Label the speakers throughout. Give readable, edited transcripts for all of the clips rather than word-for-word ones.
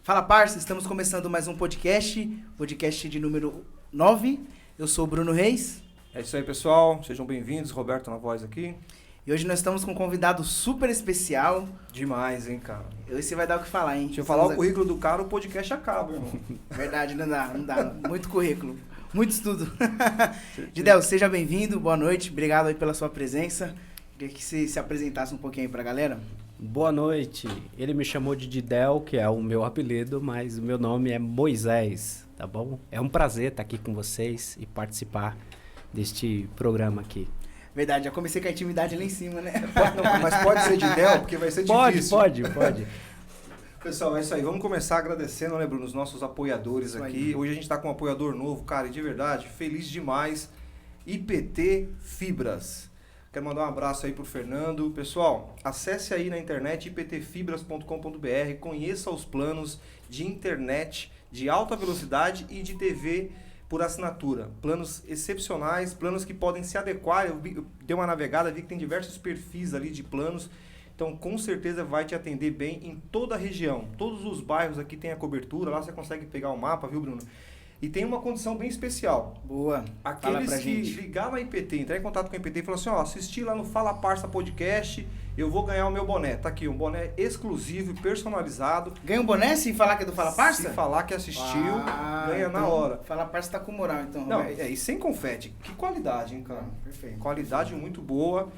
Speaker 1: Fala, parça, estamos começando mais um podcast de número 9. Eu sou o Bruno Reis.
Speaker 2: É isso aí, pessoal. Sejam bem-vindos. Roberto na voz aqui.
Speaker 1: E hoje nós estamos com um convidado super especial.
Speaker 2: Demais, hein, cara.
Speaker 1: Esse vai dar o que falar, hein?
Speaker 2: Se eu falar o currículo do cara, o podcast acaba, irmão.
Speaker 1: Verdade, não dá. Muito currículo, muito estudo. Didel, seja bem-vindo, boa noite. Obrigado aí pela sua presença. Queria que você se apresentasse um pouquinho aí pra galera.
Speaker 3: Boa noite. Ele me chamou de Didel, que é o meu apelido, mas o meu nome é Moisés, tá bom? É um prazer estar aqui com vocês e participar deste programa aqui.
Speaker 1: Verdade, já comecei com a intimidade lá em cima, né?
Speaker 2: Mas pode ser de Del, porque vai ser difícil.
Speaker 3: Pode.
Speaker 2: Pessoal, é isso aí. Vamos começar agradecendo, né, Bruno, os nossos apoiadores aqui. Hoje a gente tá com um apoiador novo, cara, e de verdade, feliz demais. IPT Fibras. Quero mandar um abraço aí pro Fernando. Pessoal, acesse aí na internet iptfibras.com.br, conheça os planos de internet de alta velocidade e de TV por assinatura. Planos excepcionais, planos que podem se adequar. Eu dei uma navegada, vi que tem diversos perfis ali de planos. Então, com certeza vai te atender bem em toda a região. Todos os bairros aqui tem a cobertura, lá você consegue pegar o mapa, viu, Bruno? E tem uma condição bem especial.
Speaker 1: Boa.
Speaker 2: Aqueles que ligar na IPT, entrar em contato com a IPT e falar assim, ó, assisti lá no Fala Parça Podcast, eu vou ganhar o meu boné. Tá aqui, um boné exclusivo e personalizado.
Speaker 1: Ganha um boné se falar que é do Fala Parça?
Speaker 2: Se falar que assistiu, ganha
Speaker 1: então,
Speaker 2: na hora.
Speaker 1: Fala Parça tá com moral, então.
Speaker 2: Não, e sem confete. Que qualidade, hein, cara?
Speaker 1: Perfeito.
Speaker 2: Qualidade muito boa.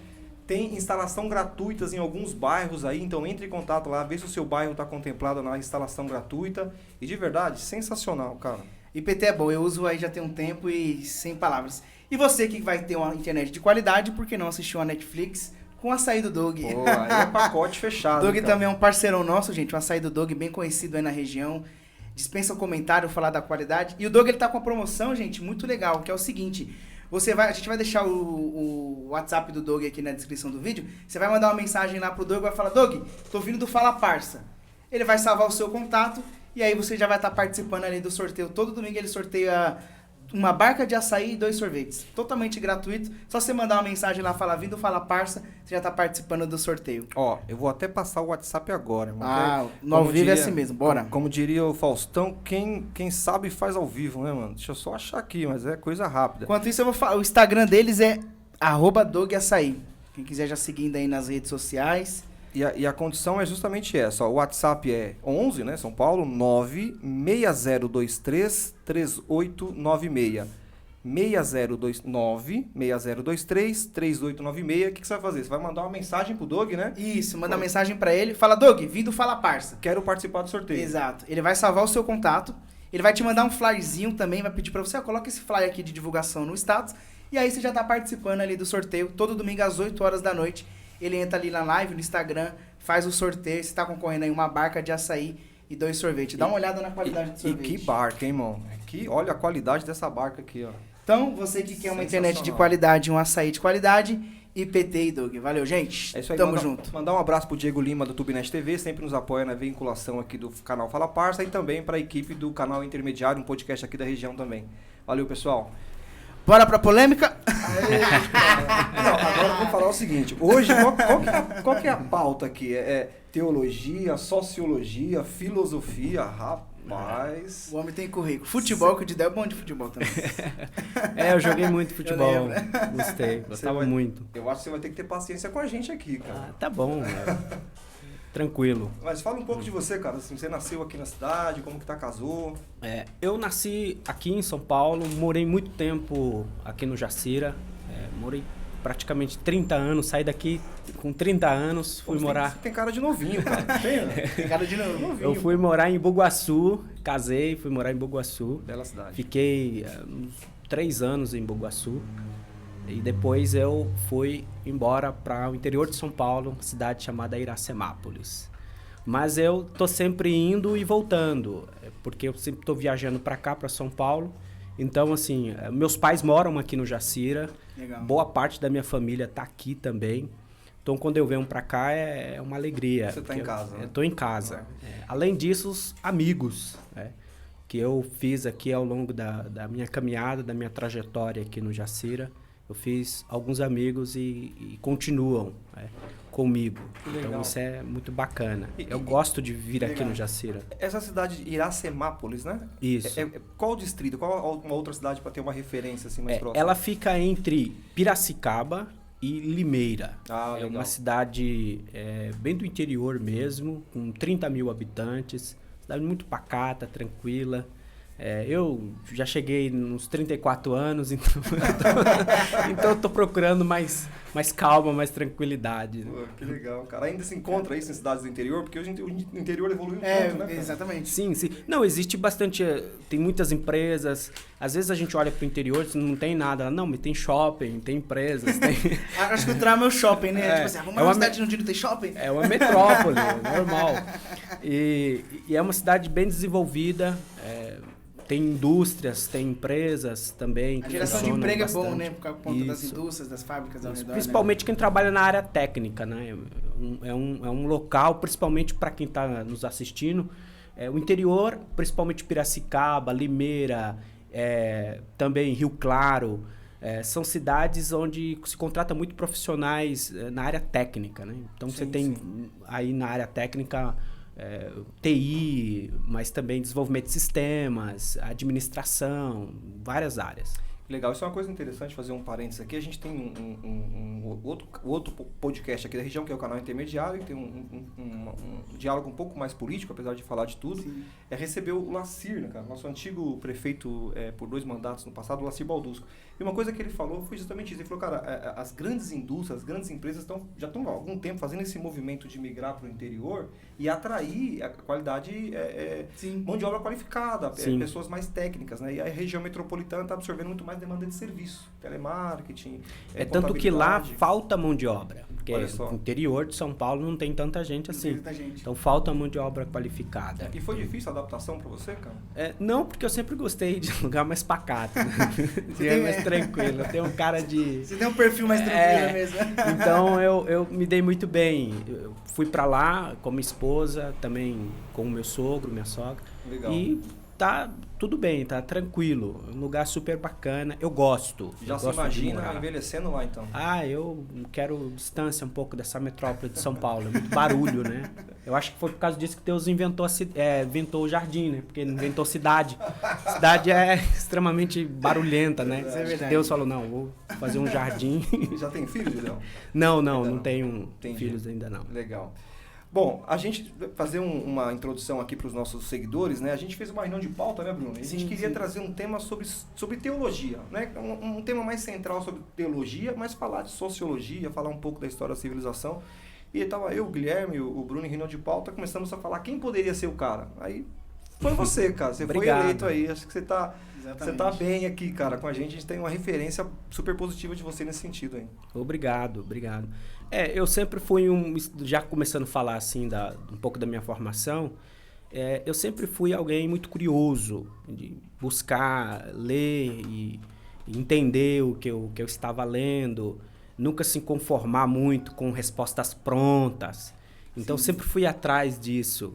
Speaker 2: Tem instalação gratuitas em alguns bairros aí, então entre em contato lá, vê se o seu bairro está contemplado na instalação gratuita. E de verdade, sensacional, cara.
Speaker 1: IPT é bom, eu uso aí já tem um tempo e sem palavras. E você que vai ter uma internet de qualidade, por que não assistir uma Netflix com o Açaí do Doug?
Speaker 2: Pô, aí é pacote fechado.
Speaker 1: Doug também é um parceirão nosso, gente, o Açaí do Doug, bem conhecido aí na região. Dispensa um comentário, falar da qualidade. E o Doug, ele tá com uma promoção, gente, muito legal, que é o seguinte... a gente vai deixar o WhatsApp do Doug aqui na descrição do vídeo. Você vai mandar uma mensagem lá pro Doug e vai falar, Doug, tô vindo do Fala Parça. Ele vai salvar o seu contato e aí você já vai estar participando ali do sorteio. Todo domingo ele sorteia uma barca de açaí e 2 sorvetes. Totalmente gratuito. Só você mandar uma mensagem lá, falar, vindo do Fala Parça, você já tá participando do sorteio.
Speaker 2: Ó, eu vou até passar o WhatsApp agora, irmão.
Speaker 1: No ao vivo é assim mesmo, bora.
Speaker 2: Como diria o Faustão, quem sabe faz ao vivo, né, mano? Deixa eu só achar aqui, mas é coisa rápida.
Speaker 1: Enquanto isso, eu vou falar, o Instagram deles é @DougAçaí. Quem quiser já seguindo aí nas redes sociais.
Speaker 2: E a condição é justamente essa, ó, o WhatsApp é 11, né, São Paulo, 960233896. 60233896. O que você vai fazer? Você vai mandar uma mensagem pro Doug, né?
Speaker 1: Isso, manda uma mensagem pra ele. Fala, Doug, vim do Fala Parça.
Speaker 2: Quero participar do sorteio.
Speaker 1: Exato. Ele vai salvar o seu contato. Ele vai te mandar um flyerzinho também, vai pedir pra você, coloca esse flyer aqui de divulgação no status. E aí você já tá participando ali do sorteio, todo domingo às 8 horas da noite. Ele entra ali na live, no Instagram, faz o sorteio. Você tá concorrendo aí uma barca de açaí e 2 sorvetes. Dá uma olhada na qualidade do sorvete.
Speaker 2: E que barca, hein, irmão? Olha a qualidade dessa barca aqui, ó.
Speaker 1: Então, você que quer uma internet de qualidade, um açaí de qualidade, IPT e Doug. Valeu, gente.
Speaker 2: É isso aí.
Speaker 1: Tamo junto.
Speaker 2: Mandar um abraço pro Diego Lima do Tubnet TV, sempre nos apoia na vinculação aqui do canal Fala Parça e também pra equipe do canal Intermediário, um podcast aqui da região também. Valeu, pessoal.
Speaker 1: Bora pra polêmica?
Speaker 2: Não, agora vamos falar o seguinte. Hoje, qual que é a pauta aqui? É teologia, sociologia, filosofia, rapaz...
Speaker 1: O homem tem currículo. Futebol, que o Didel é bom de futebol também.
Speaker 3: Eu joguei muito futebol. Gostei, gostava muito.
Speaker 2: Eu acho que você vai ter que ter paciência com a gente aqui, cara.
Speaker 3: Tá bom, tranquilo.
Speaker 2: Mas fala um pouco de você, cara. Assim, você nasceu aqui na cidade, como que casou?
Speaker 3: Eu nasci aqui em São Paulo, morei muito tempo aqui no Jacira. Morei praticamente 30 anos, saí daqui com 30 anos, fui morar...
Speaker 2: Você tem cara de novinho, cara. Tem
Speaker 1: cara de novinho.
Speaker 3: Eu fui morar em Boguaçu, casei, fui morar em Boguaçu.
Speaker 2: Bela cidade.
Speaker 3: Fiquei uns 3 anos em Boguaçu. E depois eu fui embora para o interior de São Paulo, uma cidade chamada Iracemápolis. Mas eu tô sempre indo e voltando, porque eu sempre tô viajando para cá, para São Paulo. Então, assim, meus pais moram aqui no Jacira.
Speaker 1: Legal.
Speaker 3: Boa parte da minha família tá aqui também. Então, quando eu venho para cá, é uma alegria.
Speaker 2: Você tá em casa, né?
Speaker 3: Eu tô em casa. Além disso, os amigos, né, que eu fiz aqui ao longo da minha caminhada, da minha trajetória aqui no Jacira. eu fiz alguns amigos e continuam comigo. Então isso é muito bacana. Eu gosto de vir aqui no Jacira.
Speaker 2: Essa cidade de Iracemápolis, né?
Speaker 3: Isso.
Speaker 2: Qual distrito? Qual uma outra cidade para ter uma referência assim mais próxima?
Speaker 3: Ela fica entre Piracicaba e Limeira. É
Speaker 2: legal.
Speaker 3: uma cidade bem do interior mesmo, com 30 mil habitantes. Cidade muito pacata, tranquila. Eu já cheguei nos 34 anos, então eu tô procurando mais calma, mais tranquilidade.
Speaker 2: Pô, que legal, cara. Ainda se encontra isso em cidades do interior? Porque hoje o interior evoluiu muito, né, cara?
Speaker 1: Exatamente.
Speaker 3: Sim. Não, existe bastante... Tem muitas empresas. Às vezes a gente olha pro interior e não tem nada. Não, mas tem shopping, tem empresas, tem...
Speaker 1: Acho que o trauma é o shopping, né? Tipo assim, vamos uma cidade onde não tem shopping?
Speaker 3: É uma metrópole, normal. E é uma cidade bem desenvolvida, tem indústrias, tem empresas também.
Speaker 1: A geração de emprego
Speaker 3: bastante.
Speaker 1: É bom, né? Por conta das indústrias, das fábricas ao redor.
Speaker 3: Principalmente quem trabalha na área técnica, né? É um local, principalmente para quem está nos assistindo. O interior, principalmente Piracicaba, Limeira, também Rio Claro, são cidades onde se contrata muito profissionais na área técnica, né? Então você tem aí na área técnica... TI, mas também desenvolvimento de sistemas, administração, várias áreas.
Speaker 2: Legal, isso é uma coisa interessante, fazer um parênteses aqui. A gente tem um outro podcast aqui da região, que é o canal Intermediário, e tem um diálogo um pouco mais político, apesar de falar de tudo.
Speaker 1: Sim.
Speaker 2: Recebeu o Lacir, né, cara? Nosso antigo prefeito por 2 mandatos no passado, o Lacir Baldusco. E uma coisa que ele falou foi justamente isso. Ele falou, cara, as grandes indústrias, as grandes empresas já estão há algum tempo fazendo esse movimento de migrar para o interior e atrair a qualidade, mão de obra qualificada, pessoas mais técnicas, né? E a região metropolitana está absorvendo muito mais demanda de serviço, telemarketing,
Speaker 3: tanto que lá falta mão de obra, porque no interior de São Paulo não tem tanta gente assim. Então falta mão de obra qualificada.
Speaker 2: E foi difícil a adaptação para você, cara?
Speaker 3: Não, porque eu sempre gostei de lugar mais pacato, né? Mais tranquilo. Eu tenho um cara de...
Speaker 1: Você tem um perfil mais tranquilo mesmo.
Speaker 3: Então eu me dei muito bem. Eu fui para lá com minha esposa, também com o meu sogro, minha sogra.
Speaker 2: Legal.
Speaker 3: E tá tudo bem, tá tranquilo. Um lugar super bacana. Eu gosto.
Speaker 2: Já se imagina envelhecendo lá, então?
Speaker 3: Eu quero distância um pouco dessa metrópole de São Paulo. É muito barulho, né? Eu acho que foi por causa disso que Deus inventou o jardim, né? Porque ele inventou cidade. Cidade é extremamente barulhenta, né?
Speaker 1: Isso é verdade.
Speaker 3: Deus falou, não, vou fazer um jardim.
Speaker 2: Já tem filho, Julião?
Speaker 3: Não tenho filhos ainda não.
Speaker 2: Legal. Bom, a gente fazer uma introdução aqui para os nossos seguidores, né? A gente fez uma reunião de pauta, né, Bruno? E a gente queria trazer um tema sobre teologia, né? Um tema mais central sobre teologia, mas falar de sociologia, falar um pouco da história da civilização. E estava eu, o Guilherme, o Bruno em reunião de pauta, começamos a falar quem poderia ser o cara. Aí foi você, cara. Você foi eleito aí. Acho que você tá bem aqui, cara, com a gente. A gente tem uma referência super positiva de você nesse sentido aí.
Speaker 3: Obrigado. Eu sempre fui já começando a falar assim um pouco da minha formação, eu sempre fui alguém muito curioso, de buscar, ler e entender o que eu estava lendo, nunca se conformar muito com respostas prontas. Então, sempre fui atrás disso.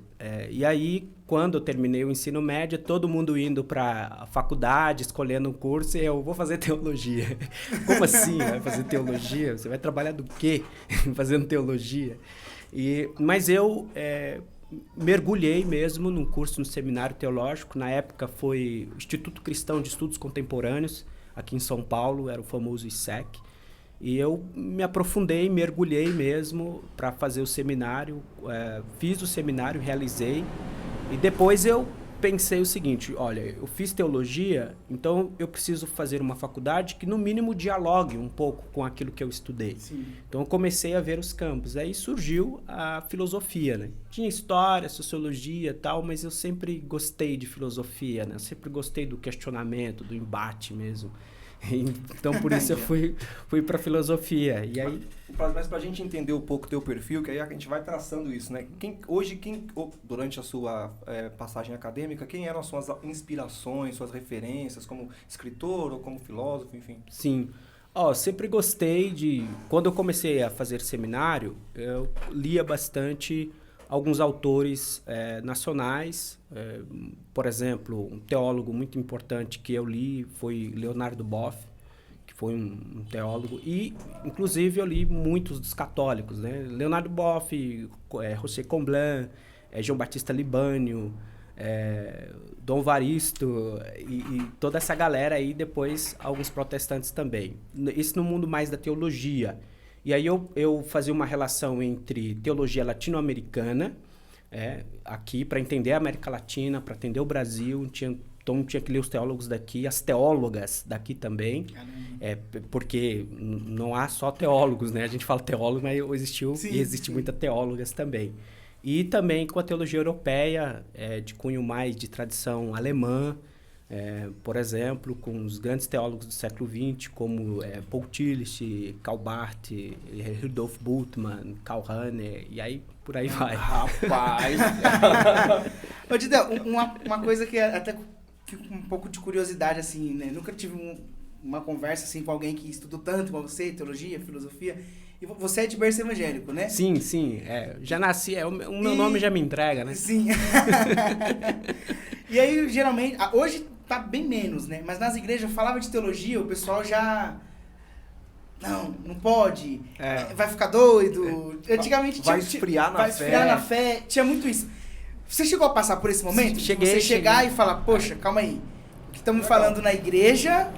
Speaker 3: E aí, quando eu terminei o ensino médio, todo mundo indo para a faculdade, escolhendo um curso, e eu vou fazer teologia. Como assim vai fazer teologia? Você vai trabalhar do quê fazendo teologia? Mas eu mergulhei mesmo num curso no seminário teológico. Na época foi o Instituto Cristão de Estudos Contemporâneos, aqui em São Paulo, era o famoso ISEC. E eu me aprofundei, mergulhei mesmo para fazer o seminário, fiz o seminário, realizei. E depois eu pensei o seguinte, olha, eu fiz teologia, então eu preciso fazer uma faculdade que no mínimo dialogue um pouco com aquilo que eu estudei.
Speaker 1: Sim.
Speaker 3: Então eu comecei a ver os campos. Aí surgiu a filosofia, né? Tinha história, sociologia e tal, mas eu sempre gostei de filosofia, né? Eu sempre gostei do questionamento, do embate mesmo. Então, por isso eu fui para filosofia. E aí...
Speaker 2: Mas para a gente entender um pouco o teu perfil, que aí a gente vai traçando isso, né? Durante a sua passagem acadêmica, quem eram as suas inspirações, suas referências, como escritor ou como filósofo, enfim?
Speaker 3: Sim. Sempre gostei Quando eu comecei a fazer seminário, eu lia bastante alguns autores nacionais. Por exemplo, um teólogo muito importante que eu li foi Leonardo Boff, que foi um teólogo, e inclusive eu li muitos dos católicos, né? Leonardo Boff, José Comblan, João Batista Libânio, Dom Varisto e toda essa galera aí, depois alguns protestantes também. Isso no mundo mais da teologia. E aí eu fazia uma relação entre teologia latino-americana, aqui para entender a América Latina, para entender o Brasil, então tinha que ler os teólogos daqui, as teólogas daqui também, porque não há só teólogos, né? A gente fala teólogo, mas existe muitas teólogas também. E também com a teologia europeia, de cunho mais de tradição alemã, por exemplo, com os grandes teólogos do século XX, como Paul Tillich, Karl Barth, Rudolf Bultmann, Karl Rahner, e aí por aí vai.
Speaker 2: Rapaz!
Speaker 1: Ô, Didel, uma coisa que até fico com um pouco de curiosidade, assim, né? Nunca tive uma conversa assim com alguém que estudou tanto como você, teologia, filosofia. E você é de berço evangélico, né?
Speaker 3: Sim. Já nasci, o meu nome já me entrega, né?
Speaker 1: Sim. E aí, geralmente, hoje tá bem menos, né? Mas nas igrejas falava de teologia, o pessoal já... Não pode, vai ficar doido. Antigamente
Speaker 2: vai esfriar
Speaker 1: na fé. Tinha muito isso. Você chegou a passar por esse momento?
Speaker 3: Cheguei.
Speaker 1: Chegar e falar, poxa, calma aí. O que estamos falando na igreja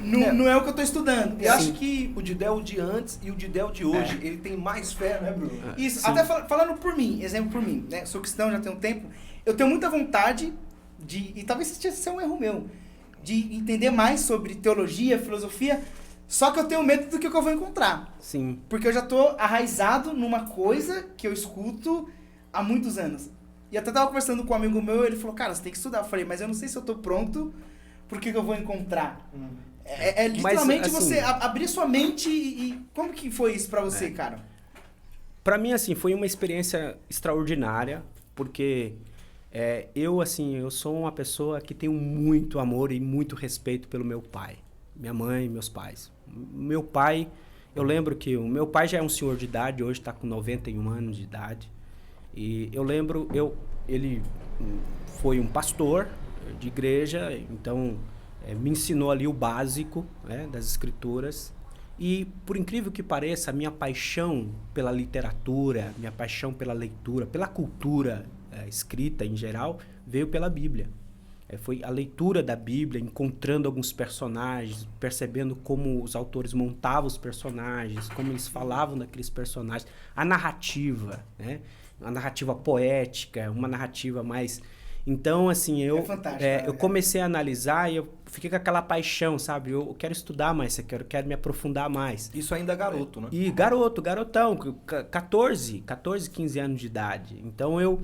Speaker 1: não é o que eu estou estudando.
Speaker 2: Eu acho que o Didel de antes e o Didel de hoje, ele tem mais fé, né, Bruno?
Speaker 1: Isso, até falando por mim, exemplo por mim, né? Sou cristão já tem um tempo. Eu tenho muita vontade e talvez seja um erro meu, de entender mais sobre teologia, filosofia, só que eu tenho medo do que eu vou encontrar.
Speaker 3: Sim.
Speaker 1: Porque eu já estou arraizado numa coisa que eu escuto há muitos anos. E até tava conversando com um amigo meu, ele falou, cara, você tem que estudar. Eu falei, mas eu não sei se eu tô pronto pro que eu vou encontrar. Literalmente mas, assim, você abrir sua mente e... Como que foi isso pra você, cara?
Speaker 3: Pra mim, assim, foi uma experiência extraordinária, porque eu sou uma pessoa que tenho muito amor e muito respeito pelo meu pai. Minha mãe e meus pais. Meu pai, eu lembro que o meu pai já é um senhor de idade, hoje está com 91 anos de idade. E eu lembro, ele foi um pastor de igreja, então me ensinou ali o básico, né, das escrituras. E, por incrível que pareça, a minha paixão pela literatura, minha paixão pela leitura, pela cultura escrita em geral, veio pela Bíblia. Foi a leitura da Bíblia, encontrando alguns personagens, percebendo como os autores montavam os personagens, como eles falavam daqueles personagens, a narrativa, né? Uma narrativa poética, uma narrativa mais... Então, assim, eu comecei a analisar e eu fiquei com aquela paixão, sabe? Eu quero estudar mais, eu quero me aprofundar mais.
Speaker 2: Isso ainda é garoto, né?
Speaker 3: E garotão, 14, 15 anos de idade. Então,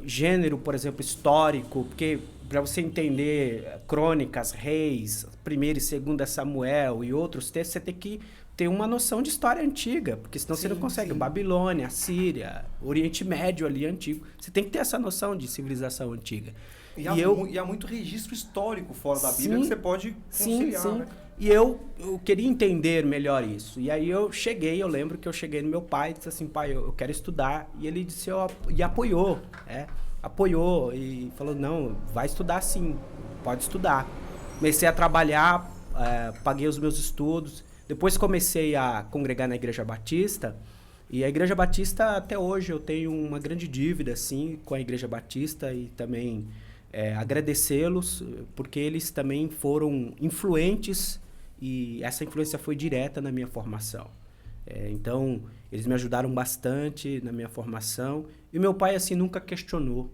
Speaker 3: gênero, por exemplo, histórico, porque para você entender Crônicas, Reis, 1º e 2º Samuel e outros textos, você tem que ter uma noção de história antiga, porque senão você não consegue. Babilônia, Síria, Oriente Médio ali antigo. Você tem que ter essa noção de civilização antiga.
Speaker 2: E há muito registro histórico fora da Bíblia que você pode conciliar.
Speaker 3: Sim.
Speaker 2: Né?
Speaker 3: E eu queria entender melhor isso. E aí eu lembro que eu cheguei no meu pai e disse assim, pai, eu quero estudar. E ele disse, e apoiou, apoiou e falou, não, vai estudar sim, pode estudar. Comecei a trabalhar, paguei os meus estudos. Depois comecei a congregar na Igreja Batista. E a Igreja Batista, até hoje, eu tenho uma grande dívida, assim, com a Igreja Batista e também agradecê-los, porque eles também foram influentes e essa influência foi direta na minha formação. Então, eles me ajudaram bastante na minha formação. E meu pai, assim, nunca questionou.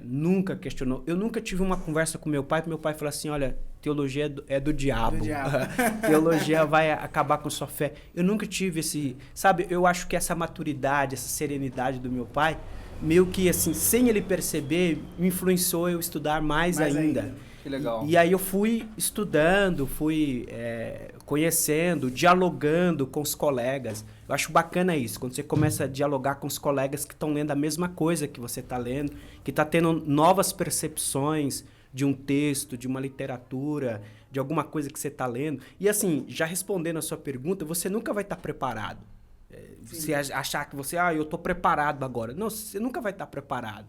Speaker 3: Nunca questionou. Eu nunca tive uma conversa com meu pai, porque meu pai falou assim, olha, teologia é do diabo. Teologia vai acabar com sua fé. Eu nunca tive esse... Sabe, eu acho que essa maturidade, essa serenidade do meu pai, meio que, assim, sem ele perceber, me influenciou eu estudar mais ainda.
Speaker 2: Que legal.
Speaker 3: E aí eu fui estudando, fui conhecendo, dialogando com os colegas. Eu acho bacana isso, quando você começa a dialogar com os colegas que estão lendo a mesma coisa que você está lendo, que está tendo novas percepções de um texto, de uma literatura, de alguma coisa que você está lendo. E assim, já respondendo a sua pergunta, você nunca vai estar preparado. Você achar que você, eu estou preparado agora. Não, você nunca vai estar preparado.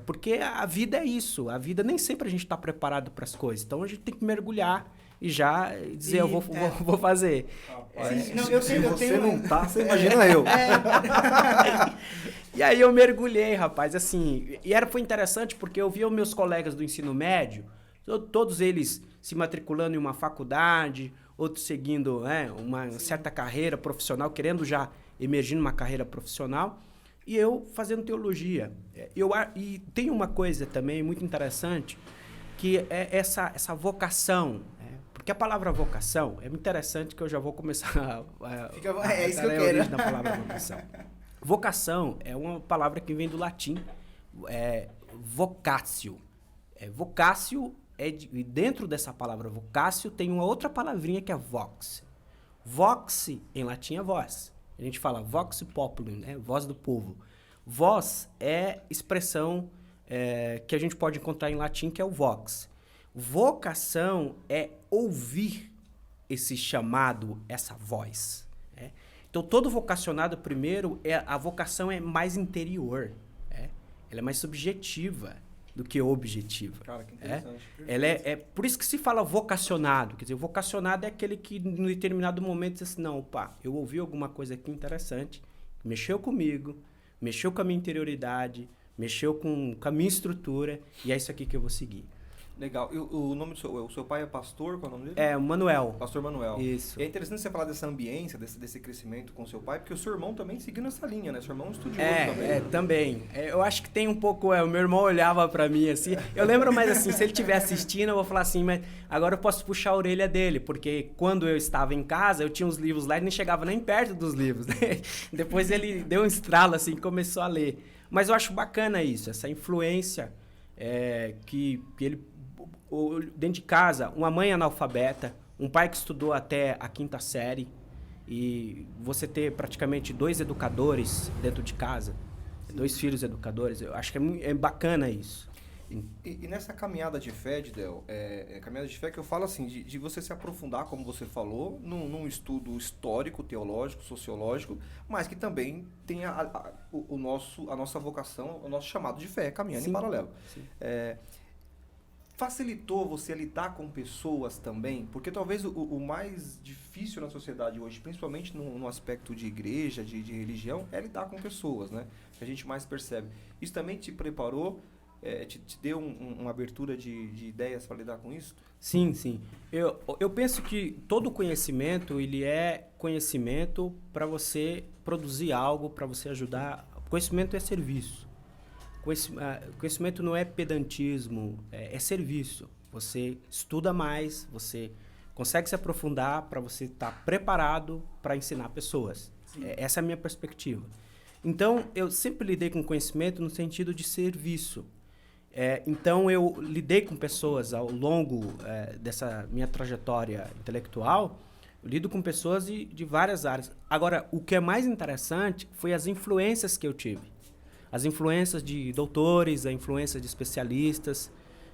Speaker 3: Porque a vida é isso. A vida nem sempre a gente está preparado para as coisas. Então a gente tem que mergulhar e já dizer, eu vou fazer.
Speaker 1: Sim, não,
Speaker 2: Se você
Speaker 1: tenho...
Speaker 2: não tá, você imagina eu.
Speaker 3: E aí eu mergulhei, rapaz, assim, foi interessante porque eu via os meus colegas do ensino médio, todos eles se matriculando em uma faculdade, outros seguindo uma certa carreira profissional, querendo já emergir numa carreira profissional, e eu fazendo teologia. E tem uma coisa também muito interessante, que é essa vocação, porque a palavra vocação é muito interessante, que eu já vou começar
Speaker 1: é isso que eu quero.
Speaker 3: Da palavra vocação. Vocação é uma palavra que vem do latim, vocatio. Vocatio, e dentro dessa palavra vocatio tem uma outra palavrinha que é vox. Vox, em latim, é voz. A gente fala vox populi, voz do povo. Voz é expressão que a gente pode encontrar em latim, que é o vox. Vocação é ouvir esse chamado, essa voz. Então, todo vocacionado, primeiro, a vocação é mais interior. Ela é mais subjetiva do que objetiva.
Speaker 2: Cara, que interessante.
Speaker 3: Ela por isso que se fala vocacionado. Quer dizer, o vocacionado é aquele que, em determinado momento, diz assim, não, opa, eu ouvi alguma coisa aqui interessante, mexeu comigo, mexeu com a minha interioridade, mexeu com a minha estrutura, e é isso aqui que eu vou seguir.
Speaker 2: Legal. E o nome o seu pai é pastor? Qual é o nome dele?
Speaker 3: O Manuel.
Speaker 2: Pastor Manuel.
Speaker 3: Isso.
Speaker 2: E é interessante você falar dessa ambiência, desse crescimento com seu pai, porque o seu irmão também seguindo essa linha, né? Seu irmão estudioso também.
Speaker 3: Também. Eu acho que tem um pouco... o meu irmão olhava pra mim assim... Eu lembro mais assim, se ele estiver assistindo, eu vou falar assim, mas agora eu posso puxar a orelha dele, porque quando eu estava em casa, eu tinha uns livros lá e nem chegava nem perto dos livros, né? Depois ele deu um estralo assim, começou a ler. Mas eu acho bacana isso, essa influência que ele... dentro de casa, uma mãe analfabeta, um pai que estudou até a 5ª série, e você ter praticamente 2 educadores dentro de casa, 2 filhos educadores, eu acho que é bacana isso.
Speaker 2: E nessa caminhada de fé, Didel, caminhada de fé que eu falo assim, de você se aprofundar, como você falou, num estudo histórico, teológico, sociológico, mas que também tem a nossa vocação, o nosso chamado de fé, caminhando em paralelo. Facilitou você lidar com pessoas também? Porque talvez o mais difícil na sociedade hoje, principalmente no aspecto de igreja, de religião, é lidar com pessoas, né? Que a gente mais percebe. Isso também te preparou, te deu uma abertura de ideias para lidar com isso?
Speaker 3: Sim, sim. Eu penso que todo conhecimento, ele é conhecimento para você produzir algo, para você ajudar. Conhecimento é serviço. Conhecimento não é pedantismo, é serviço. Você estuda mais, você consegue se aprofundar para você estar preparado para ensinar pessoas. Essa é a minha perspectiva. Então, eu sempre lidei com conhecimento no sentido de serviço. Então, eu lidei com pessoas ao longo dessa minha trajetória intelectual, eu lido com pessoas de várias áreas. Agora, o que é mais interessante foi as influências que eu tive. As influências de doutores, a influência de especialistas,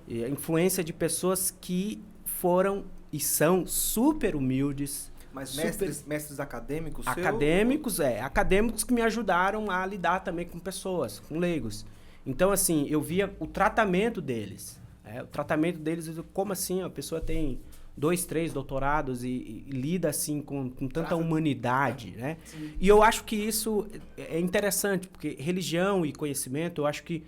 Speaker 3: a influência de pessoas que foram e são super humildes.
Speaker 2: Mas mestres acadêmicos?
Speaker 3: Acadêmicos que me ajudaram a lidar também com pessoas, com leigos. Então, assim, eu via o tratamento deles. O tratamento deles, como assim a pessoa tem 2, 3 doutorados e lida assim com tanta humanidade, né? Sim. E eu acho que isso é interessante, porque religião e conhecimento, eu acho que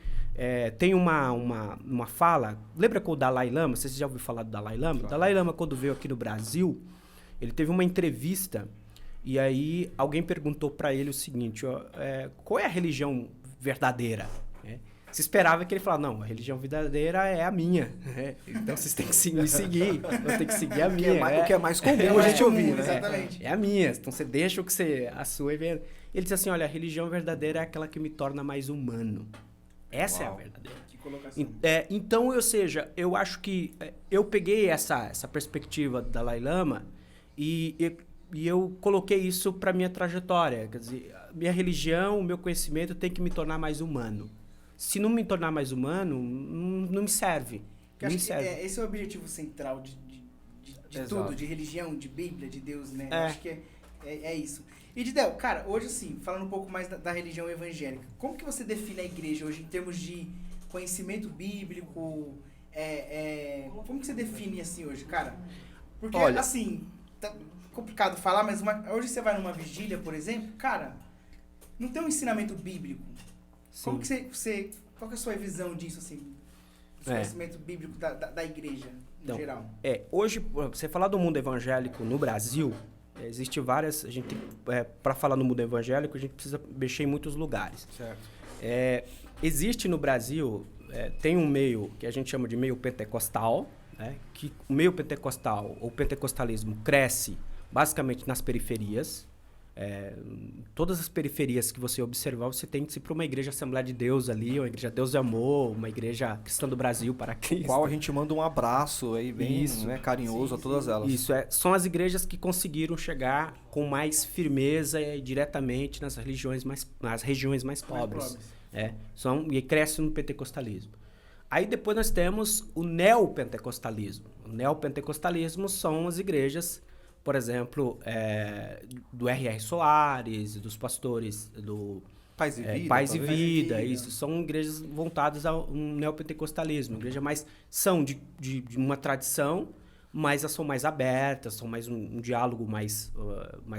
Speaker 3: tem uma fala... Lembra com o Dalai Lama? Vocês já ouviram falar do Dalai Lama? Claro. O Dalai Lama, quando veio aqui no Brasil, ele teve uma entrevista e aí alguém perguntou para ele o seguinte, qual é a religião verdadeira? Se esperava que ele falasse, não, a religião verdadeira é a minha. Então vocês têm que me seguir, eu tenho que seguir a minha.
Speaker 2: O que é mais comum a gente ouvir, né?
Speaker 3: Exatamente. É a minha. Então você deixa a sua e vem. Ele disse assim, olha, a religião verdadeira é aquela que me torna mais humano. Essa é a verdadeira.
Speaker 1: Que colocação.
Speaker 3: Então, ou seja, eu acho que eu peguei essa perspectiva do Dalai Lama e eu coloquei isso para minha trajetória. Quer dizer, minha religião, o meu conhecimento tem que me tornar mais humano. Se não me tornar mais humano, não me serve.
Speaker 1: Esse é o objetivo central de tudo, de religião, de Bíblia, de Deus, né? Acho que é isso. E, Didel, cara, hoje assim, falando um pouco mais da religião evangélica, como que você define a igreja hoje em termos de conhecimento bíblico, como que você define assim hoje, cara? Porque,
Speaker 2: Olha,
Speaker 1: assim, tá complicado falar, mas hoje você vai numa vigília, por exemplo, cara, não tem um ensinamento bíblico.
Speaker 3: Sim.
Speaker 1: Como que você qual que é a sua visão disso, assim? Do conhecimento bíblico da igreja, no geral?
Speaker 3: Hoje, você falar do mundo evangélico no Brasil, existe várias... A gente, para falar no mundo evangélico, a gente precisa mexer em muitos lugares.
Speaker 2: Certo.
Speaker 3: Existe no Brasil, tem um meio que a gente chama de meio pentecostal, né, que o meio pentecostal, ou pentecostalismo, cresce basicamente nas periferias. Todas as periferias que você observar, você tem que ir para uma igreja Assembleia de Deus ali, uma igreja Deus e Amor, uma igreja Cristã do Brasil para Cristo.
Speaker 2: Qual a gente manda um abraço aí bem carinhoso a todas elas.
Speaker 3: Isso, são as igrejas que conseguiram chegar com mais firmeza e diretamente nas regiões mais pobres. E cresce no pentecostalismo. Aí depois nós temos o neopentecostalismo. O neopentecostalismo são as igrejas, por exemplo, do R.R. Soares, dos pastores do Paz e Vida, isso. São igrejas voltadas ao neopentecostalismo. Igreja são de uma tradição, mas elas são mais abertas, são mais um diálogo mais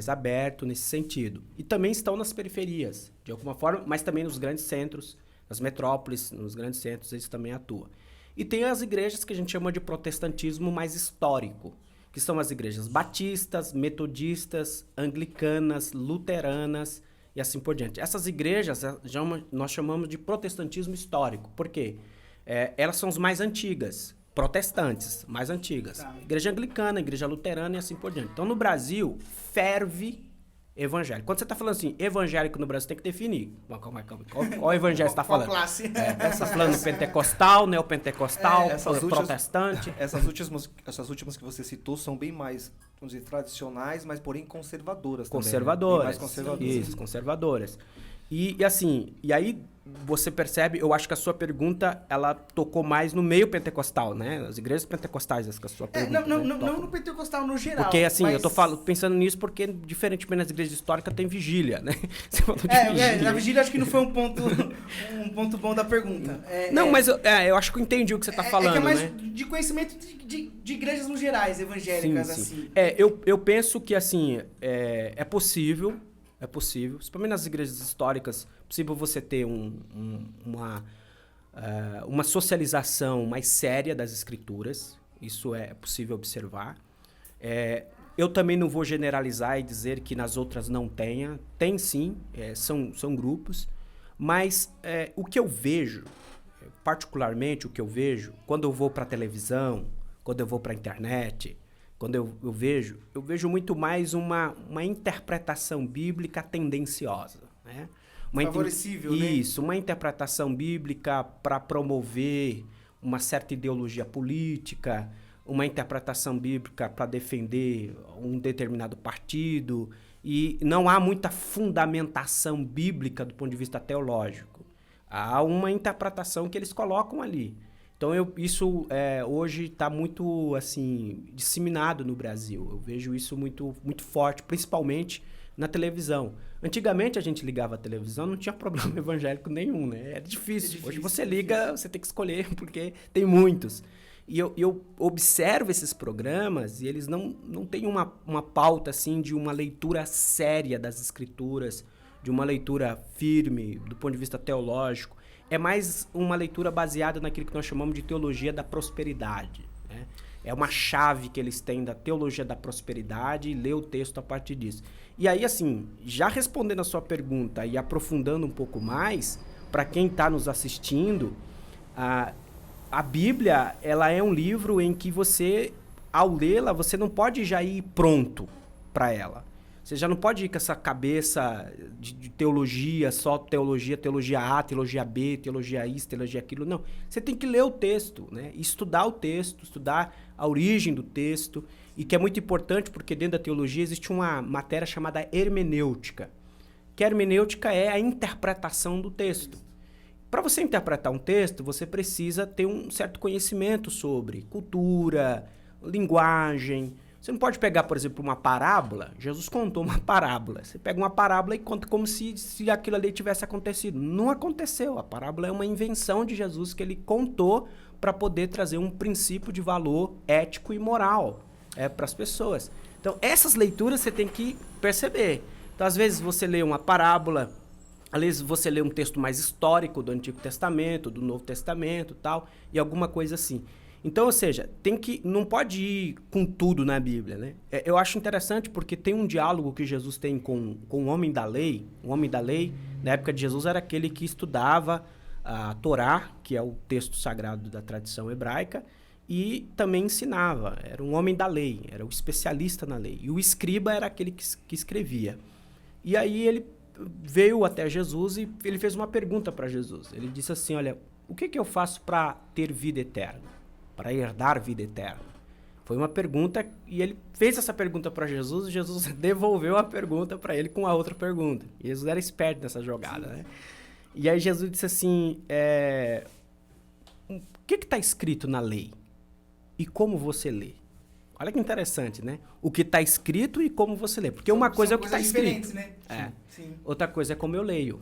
Speaker 3: aberto nesse sentido. E também estão nas periferias, de alguma forma, mas também nos grandes centros, nas metrópoles, nos grandes centros, eles também atuam. E tem as igrejas que a gente chama de protestantismo mais histórico, que são as igrejas batistas, metodistas, anglicanas, luteranas e assim por diante. Essas igrejas nós chamamos de protestantismo histórico. Por quê? Elas são as mais antigas, protestantes, mais antigas. Tá. Igreja anglicana, igreja luterana e assim por diante. Então, no Brasil, ferve evangélico. Quando você está falando assim, evangélico no Brasil, tem que definir. Calma. Qual evangelho você está falando?
Speaker 1: Qual classe?
Speaker 3: Você está falando pentecostal, neopentecostal, protestante?
Speaker 2: Essas últimas que você citou são bem mais, vamos dizer, tradicionais, mas porém conservadoras também.
Speaker 3: Conservadoras.
Speaker 2: Mais conservadoras.
Speaker 3: Isso, conservadoras. E aí você percebe, eu acho que a sua pergunta, ela tocou mais no meio pentecostal, né? As igrejas pentecostais, essa que é a sua pergunta.
Speaker 1: Não no pentecostal no geral.
Speaker 3: Porque assim,
Speaker 1: mas...
Speaker 3: eu tô pensando nisso porque, diferentemente nas igrejas históricas, tem vigília, né? Você falou de vigília.
Speaker 1: Na vigília acho que não foi um ponto bom da pergunta.
Speaker 3: Mas eu acho que eu entendi o que você tá falando,
Speaker 1: que é mais
Speaker 3: né?
Speaker 1: de conhecimento de igrejas no gerais, evangélicas,
Speaker 3: sim.
Speaker 1: assim.
Speaker 3: Eu penso que, assim, é possível, principalmente nas igrejas históricas, é possível você ter uma socialização mais séria das escrituras. Isso é possível observar. Eu também não vou generalizar e dizer que nas outras não tenha. Tem sim, são grupos. Mas o que eu vejo, particularmente o que eu vejo, quando eu vou para a televisão, quando eu vou para a internet... Quando eu vejo muito mais uma interpretação bíblica tendenciosa, né?
Speaker 1: Favorecível, né?
Speaker 3: Isso, uma interpretação bíblica para promover uma certa ideologia política, uma interpretação bíblica para defender um determinado partido, e não há muita fundamentação bíblica do ponto de vista teológico. Há uma interpretação que eles colocam ali. Então, isso hoje está muito assim, disseminado no Brasil. Eu vejo isso muito, muito forte, principalmente na televisão. Antigamente, a gente ligava a televisão, não tinha problema evangélico nenhum, né? Era difícil. Hoje você liga, você tem que escolher, porque tem muitos. E eu observo esses programas e eles não têm uma pauta assim, de uma leitura séria das escrituras, de uma leitura firme do ponto de vista teológico. É mais uma leitura baseada naquilo que nós chamamos de teologia da prosperidade, né? É uma chave que eles têm da teologia da prosperidade e lê o texto a partir disso. E aí, assim, já respondendo a sua pergunta e aprofundando um pouco mais, para quem está nos assistindo, a Bíblia, ela é um livro em que você, ao lê-la, você não pode já ir pronto para ela. Você já não pode ir com essa cabeça de teologia, só teologia A, teologia B, teologia isso, teologia aquilo. Não. Você tem que ler o texto, né? Estudar o texto, estudar a origem do texto. E que é muito importante porque dentro da teologia existe uma matéria chamada hermenêutica. Que a hermenêutica é a interpretação do texto. Para você interpretar um texto, você precisa ter um certo conhecimento sobre cultura, linguagem, Você não pode pegar, por exemplo, uma parábola. Jesus contou uma parábola. Você pega uma parábola e conta como se aquilo ali tivesse acontecido. Não aconteceu. A parábola é uma invenção de Jesus que ele contou para poder trazer um princípio de valor ético e moral para as pessoas. Então, essas leituras você tem que perceber. Então, às vezes, você lê uma parábola, às vezes você lê um texto mais histórico do Antigo Testamento, do Novo Testamento, tal, e alguma coisa assim. Então, ou seja, não pode ir com tudo na Bíblia, né? Eu acho interessante porque tem um diálogo que Jesus tem com o homem da lei. O homem da lei, na época de Jesus, era aquele que estudava a Torá, que é o texto sagrado da tradição hebraica, e também ensinava. Era um homem da lei, era o especialista na lei. E o escriba era aquele que escrevia. E aí ele veio até Jesus e ele fez uma pergunta para Jesus. Ele disse assim, olha, o que eu faço para ter vida eterna? Para herdar vida eterna? Foi uma pergunta e ele fez essa pergunta para Jesus e Jesus devolveu a pergunta para ele com a outra pergunta. E Jesus era esperto nessa jogada, né? E aí Jesus disse assim, o que está escrito na lei? E como você lê? Olha que interessante, né? O que está escrito e como você lê. Porque uma coisa é o que está escrito.
Speaker 1: Né?
Speaker 3: Sim. Outra coisa é como eu leio.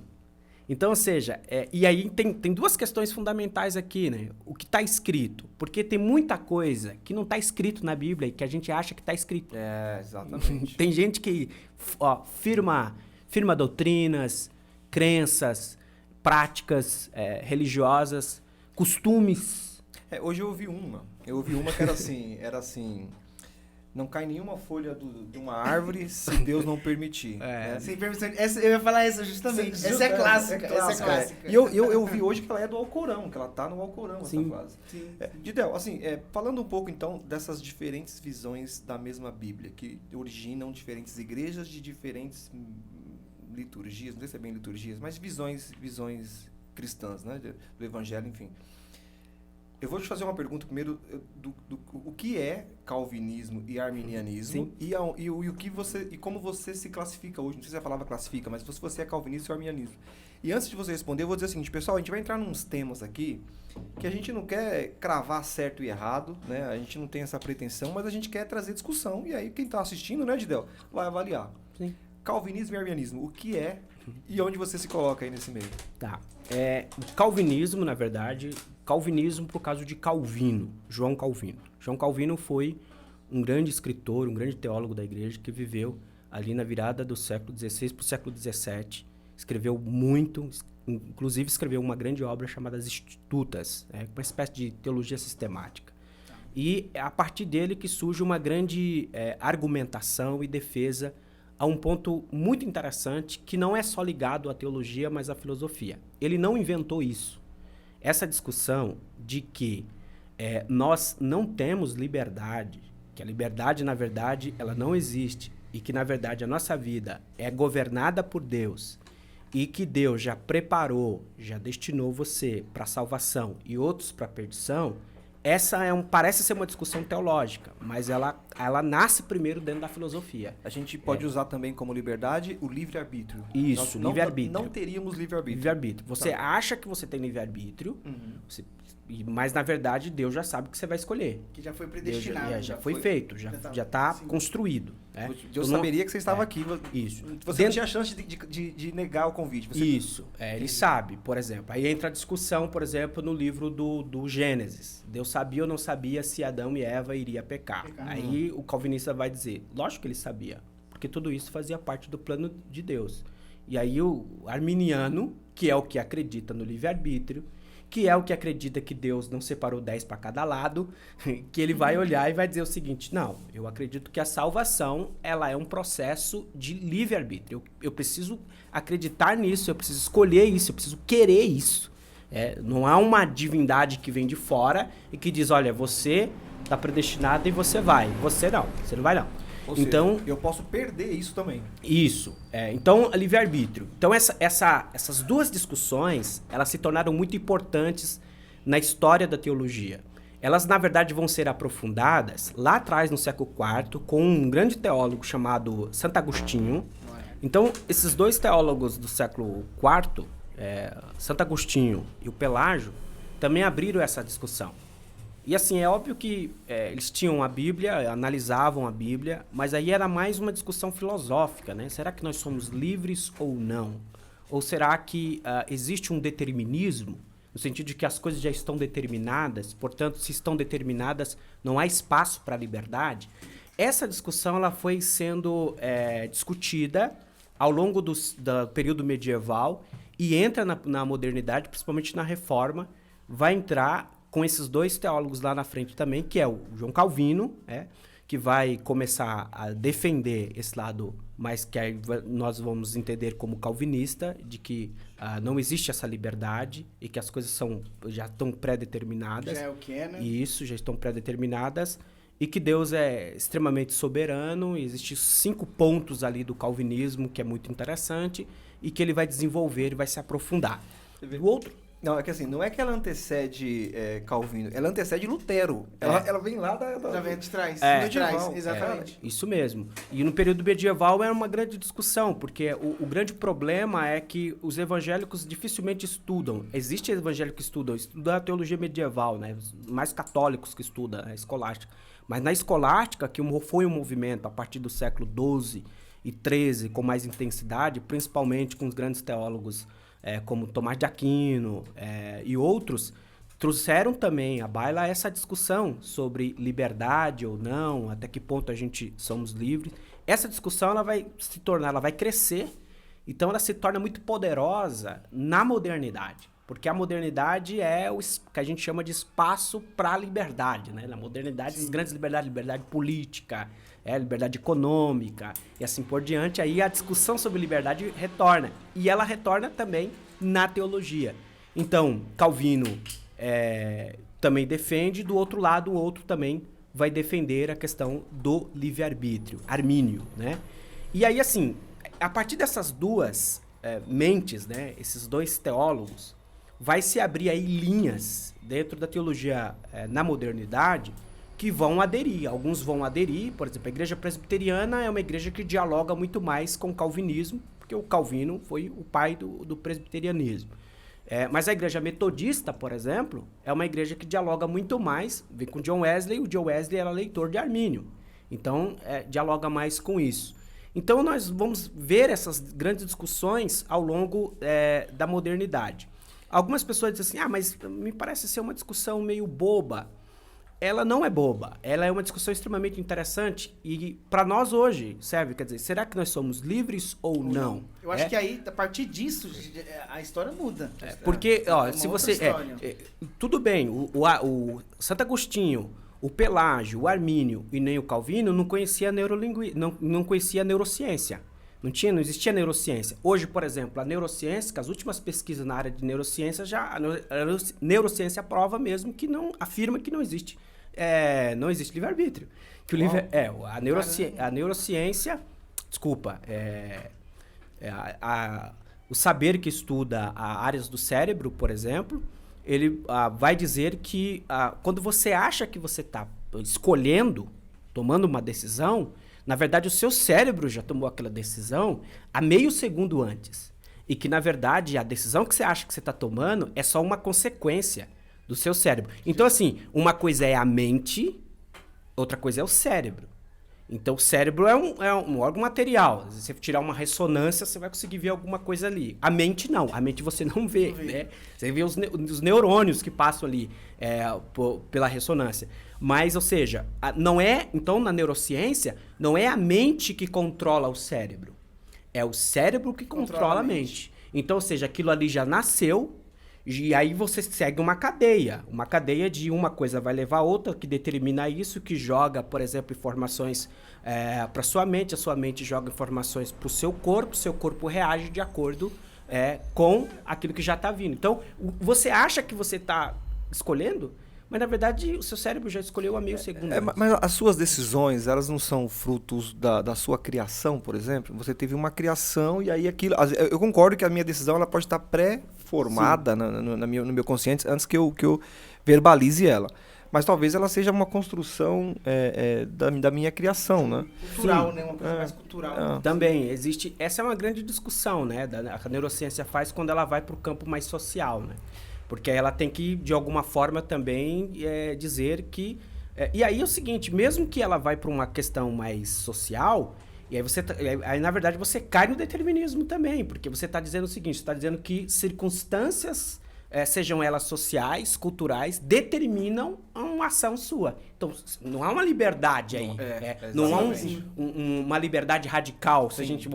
Speaker 3: Então, ou seja, e aí tem duas questões fundamentais aqui, né? O que está escrito. Porque tem muita coisa que não está escrito na Bíblia e que a gente acha que está escrito.
Speaker 2: Exatamente.
Speaker 3: Tem gente que firma doutrinas, crenças, práticas religiosas, costumes.
Speaker 2: Hoje eu ouvi uma que era assim, não cai nenhuma folha de uma árvore se Deus não permitir. Né?
Speaker 1: Sem permissão. Eu ia falar essa justamente. Essa é clássica. Essa é clássica.
Speaker 2: E eu vi hoje que ela é do Alcorão, que ela tá no Alcorão, essa frase.
Speaker 1: Sim.
Speaker 2: Didel, assim, falando um pouco então dessas diferentes visões da mesma Bíblia, que originam diferentes igrejas de diferentes liturgias, não sei se é bem liturgias, mas visões cristãs, né, do Evangelho, enfim. Eu vou te fazer uma pergunta primeiro o que é calvinismo e arminianismo e como você se classifica hoje. Não sei se a palavra classifica, mas se você é calvinista ou arminianismo. E antes de você responder, eu vou dizer o seguinte, pessoal, a gente vai entrar nos temas aqui que a gente não quer cravar certo e errado, né? A gente não tem essa pretensão, mas a gente quer trazer discussão. E aí quem está assistindo, né, Didel, vai avaliar.
Speaker 3: Sim.
Speaker 2: Calvinismo e arminianismo, o que é e onde você se coloca aí nesse meio?
Speaker 3: Tá. O calvinismo, na verdade, calvinismo por causa de Calvino, João Calvino. João Calvino foi um grande escritor, um grande teólogo da igreja que viveu ali na virada do século XVI para o século XVII. Escreveu muito, inclusive escreveu uma grande obra chamada As Institutas, uma espécie de teologia sistemática. E é a partir dele que surge uma grande argumentação e defesa a um ponto muito interessante que não é só ligado à teologia, mas à filosofia. Ele não inventou isso. Essa discussão de que nós não temos liberdade, que a liberdade, na verdade, ela não existe, e que, na verdade, a nossa vida é governada por Deus, e que Deus já preparou, já destinou você para a salvação e outros para a perdição, essa parece ser uma discussão teológica, mas ela nasce primeiro dentro da filosofia.
Speaker 2: A gente pode usar também como liberdade o livre-arbítrio.
Speaker 3: Isso, livre-arbítrio.
Speaker 2: Não teríamos livre-arbítrio.
Speaker 3: Livre-arbítrio. Você acha que você tem livre-arbítrio, mas na verdade Deus já sabe o que você vai escolher.
Speaker 1: Que já foi predestinado.
Speaker 3: Já foi feito, já está construído.
Speaker 2: Deus saberia que você estava aqui.
Speaker 3: Isso.
Speaker 2: Você não tinha chance de negar o convite.
Speaker 3: Isso. Ele sabe, por exemplo. Aí entra a discussão, por exemplo, no livro do Gênesis. Deus sabia ou não sabia se Adão e Eva iriam pecar. Aí o calvinista vai dizer, lógico que ele sabia, porque tudo isso fazia parte do plano de Deus. E aí o arminiano, que é o que acredita no livre-arbítrio, que é o que acredita que Deus não separou 10 para cada lado, que ele vai olhar e vai dizer o seguinte, não, eu acredito que a salvação, ela é um processo de livre-arbítrio. Eu preciso acreditar nisso, eu preciso escolher isso, eu preciso querer isso. Não há uma divindade que vem de fora e que diz, olha, você está predestinado e você vai. Você não vai não.
Speaker 2: Ou seja, eu posso perder isso também.
Speaker 3: Isso. Então, livre-arbítrio. Então, essas duas discussões, elas se tornaram muito importantes na história da teologia. Elas, na verdade, vão ser aprofundadas lá atrás, no século IV, com um grande teólogo chamado Santo Agostinho. Então, esses dois teólogos do século IV, Santo Agostinho e o Pelágio, também abriram essa discussão. E assim, é óbvio que eles tinham a Bíblia, analisavam a Bíblia, mas aí era mais uma discussão filosófica, né? Será que nós somos livres ou não? Ou será que existe um determinismo, no sentido de que as coisas já estão determinadas, portanto, se estão determinadas, não há espaço para a liberdade? Essa discussão ela foi sendo discutida ao longo do período medieval e entra na modernidade, principalmente na Reforma, vai entrar com esses dois teólogos lá na frente também, que é o João Calvino, que vai começar a defender esse lado, mas que aí nós vamos entender como calvinista, de que não existe essa liberdade e que as coisas já estão pré-determinadas.
Speaker 1: Já é o que é, né?
Speaker 3: Isso, já estão pré-determinadas. E que Deus é extremamente soberano. Existem 5 pontos ali do calvinismo, que é muito interessante, e que ele vai desenvolver e vai se aprofundar. O outro...
Speaker 2: Não, é que assim, não é que ela antecede Calvino, ela antecede Lutero. Ela vem lá
Speaker 1: Já vem de trás.
Speaker 3: É.
Speaker 1: De trás,
Speaker 2: Medieval.
Speaker 1: exatamente.
Speaker 3: Isso mesmo. E no período medieval era uma grande discussão, porque o grande problema é que os evangélicos dificilmente estudam. Existe evangélico que estuda a teologia medieval, né? Os mais católicos que estudam a escolástica. Mas na escolástica, que foi um movimento a partir do século XII e XIII com mais intensidade, principalmente com os grandes teólogos como Tomás de Aquino e outros, trouxeram também à baila essa discussão sobre liberdade ou não, até que ponto a gente somos livres. Essa discussão ela vai crescer, então ela se torna muito poderosa na modernidade, porque a modernidade é o que a gente chama de espaço para a liberdade, né? Na modernidade, as grandes liberdades, liberdade política, liberdade econômica e assim por diante, aí a discussão sobre liberdade retorna. E ela retorna também na teologia. Então, Calvino também defende, do outro lado, o outro também vai defender a questão do livre-arbítrio, Armínio, né? E aí, assim, a partir dessas duas mentes, né, esses dois teólogos, vai se abrir aí linhas dentro da teologia na modernidade que vão aderir. Alguns vão aderir, por exemplo, a igreja presbiteriana é uma igreja que dialoga muito mais com o calvinismo, porque o Calvino foi o pai do presbiterianismo. Mas a igreja metodista, por exemplo, é uma igreja que dialoga muito mais, vem com John Wesley, o John Wesley era leitor de Armínio, então dialoga mais com isso. Então nós vamos ver essas grandes discussões ao longo da modernidade. Algumas pessoas dizem assim, mas me parece ser uma discussão meio boba. Ela não é boba, ela é uma discussão extremamente interessante e para nós hoje serve, quer dizer, será que nós somos livres ou não?
Speaker 1: Eu acho que aí, a partir disso, a história muda.
Speaker 3: Porque, se você... tudo bem, o Santo Agostinho, o Pelágio, o Armínio e nem o Calvino não conhecia não conhecia a neurociência. Não existia neurociência. Hoje, por exemplo, a neurociência, as últimas pesquisas na área de neurociência, a neurociência prova mesmo que afirma que não existe livre-arbítrio. Que a neurociência, desculpa, o saber que estuda áreas do cérebro, por exemplo, ele vai dizer que quando você acha que você está escolhendo, tomando uma decisão, na verdade, o seu cérebro já tomou aquela decisão há meio segundo antes. E que, na verdade, a decisão que você acha que você está tomando é só uma consequência do seu cérebro. Então, assim, uma coisa é a mente, outra coisa é o cérebro. Então, o cérebro é um órgão material. Se você tirar uma ressonância, você vai conseguir ver alguma coisa ali. A mente, não. A mente você não vê, né? Você vê os neurônios que passam ali pela ressonância. Mas, ou seja, então, na neurociência, não é a mente que controla o cérebro. É o cérebro que controla a mente. Então, ou seja, aquilo ali já nasceu, e aí você segue uma cadeia. Uma cadeia de uma coisa vai levar a outra, que determina isso, que joga, por exemplo, informações para sua mente, a sua mente joga informações para o seu corpo reage de acordo com aquilo que já está vindo. Então, você acha que você está escolhendo, mas na verdade o seu cérebro já escolheu há meio segundo.
Speaker 2: Mas as suas decisões, elas não são frutos da sua criação, por exemplo? Você teve uma criação e aí aquilo... Eu concordo que a minha decisão ela pode estar pré-formada no meu consciente antes que eu verbalize ela. Mas talvez ela seja uma construção da minha criação, né?
Speaker 1: Cultural, né? Uma coisa mais cultural.
Speaker 3: Também existe... Essa é uma grande discussão, né? A neurociência faz quando ela vai para o campo mais social, né? Porque ela tem que, de alguma forma, também dizer que... e aí é o seguinte, mesmo que ela vai para uma questão mais social, e aí aí, na verdade, você cai no determinismo também, porque você está dizendo o seguinte, você está dizendo que circunstâncias, sejam elas sociais, culturais, determinam uma ação sua. Então, não há uma liberdade aí. Não há uma liberdade radical, se a gente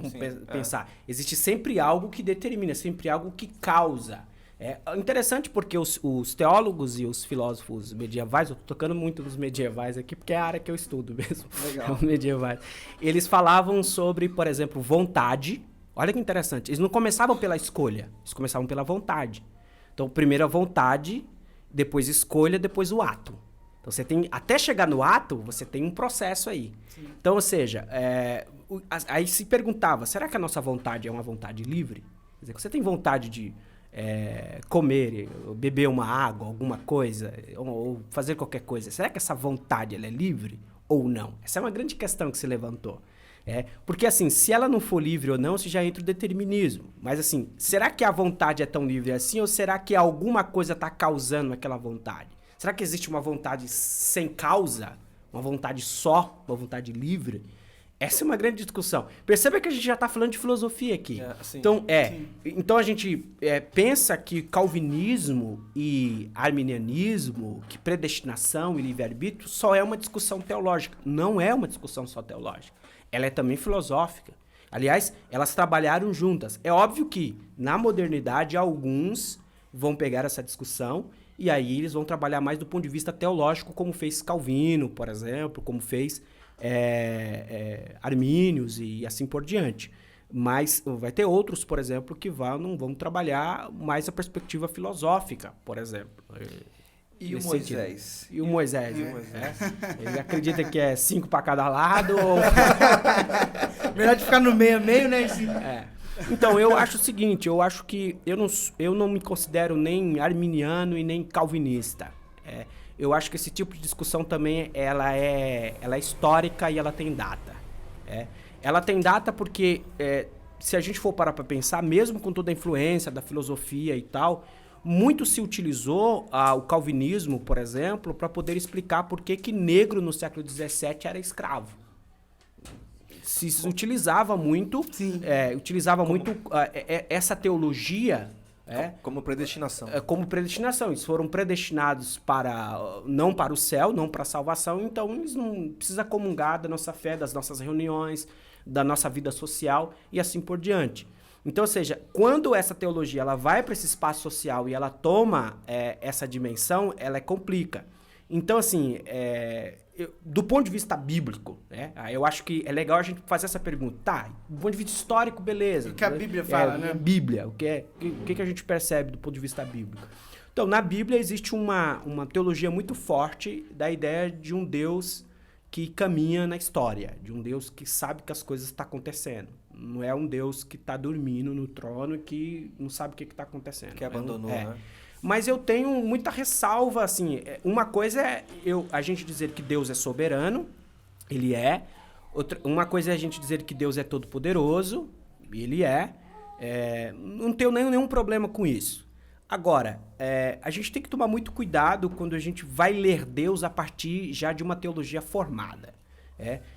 Speaker 3: pensar. Existe sempre algo que determina, sempre algo que causa. É interessante porque os teólogos e os filósofos medievais, eu tô tocando muito nos medievais aqui, porque é a área que eu estudo mesmo. Legal. Medievais. Eles falavam sobre, por exemplo, vontade. Olha que interessante. Eles não começavam pela escolha, eles começavam pela vontade. Então, primeiro a vontade, depois escolha, depois o ato. Então, você tem, até chegar no ato, você tem um processo aí. Sim. Então, ou seja, aí se perguntava, será que a nossa vontade é uma vontade livre? Quer dizer, você tem vontade de comer, beber uma água, alguma coisa, ou fazer qualquer coisa. Será que essa vontade ela é livre ou não? Essa é uma grande questão que se levantou. Porque assim, se ela não for livre ou não, você já entra o determinismo. Mas assim, será que a vontade é tão livre assim ou será que alguma coisa está causando aquela vontade? Será que existe uma vontade sem causa? Uma vontade só? Uma vontade livre? Essa é uma grande discussão. Perceba que a gente já está falando de filosofia aqui. Então a gente pensa que calvinismo e arminianismo, que predestinação e livre-arbítrio só é uma discussão teológica. Não é uma discussão só teológica. Ela é também filosófica. Aliás, elas trabalharam juntas. É óbvio que, na modernidade, alguns vão pegar essa discussão e aí eles vão trabalhar mais do ponto de vista teológico, como fez Calvino, por exemplo, como fez Armínios e assim por diante. Mas vai ter outros, por exemplo, que vão trabalhar mais a perspectiva filosófica, por exemplo.
Speaker 2: E o Moisés?
Speaker 3: Sentido. E o Moisés? Ele acredita que é 5 para cada lado? Ou...
Speaker 1: Melhor de ficar no meio, né?
Speaker 3: Então, eu acho o seguinte, eu acho que eu não me considero nem arminiano e nem calvinista. Eu acho que esse tipo de discussão também ela é histórica e ela tem data. Ela tem data porque, se a gente for parar para pensar, mesmo com toda a influência da filosofia e tal, muito se utilizou o calvinismo, por exemplo, para poder explicar por que negro no século XVII era escravo. Se utilizava muito, essa teologia...
Speaker 2: como predestinação.
Speaker 3: Como predestinação. Eles foram predestinados não para o céu, não para a salvação, então eles não precisam comungar da nossa fé, das nossas reuniões, da nossa vida social e assim por diante. Então, ou seja, quando essa teologia ela vai para esse espaço social e ela toma essa dimensão, ela complica. Então, assim, do ponto de vista bíblico, eu acho que é legal a gente fazer essa pergunta. Tá, do ponto de vista histórico, beleza.
Speaker 1: O que a Bíblia fala, né?
Speaker 3: Bíblia, o que a gente percebe do ponto de vista bíblico? Então, na Bíblia existe uma teologia muito forte da ideia de um Deus que caminha na história, de um Deus que sabe que as coisas estão acontecendo. Não é um Deus que está dormindo no trono e que não sabe o que está acontecendo.
Speaker 2: Que abandonou, né?
Speaker 3: Mas eu tenho muita ressalva, assim, uma coisa é a gente dizer que Deus é soberano, ele é. Uma coisa é a gente dizer que Deus é todo-poderoso, ele é. Não tenho nenhum problema com isso. Agora, a gente tem que tomar muito cuidado quando a gente vai ler Deus a partir já de uma teologia formada.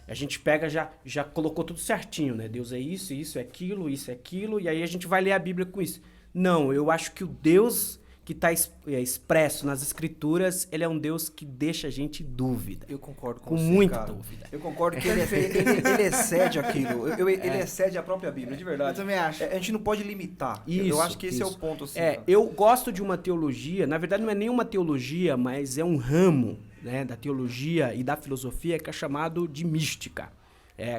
Speaker 3: A gente pega, já colocou tudo certinho, né? Deus é isso, isso é aquilo, e aí a gente vai ler a Bíblia com isso. Não, eu acho que o Deus que está expresso nas Escrituras, ele é um Deus que deixa a gente em dúvida.
Speaker 2: Eu concordo
Speaker 3: com você, muita dúvida.
Speaker 2: Eu concordo que ele excede aquilo. Ele excede a própria Bíblia, de verdade.
Speaker 1: Eu também acho.
Speaker 2: A gente não pode limitar. Eu acho que esse é o ponto. Assim,
Speaker 3: eu gosto de uma teologia, na verdade não é nenhuma teologia, mas é um ramo, né, da teologia e da filosofia que é chamado de mística,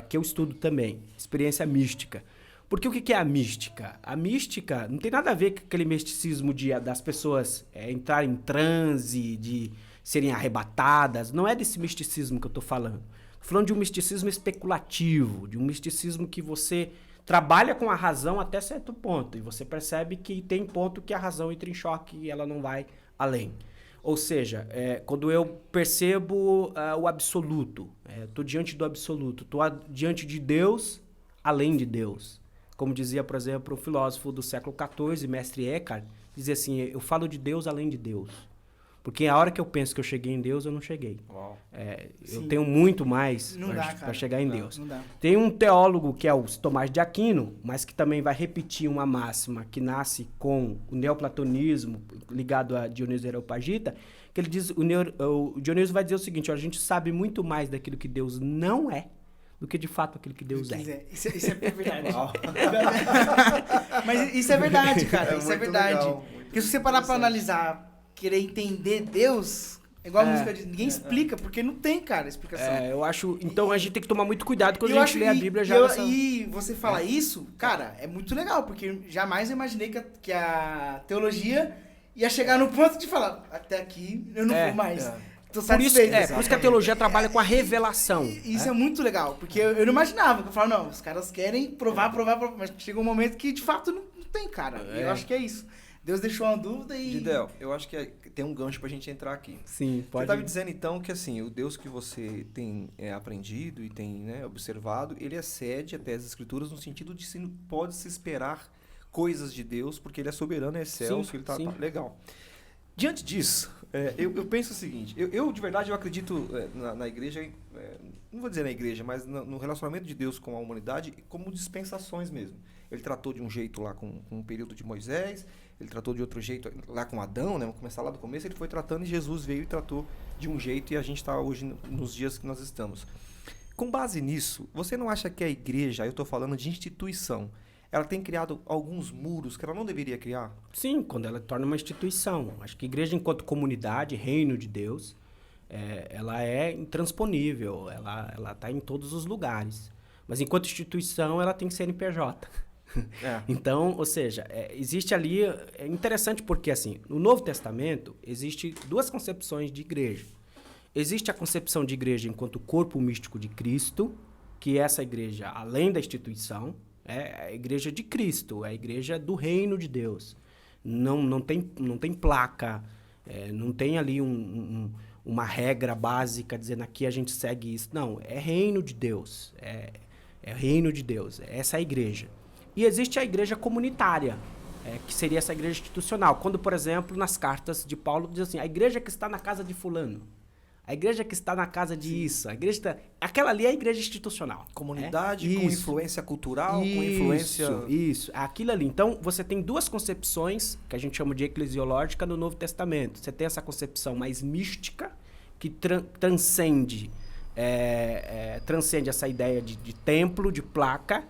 Speaker 3: que eu estudo também, experiência mística. Porque o que é a mística? A mística não tem nada a ver com aquele misticismo das pessoas entrarem em transe, de serem arrebatadas. Não é desse misticismo que eu estou falando. Estou falando de um misticismo especulativo, de um misticismo que você trabalha com a razão até certo ponto. E você percebe que tem ponto que a razão entra em choque e ela não vai além. Ou seja, quando eu percebo o absoluto, estou diante do absoluto, estou diante de Deus, além de Deus. Como dizia, por exemplo, o filósofo do século XIV, Mestre Eckhart, dizer assim, eu falo de Deus além de Deus. Porque a hora que eu penso que eu cheguei em Deus, eu não cheguei. Eu tenho muito mais para chegar em Deus.
Speaker 1: Não dá.
Speaker 3: Tem um teólogo que é o Tomás de Aquino, mas que também vai repetir uma máxima que nasce com o neoplatonismo ligado a Dionísio Areopagita, que ele diz, o Dionísio vai dizer o seguinte, a gente sabe muito mais daquilo que Deus não é do que de fato aquilo que Deus é.
Speaker 1: Isso é verdade. Mas isso é verdade, cara. Isso é verdade.
Speaker 2: Legal,
Speaker 1: porque se você parar pra analisar, querer entender Deus, é igual a música diz, ninguém explica, porque não tem, cara, explicação.
Speaker 3: Eu acho... Então a gente tem que tomar muito cuidado quando
Speaker 1: E eu
Speaker 3: a gente lê a Bíblia já.
Speaker 1: E você fala isso, cara, é muito legal, porque jamais eu imaginei que a teologia ia chegar no ponto de falar, até aqui eu não vou mais. Tô satisfeito.
Speaker 3: Por isso que a teologia trabalha com a revelação.
Speaker 1: Isso é muito legal, porque eu não imaginava. Eu falava, não, os caras querem provar, mas chega um momento que de fato não tem, cara. Eu acho que é isso. Deus deixou uma dúvida e...
Speaker 2: Gidel, eu acho que tem um gancho pra gente entrar aqui.
Speaker 3: Sim, pode.
Speaker 2: Você tá me dizendo então que assim, o Deus que você tem aprendido e tem observado, ele excede até as escrituras no sentido de pode-se esperar coisas de Deus, porque ele é soberano, é excelso, ele tá legal. Diante disso, eu penso o seguinte, eu de verdade eu acredito na igreja, não vou dizer na igreja, mas no relacionamento de Deus com a humanidade como dispensações mesmo. Ele tratou de um jeito lá com o período de Moisés, ele tratou de outro jeito lá com Adão, né? Vamos começar lá do começo, ele foi tratando e Jesus veio e tratou de um jeito e a gente está hoje nos dias que nós estamos. Com base nisso, você não acha que a igreja, eu estou falando de instituição, ela tem criado alguns muros que ela não deveria criar?
Speaker 3: Sim, quando ela torna uma instituição. Acho que a igreja enquanto comunidade, reino de Deus, ela é intransponível, ela está em todos os lugares. Mas enquanto instituição, ela tem CNPJ. Então, ou seja, existe ali... É interessante porque, assim, no Novo Testamento, existe duas concepções de igreja. Existe a concepção de igreja enquanto corpo místico de Cristo, que essa igreja, além da instituição, é a igreja de Cristo, é a igreja do reino de Deus. Não tem placa, não tem ali uma regra básica dizendo aqui a gente segue isso. Não, é reino de Deus, é reino de Deus, essa é a igreja. E existe a igreja comunitária, que seria essa igreja institucional. Quando, por exemplo, nas cartas de Paulo, diz assim, a igreja que está na casa de fulano, a igreja que está na casa de isso, a igreja está... Aquela ali é a igreja institucional.
Speaker 2: Comunidade com influência cultural, com influência...
Speaker 3: Isso, aquilo ali. Então, você tem duas concepções, que a gente chama de eclesiológica, no Novo Testamento. Você tem essa concepção mais mística, que transcende essa ideia de templo, de placa,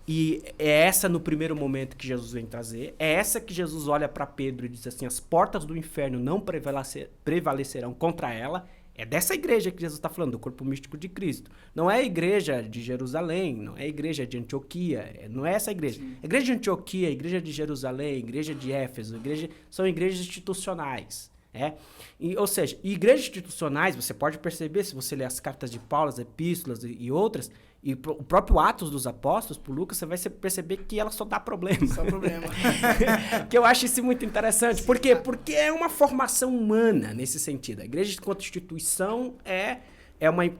Speaker 3: e é essa no primeiro momento que Jesus vem trazer, é essa que Jesus olha para Pedro e diz assim, as portas do inferno não prevalecerão contra ela. É dessa igreja que Jesus está falando, do corpo místico de Cristo. Não é a igreja de Jerusalém, não é a igreja de Antioquia, não é essa igreja. A igreja de Antioquia, a igreja de Jerusalém, a igreja de Éfeso, são igrejas institucionais. Ou seja, igrejas institucionais, você pode perceber, se você ler as cartas de Paulo, as epístolas e outras, e o próprio Atos dos Apóstolos, por Lucas, você vai perceber que ela só dá problema.
Speaker 1: Só problema.
Speaker 3: Que eu acho isso muito interessante. Sim, por quê? Porque é uma formação humana nesse sentido. A igreja enquanto instituição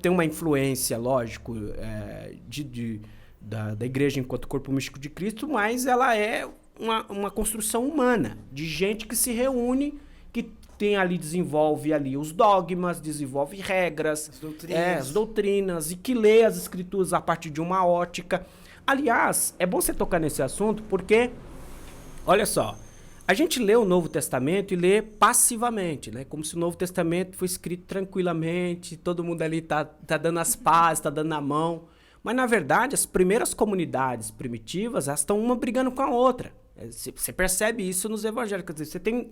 Speaker 3: tem uma influência, lógico, da igreja enquanto corpo místico de Cristo, mas ela é uma construção humana, de gente que se reúne, que desenvolve ali os dogmas, desenvolve regras, as doutrinas, e que lê as escrituras a partir de uma ótica. Aliás, é bom você tocar nesse assunto, porque, olha só, a gente lê o Novo Testamento e lê passivamente, né? Como se o Novo Testamento foi escrito tranquilamente, todo mundo ali tá dando as pazes, tá dando a mão. Mas, na verdade, as primeiras comunidades primitivas, elas estão uma brigando com a outra. Você percebe isso nos evangelhos. Quer dizer, você tem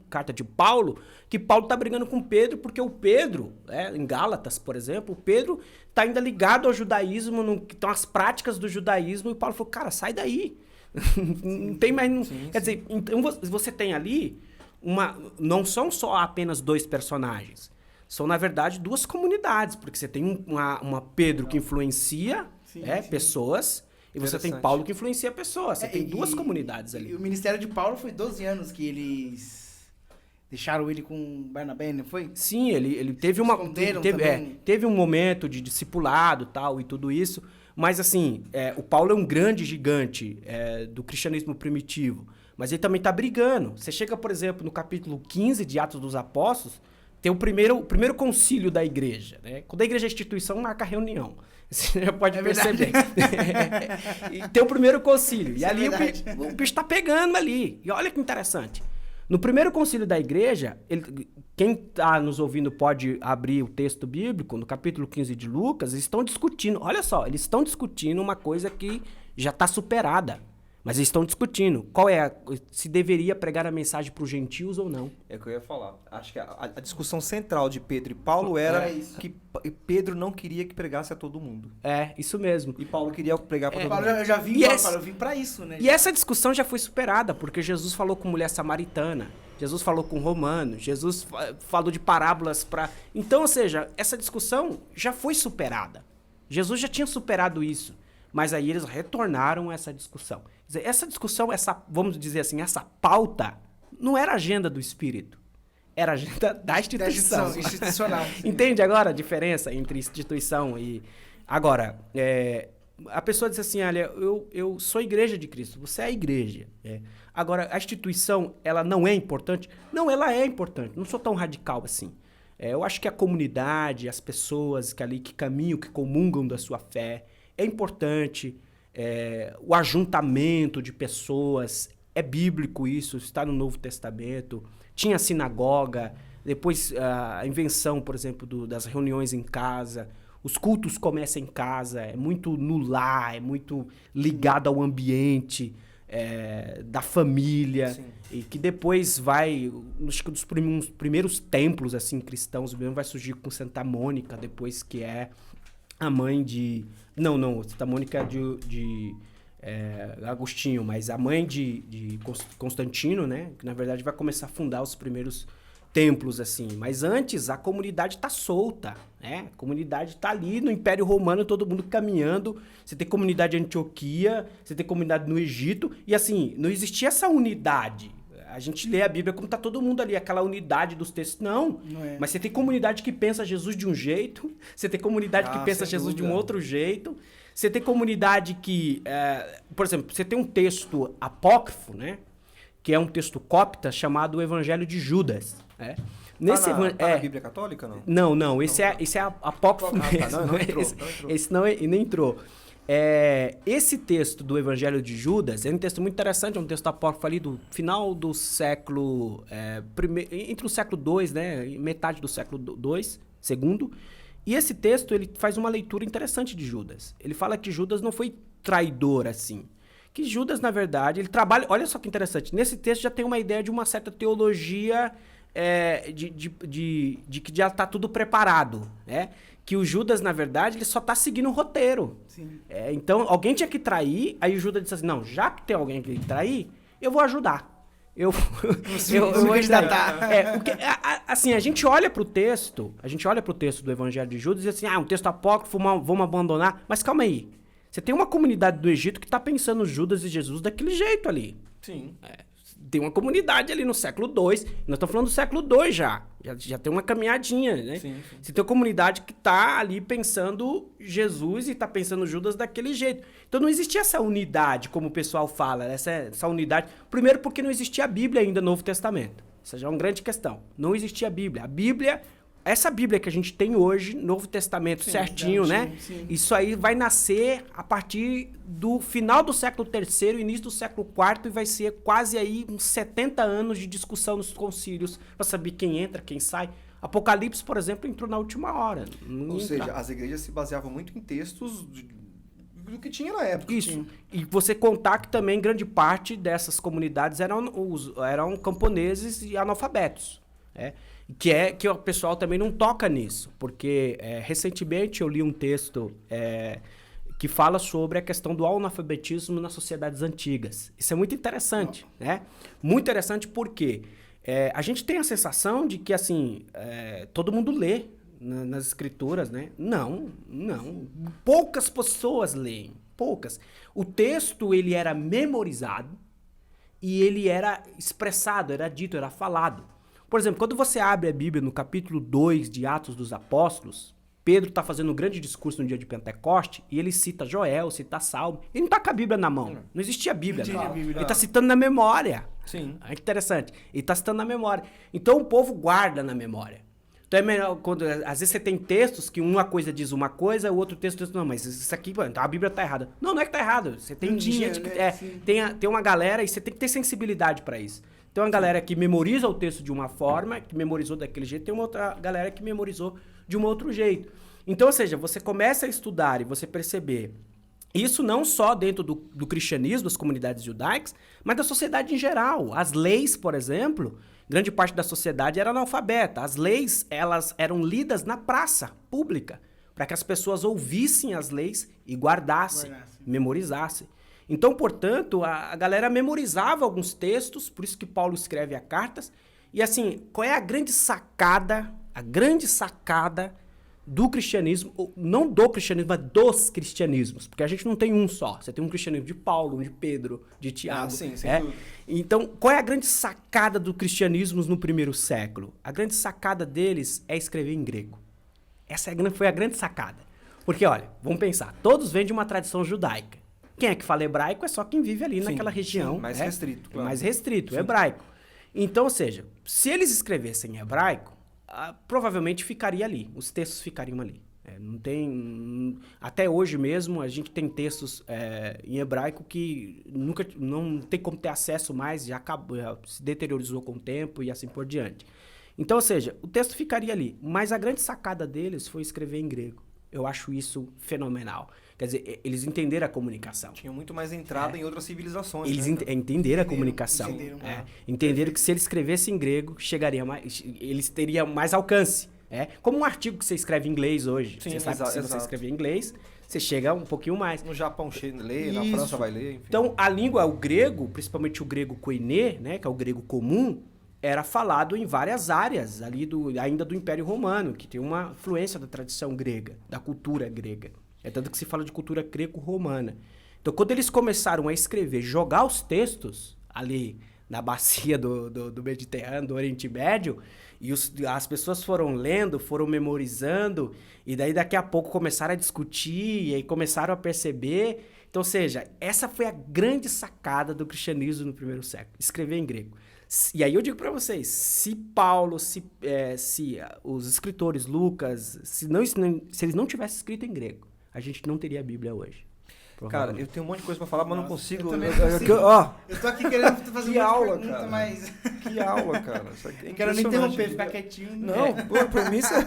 Speaker 3: carta de Paulo, que Paulo está brigando com Pedro, porque o Pedro, em Gálatas, por exemplo, o Pedro está ainda ligado ao judaísmo, então as práticas do judaísmo, e Paulo falou, cara, sai daí. Não tem mais... Quer dizer, então você tem ali, não são só apenas dois personagens, são, na verdade, duas comunidades, porque você tem uma Pedro que influencia pessoas... E você tem Paulo que influencia pessoas. Você tem duas comunidades ali.
Speaker 1: E o ministério de Paulo foi 12 anos que eles deixaram ele com Barnabé, não foi?
Speaker 3: Sim, ele teve teve um momento de discipulado e tudo isso. Mas assim, o Paulo é um grande gigante do cristianismo primitivo. mas ele também está brigando. Você chega, por exemplo, no capítulo 15 de Atos dos Apóstolos, tem o primeiro concílio da igreja. Né? Quando a igreja é instituição, marca reunião. Você já pode perceber. E tem o primeiro concílio.
Speaker 1: Isso
Speaker 3: e ali
Speaker 1: é
Speaker 3: o bicho está pegando ali. E olha que interessante. No primeiro concílio da igreja, quem está nos ouvindo pode abrir o texto bíblico, no capítulo 15 de Lucas, eles estão discutindo. Olha só, eles estão discutindo uma coisa que já está superada. Mas eles estão discutindo se deveria pregar a mensagem para os gentios ou não.
Speaker 2: É o que eu ia falar. Acho que a discussão central de Pedro e Paulo era que Pedro não queria que pregasse a todo mundo.
Speaker 3: É, isso mesmo.
Speaker 2: E Paulo queria pregar para todo mundo.
Speaker 1: Eu já vim, eu vim para isso, né?
Speaker 3: E essa discussão já foi superada, porque Jesus falou com mulher samaritana, Jesus falou com romano, Jesus falou de parábolas para... Então, ou seja, essa discussão já foi superada. Jesus já tinha superado isso. Mas aí eles retornaram a essa discussão. Quer dizer, essa discussão, vamos dizer assim, essa pauta, não era agenda do Espírito. Era agenda da instituição.
Speaker 1: Institucional.
Speaker 3: Entende agora a diferença entre instituição e... Agora, a pessoa diz assim, olha, eu sou igreja de Cristo, você é a igreja. Agora, a instituição, ela não é importante? Não, ela é importante. Não sou tão radical assim. Eu acho que a comunidade, as pessoas que caminham, que comungam da sua fé, é importante, o ajuntamento de pessoas, é bíblico isso, está no Novo Testamento, tinha sinagoga, depois a invenção, por exemplo, das reuniões em casa, os cultos começam em casa, é muito no lar, é muito ligado ao ambiente da família, sim. E que depois vai, acho que dos primeiros templos assim, cristãos mesmo, vai surgir com Santa Mônica, depois que é a mãe de... Não, Santa Mônica é de Agostinho, mas a mãe de Constantino, né? Que na verdade vai começar a fundar os primeiros templos, assim. Mas antes, a comunidade tá solta, né? A comunidade tá ali no Império Romano, todo mundo caminhando. Você tem comunidade em Antioquia, você tem comunidade no Egito. E assim, não existia essa unidade. A gente lê a Bíblia como tá todo mundo ali, aquela unidade dos textos. Não é. Mas você tem comunidade que pensa Jesus de um jeito, você tem comunidade que pensa Jesus de um outro jeito, você tem comunidade que... por exemplo, você tem um texto apócrifo, né? Que é um texto copta chamado o Evangelho de Judas. Né?
Speaker 2: Na Bíblia Católica, não?
Speaker 3: Não. Esse é apócrifo mesmo.
Speaker 2: Não entrou.
Speaker 3: Esse nem entrou. Esse texto do Evangelho de Judas é um texto muito interessante, é um texto apócrifo ali do final do século... entre o século II, né? Metade do século II, segundo. E esse texto ele faz uma leitura interessante de Judas. Ele fala que Judas não foi traidor assim. Que Judas, na verdade, ele trabalha... Olha só que interessante. Nesse texto já tem uma ideia de uma certa teologia de que já está tudo preparado, né? Que o Judas, na verdade, ele só está seguindo o roteiro. Então, alguém tinha que trair, aí o Judas disse assim, não, já que tem alguém que trair, eu vou ajudar. Eu vou candidatar. Assim, a gente olha pro texto do Evangelho de Judas e diz assim, um texto apócrifo, vamos abandonar. Mas calma aí. Você tem uma comunidade do Egito que está pensando Judas e Jesus daquele jeito ali.
Speaker 2: Sim.
Speaker 3: Tem uma comunidade ali no século II. Nós estamos falando do século II já. Já tem uma caminhadinha, né?
Speaker 2: Sim.
Speaker 3: Você tem uma comunidade que está ali pensando Jesus e está pensando Judas daquele jeito. Então não existia essa unidade, como o pessoal fala, essa unidade. Primeiro porque não existia a Bíblia ainda no Novo Testamento. Essa já é uma grande questão. Não existia a Bíblia. Essa Bíblia que a gente tem hoje, Novo Testamento, certinho, né?
Speaker 1: Sim.
Speaker 3: Isso aí vai nascer a partir do final do século III, início do século IV, e vai ser quase aí uns 70 anos de discussão nos concílios para saber quem entra, quem sai. Apocalipse, por exemplo, entrou na última hora.
Speaker 2: Ou seja, as igrejas se baseavam muito em textos do que tinha na época.
Speaker 3: Isso. E você contar que também grande parte dessas comunidades eram camponeses e analfabetos, né? Que o pessoal também não toca nisso, porque recentemente eu li um texto que fala sobre a questão do analfabetismo nas sociedades antigas. Isso é muito interessante, né? Muito interessante porque a gente tem a sensação de que, assim, todo mundo lê nas escrituras, né? Não. Poucas pessoas leem, poucas. O texto, ele era memorizado e ele era expressado, era dito, era falado. Por exemplo, quando você abre a Bíblia no capítulo 2 de Atos dos Apóstolos, Pedro está fazendo um grande discurso no dia de Pentecoste e ele cita Joel, cita Salmo. Ele não está com a Bíblia na mão. Não existia Bíblia.
Speaker 1: Não tinha Bíblia.
Speaker 3: Ele está citando na memória.
Speaker 2: Sim.
Speaker 3: É interessante. Ele está citando na memória. Então o povo guarda na memória. Então é melhor quando às vezes você tem textos que uma coisa diz uma coisa, o outro texto diz não, mas isso aqui, a Bíblia está errada. Não, não é que está errado. Você tem gente que tem uma galera e você tem que ter sensibilidade para isso. Tem uma galera que memoriza o texto de uma forma, que memorizou daquele jeito, tem uma outra galera que memorizou de um outro jeito. Então, ou seja, você começa a estudar e você perceber isso não só dentro do cristianismo, das comunidades judaicas, mas da sociedade em geral. As leis, por exemplo, grande parte da sociedade era analfabeta. As leis, elas eram lidas na praça pública, para que as pessoas ouvissem as leis e guardassem, memorizassem. Então, portanto, a galera memorizava alguns textos, por isso que Paulo escreve a cartas. E assim, qual é a grande sacada do cristianismo, não do cristianismo, mas dos cristianismos, porque a gente não tem um só. Você tem um cristianismo de Paulo, um de Pedro, de Tiago.
Speaker 2: Sim,
Speaker 3: Então, qual é a grande sacada do cristianismo no primeiro século? A grande sacada deles é escrever em grego. Essa foi a grande sacada. Porque, olha, vamos pensar, todos vêm de uma tradição judaica. Quem é que fala hebraico é só quem vive ali naquela região.
Speaker 2: Mais restrito, claro.
Speaker 3: Mais restrito, hebraico. Então, ou seja, se eles escrevessem em hebraico, provavelmente ficaria ali, os textos ficariam ali. Não tem, até hoje mesmo a gente tem textos em hebraico que não tem como ter acesso mais, já se deteriorizou com o tempo e assim por diante. Então, ou seja, o texto ficaria ali, mas a grande sacada deles foi escrever em grego. Eu acho isso fenomenal. Quer dizer, eles entenderam a comunicação.
Speaker 2: Tinha muito mais entrada em outras civilizações.
Speaker 3: Eles entenderam a comunicação. Entenderam que se eles escrevessem em grego, eles teriam mais alcance. Como um artigo que você escreve em inglês hoje.
Speaker 2: Sim,
Speaker 3: você sabe que se você escrever em inglês, você chega um pouquinho mais.
Speaker 2: No Japão lê, na França vai ler, enfim.
Speaker 3: Então, a língua, o grego, principalmente o grego koiné, né, que é o grego comum, era falado em várias áreas ali ainda do Império Romano, que tem uma influência da tradição grega, da cultura grega. É tanto que se fala de cultura greco-romana. Então, quando eles começaram a escrever, jogar os textos ali na bacia do Mediterrâneo, do Oriente Médio, e as pessoas foram lendo, foram memorizando, e daí daqui a pouco começaram a discutir, e aí começaram a perceber. Então, ou seja, essa foi a grande sacada do cristianismo no primeiro século, escrever em grego. E aí eu digo para vocês, se Paulo, se os escritores, Lucas, se eles não tivessem escrito em grego, a gente não teria a Bíblia hoje.
Speaker 2: Cara, eu tenho um monte de coisa pra falar, mas não consigo.
Speaker 1: Eu tô aqui querendo fazer uma
Speaker 2: aula,
Speaker 1: pergunta,
Speaker 2: cara.
Speaker 1: mas...
Speaker 2: Que aula, cara.
Speaker 1: Não quero nem interromper, ficar quietinho.
Speaker 2: Não, por mim você...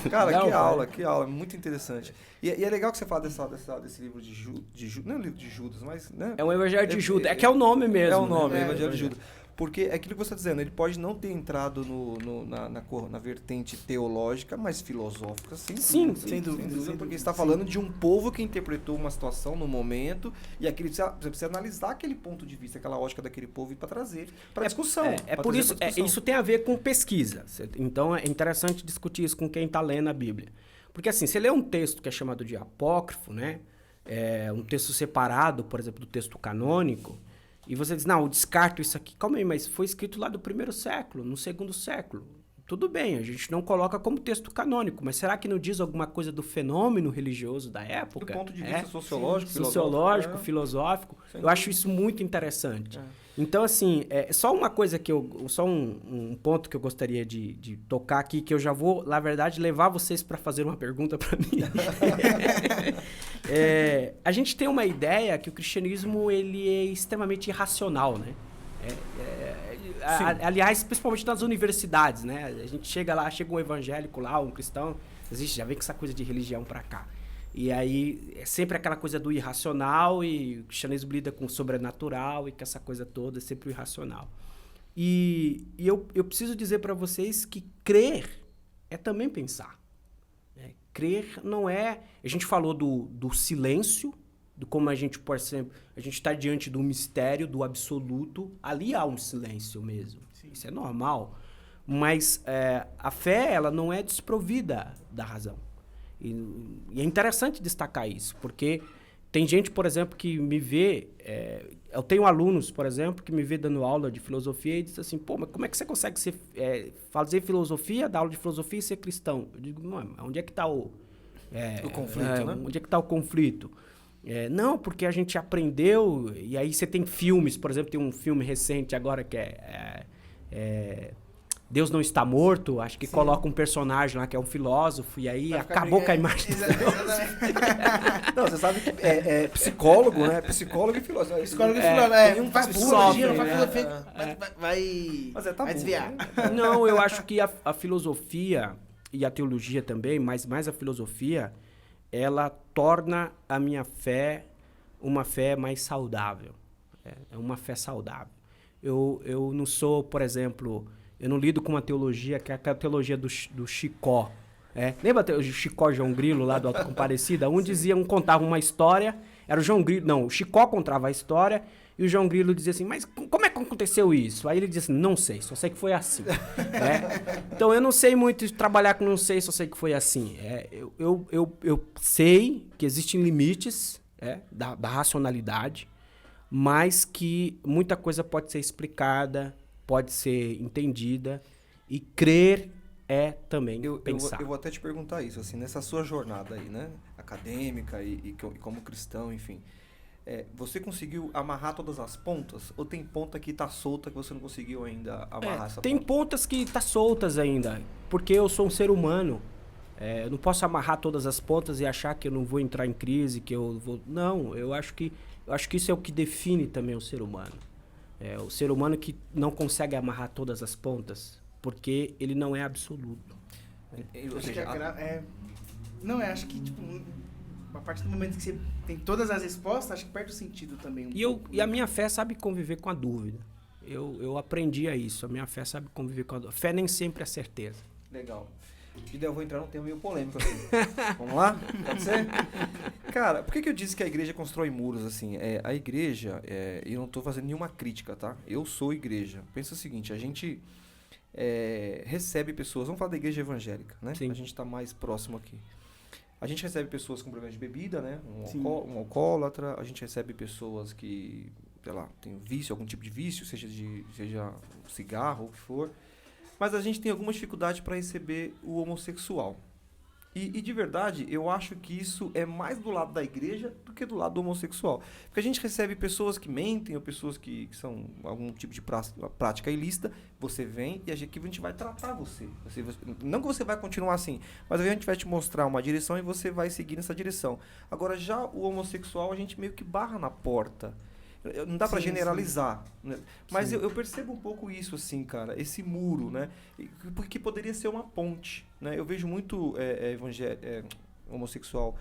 Speaker 2: Cara, não, que aula. Muito interessante. E é legal que você fala desse livro de Judas. Não é um livro de Judas, mas... Né?
Speaker 3: É um Evangelho de Judas. É que é o nome mesmo.
Speaker 2: É o nome, Evangelho de Judas. Porque é aquilo que você está dizendo, ele pode não ter entrado na vertente teológica, mas filosófica, sim.
Speaker 3: Sim,
Speaker 2: sem dúvida, porque está falando de um povo que interpretou uma situação no momento, e você precisa analisar aquele ponto de vista, aquela ótica daquele povo e para trazer para discussão.
Speaker 3: Por isso, isso tem a ver com pesquisa. Então é interessante discutir isso com quem está lendo a Bíblia. Porque assim, você lê um texto que é chamado de apócrifo, né? Um texto separado, por exemplo, do texto canônico, e você diz, não, eu descarto isso aqui. Calma aí, mas foi escrito lá do primeiro século, no segundo século. Tudo bem, a gente não coloca como texto canônico, mas será que não diz alguma coisa do fenômeno religioso da época?
Speaker 2: Do ponto de vista sociológico,
Speaker 3: filosófico. Eu acho isso muito interessante. Então, assim, só uma coisa só um ponto que eu gostaria de tocar aqui, que eu já vou, na verdade, levar vocês para fazer uma pergunta para mim. A gente tem uma ideia que o cristianismo ele é extremamente irracional, né? Aliás, principalmente nas universidades, né? A gente chega lá, chega um evangélico lá, um cristão, já vem com essa coisa de religião para cá. E aí é sempre aquela coisa do irracional, e o cristianismo lida com o sobrenatural, e que essa coisa toda é sempre o irracional. E eu preciso dizer para vocês que crer é também pensar. Crer não é... A gente falou do silêncio, do como a gente, por exemplo, a gente está diante do mistério, do absoluto. Ali há um silêncio mesmo. Sim. Isso é normal. Mas a fé, ela não é desprovida da razão. E é interessante destacar isso, porque Tem gente, por exemplo, que me vê... eu tenho alunos, por exemplo, que me vê dando aula de filosofia e diz assim, pô, mas como é que você consegue fazer filosofia, dar aula de filosofia e ser cristão? Eu digo, mano, onde é que está o
Speaker 2: conflito, né?
Speaker 3: Onde é que está o conflito? Não, porque a gente aprendeu, e aí você tem filmes, por exemplo, tem um filme recente agora que Deus Não Está Morto, acho que coloca um personagem lá que é um filósofo, e aí acabou com a imagem.
Speaker 2: Não, você sabe que é psicólogo, né? Psicólogo e filósofo.
Speaker 1: Psicólogo e filósofo.
Speaker 2: Tem um
Speaker 1: faz
Speaker 2: tabu,
Speaker 1: psicologia, não
Speaker 2: né?
Speaker 1: faz filosofia.
Speaker 2: Mas é tabu,
Speaker 1: vai desviar.
Speaker 2: né?
Speaker 3: Não, eu acho que a filosofia e a teologia também, mas mais a filosofia, ela torna a minha fé uma fé mais saudável. É uma fé saudável. Eu não sou, por exemplo, eu não lido com uma teologia que é aquela teologia do Chicó. Lembra o Chicó João Grilo lá do Auto Compadecida? Um contava uma história, era o João Grilo, não, o Chicó contava a história e o João Grilo dizia assim, mas como é que aconteceu isso? Aí ele dizia assim, não sei, só sei que foi assim. Então eu não sei muito trabalhar com não sei, só sei que foi assim. Eu sei que existem limites da racionalidade, mas que muita coisa pode ser explicada, pode ser entendida, e crer também pensar.
Speaker 2: Eu vou até te perguntar isso, assim, nessa sua jornada aí, né, acadêmica e como cristão, enfim, você conseguiu amarrar todas as pontas? Ou tem ponta que tá solta que você não conseguiu ainda amarrar essa
Speaker 3: tem
Speaker 2: ponta?
Speaker 3: pontas que tá soltas ainda, porque eu sou um ser humano. Eu não posso amarrar todas as pontas e achar que eu não vou entrar em crise, que eu vou... Não, eu acho que isso é o que define também o ser humano. O ser humano que não consegue amarrar todas as pontas, porque ele não é absoluto.
Speaker 1: Acho que tipo, a partir do momento que você tem todas as respostas, acho que perde o sentido também.
Speaker 3: E a minha fé sabe conviver com a dúvida. Eu aprendi a isso. A minha fé sabe conviver com a dúvida. Fé nem sempre é certeza.
Speaker 2: Legal. E daí eu vou entrar num tema meio polêmico aqui. Vamos lá? Pode ser? Cara, por que eu disse que a igreja constrói muros, assim? A igreja, eu não estou fazendo nenhuma crítica, tá? Eu sou igreja. Pensa o seguinte, a gente recebe pessoas, vamos falar da igreja evangélica, né?
Speaker 3: Sim.
Speaker 2: A gente está mais próximo aqui. A gente recebe pessoas com problemas de bebida, né? Um alcoólatra, a gente recebe pessoas que, sei lá, tem vício, algum tipo de vício, seja cigarro, ou o que for. Mas a gente tem alguma dificuldade para receber o homossexual. E de verdade, eu acho que isso é mais do lado da igreja do que do lado do homossexual. Porque a gente recebe pessoas que mentem ou pessoas que são algum tipo de prática ilícita. Você vem e a gente vai tratar você. Não que você vai continuar assim, mas a gente vai te mostrar uma direção e você vai seguir nessa direção. Agora, já o homossexual, a gente meio que barra na porta. Não dá pra generalizar, né? Mas eu percebo um pouco isso, assim, cara, esse muro, né? Porque poderia ser uma ponte, né? Eu vejo muito homossexual,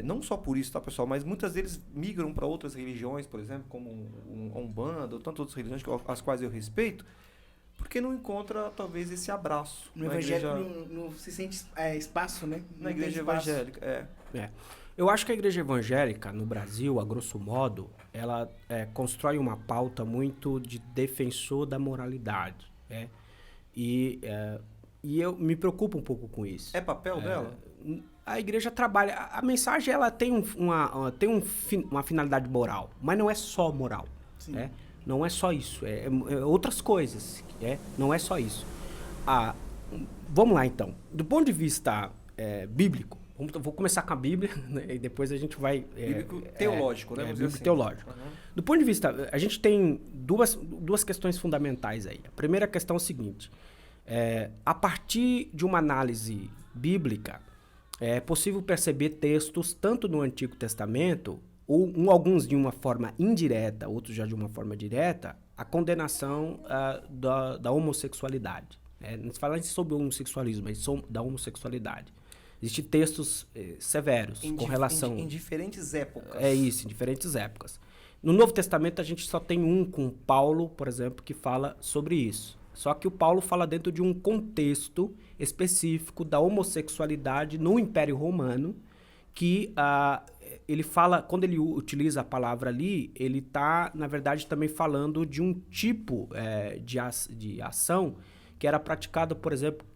Speaker 2: não só por isso, tá, pessoal? Mas muitas deles migram para outras religiões, por exemplo, como a Umbanda ou tantas outras religiões as quais eu respeito, porque não encontra, talvez, esse abraço.
Speaker 1: No evangélico não se sente espaço, né?
Speaker 2: Na igreja evangélica,
Speaker 3: Eu acho que a igreja evangélica, no Brasil, a grosso modo, ela constrói uma pauta muito de defensor da moralidade. E eu me preocupo um pouco com isso.
Speaker 2: É papel dela?
Speaker 3: A igreja trabalha... A mensagem ela tem uma finalidade moral, mas não é só moral. Não é só isso. É outras coisas. Não é só isso. Vamos lá, então. Do ponto de vista bíblico, vou começar com a Bíblia, né, e depois a gente vai...
Speaker 2: Bíblico teológico, né?
Speaker 3: Bíblico
Speaker 2: assim.
Speaker 3: teológico. Uhum. Do ponto de vista... A gente tem duas questões fundamentais aí. A primeira questão é o seguinte. A partir de uma análise bíblica, é possível perceber textos, tanto no Antigo Testamento, alguns de uma forma indireta, outros já de uma forma direta, a condenação da homossexualidade. Não se fala sobre o homossexualismo, mas da homossexualidade. Existem textos severos com relação...
Speaker 2: Em diferentes épocas.
Speaker 3: Em diferentes épocas. No Novo Testamento, a gente só tem com Paulo, por exemplo, que fala sobre isso. Só que o Paulo fala dentro de um contexto específico da homossexualidade no Império Romano, que ele fala, quando ele utiliza a palavra ali, ele está, na verdade, também falando de um tipo de ação que era praticado, por exemplo,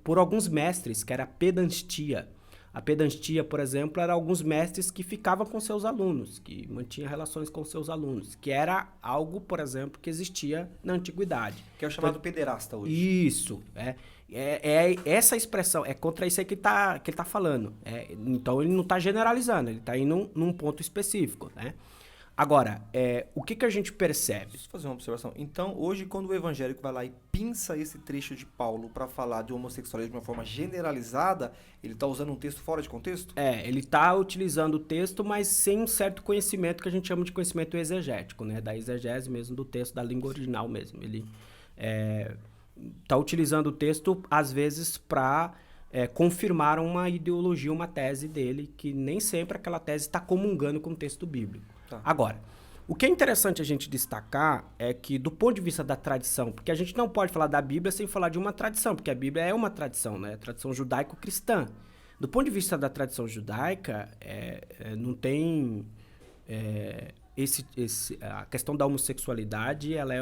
Speaker 3: por alguns mestres, que era a pedantia. A pedantia, por exemplo, era alguns mestres que ficavam com seus alunos, que mantinham relações com seus alunos, que era algo, por exemplo, que existia na antiguidade.
Speaker 2: Que é o chamado pederasta hoje.
Speaker 3: Isso, é essa expressão, é contra isso aí que ele tá falando. Então ele não está generalizando, ele está indo num ponto específico, né? Agora, o que a gente percebe?
Speaker 2: Deixa eu fazer uma observação. Então, hoje, quando o evangélico vai lá e pinça esse trecho de Paulo para falar de homossexualismo de uma forma generalizada, ele está usando um texto fora de contexto?
Speaker 3: Ele está utilizando o texto, mas sem um certo conhecimento que a gente chama de conhecimento exegético, né? Da exegese mesmo do texto, da língua original mesmo. Ele está utilizando o texto, às vezes, para confirmar uma ideologia, uma tese dele, que nem sempre aquela tese está comungando com o texto bíblico. Tá. Agora, o que é interessante a gente destacar é que, do ponto de vista da tradição, porque a gente não pode falar da Bíblia sem falar de uma tradição, porque a Bíblia é uma tradição, né? A tradição judaico-cristã. Do ponto de vista da tradição judaica, não tem... a questão da homossexualidade, ela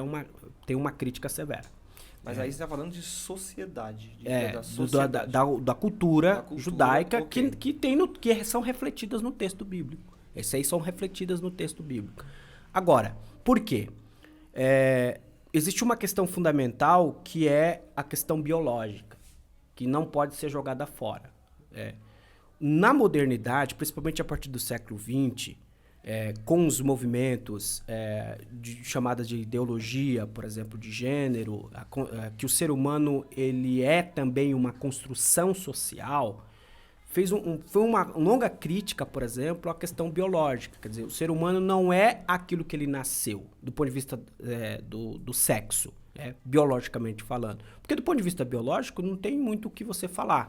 Speaker 3: tem uma crítica severa.
Speaker 2: Mas aí você está falando de sociedade.
Speaker 3: Da cultura judaica,
Speaker 2: okay.
Speaker 3: que são refletidas no texto bíblico. Essas aí são refletidas no texto bíblico. Agora, por quê? Existe uma questão fundamental que é a questão biológica, que não pode ser jogada fora. Na modernidade, principalmente a partir do século XX, com os movimentos chamadas de ideologia, por exemplo, de gênero, que o ser humano ele é também uma construção social, foi uma longa crítica, por exemplo, à questão biológica. Quer dizer, o ser humano não é aquilo que ele nasceu, do ponto de vista do sexo, biologicamente falando. Porque do ponto de vista biológico, não tem muito o que você falar.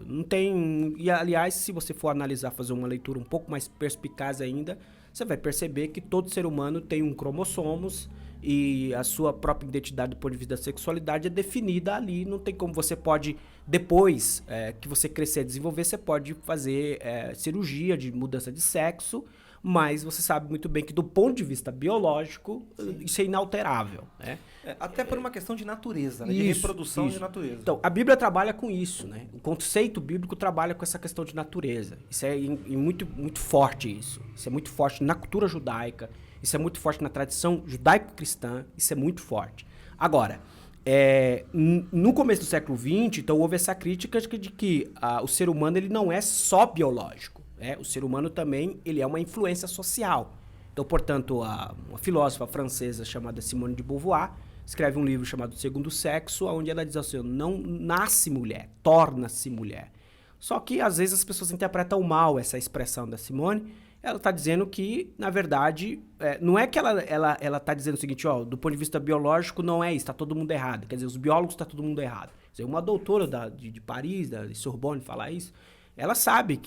Speaker 3: Não tem... E, aliás, se você for analisar, fazer uma leitura um pouco mais perspicaz ainda, você vai perceber que todo ser humano tem um cromossomos e a sua própria identidade do ponto de vista da sexualidade é definida ali. Não tem como você pode, depois que você crescer e desenvolver, você pode fazer cirurgia de mudança de sexo, mas você sabe muito bem que do ponto de vista biológico, isso é inalterável. Né?
Speaker 2: Até por uma questão de natureza, né? De reprodução de natureza.
Speaker 3: Então, a Bíblia trabalha com isso, né? O conceito bíblico trabalha com essa questão de natureza. Isso é muito, muito forte isso. Isso é muito forte na cultura judaica, isso é muito forte na tradição judaico-cristã, isso é muito forte. Agora, no começo do século XX, então houve essa crítica de que o ser humano ele não é só biológico. O ser humano também ele é uma influência social. Então, portanto, uma filósofa francesa chamada Simone de Beauvoir escreve um livro chamado Segundo Sexo, onde ela diz assim, não nasce mulher, torna-se mulher. Só que, às vezes, as pessoas interpretam mal essa expressão da Simone. Ela está dizendo que, na verdade, não é que ela está dizendo o seguinte, do ponto de vista biológico, não é isso, está todo mundo errado. Quer dizer, os biólogos está todo mundo errado. Quer dizer, uma doutora de Paris, de Sorbonne, falar isso, ela sabe,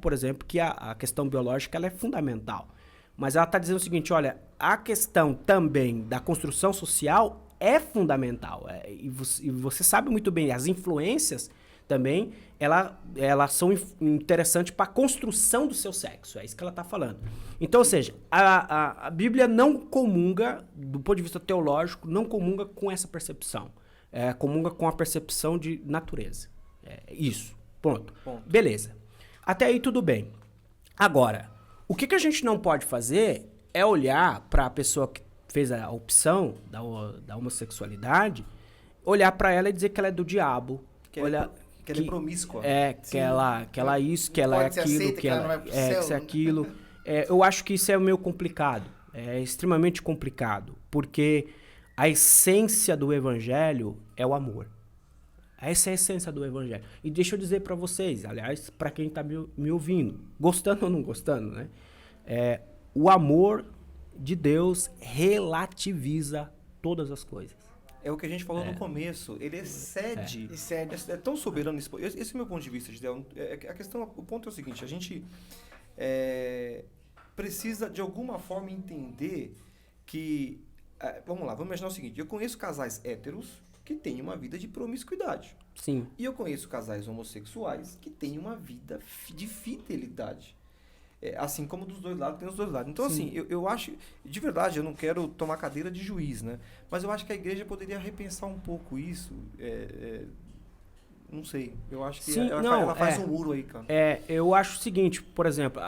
Speaker 3: por exemplo, que a questão biológica ela é fundamental. Mas ela está dizendo o seguinte, olha, a questão também da construção social é fundamental. E você sabe muito bem, as influências também, elas são interessantes para a construção do seu sexo. É isso que ela está falando. Então, ou seja, a Bíblia não comunga, do ponto de vista teológico, não comunga com essa percepção. Comunga com a percepção de natureza. Isso. Ponto. Beleza. Até aí tudo bem. Agora, o que a gente não pode fazer é olhar para a pessoa que fez a opção da homossexualidade, olhar para ela e dizer que ela é do diabo.
Speaker 2: Que ela é promíscua.
Speaker 3: Que ela é isso, que ela é aquilo, que ela é aquilo. Eu acho que isso é meio complicado. É extremamente complicado. Porque a essência do evangelho é o amor. Essa é a essência do evangelho. E deixa eu dizer para vocês, aliás, para quem está me ouvindo, gostando ou não gostando, né? O amor de Deus relativiza todas as coisas.
Speaker 2: É o que a gente falou no começo. Ele excede. É tão soberano. Esse é o meu ponto de vista, Gideon. O ponto é o seguinte, a gente precisa, de alguma forma, entender que... vamos imaginar o seguinte. Eu conheço casais héteros que têm uma vida de promiscuidade.
Speaker 3: Sim.
Speaker 2: E eu conheço casais homossexuais que têm uma vida de fidelidade. Assim como dos dois lados, tem os dois lados. Então, sim, assim, eu acho... De verdade, eu não quero tomar cadeira de juiz, né? Mas eu acho que a igreja poderia repensar um pouco isso. Não sei. Eu acho que
Speaker 3: Sim,
Speaker 2: ela faz um muro aí, cara.
Speaker 3: Eu acho o seguinte, por exemplo,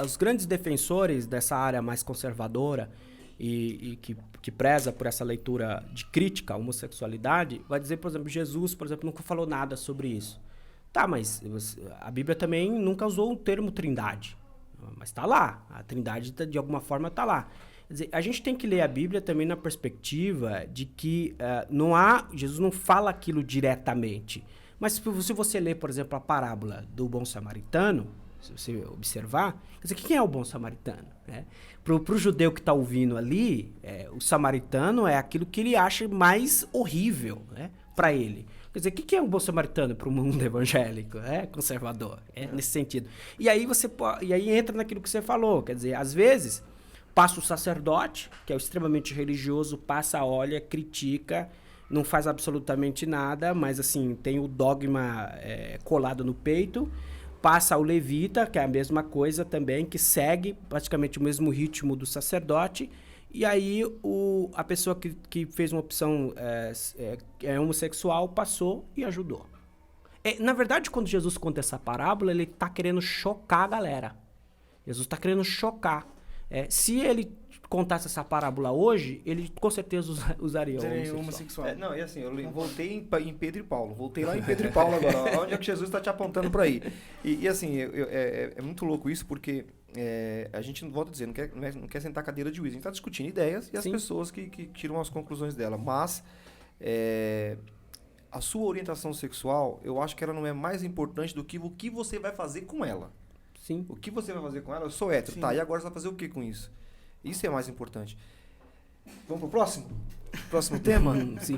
Speaker 3: os grandes defensores dessa área mais conservadora e que preza por essa leitura de crítica à homossexualidade, vai dizer, por exemplo, Jesus, por exemplo, nunca falou nada sobre isso. Tá, mas a Bíblia também nunca usou o termo trindade. Mas tá lá. A trindade, de alguma forma, tá lá. Quer dizer, a gente tem que ler a Bíblia também na perspectiva de que Jesus não fala aquilo diretamente. Mas se você ler, por exemplo, a parábola do bom samaritano, se você observar, quer dizer, quem é o bom samaritano? Pro judeu que está ouvindo ali, o samaritano é aquilo que ele acha mais horrível, né, para ele. Quer dizer, o que é um bom samaritano para o mundo evangélico, conservador, nesse sentido? E aí entra naquilo que você falou, quer dizer, às vezes passa o sacerdote, que é o extremamente religioso, passa, olha, critica, não faz absolutamente nada, mas assim, tem o dogma colado no peito. Passa o levita, que é a mesma coisa também, que segue praticamente o mesmo ritmo do sacerdote. E aí a pessoa que fez uma opção homossexual passou e ajudou. Na verdade, quando Jesus conta essa parábola, ele está querendo chocar a galera. Jesus está querendo chocar. Se ele contasse essa parábola hoje, ele com certeza usaria o homossexual.
Speaker 2: E assim, eu voltei em Pedro e Paulo. Voltei lá em Pedro e Paulo agora. Onde é que Jesus está te apontando para aí? E assim, é muito louco isso, porque a gente, volta a dizer, não quer sentar cadeira de juiz. A gente está discutindo ideias e as pessoas que tiram as conclusões dela. Mas a sua orientação sexual, eu acho que ela não é mais importante do que o que você vai fazer com ela.
Speaker 3: Sim.
Speaker 2: O que você vai fazer com ela? Eu sou hétero, tá? E agora você vai fazer o que com isso? Isso é mais importante. Vamos pro próximo? Próximo tema?
Speaker 3: Sim.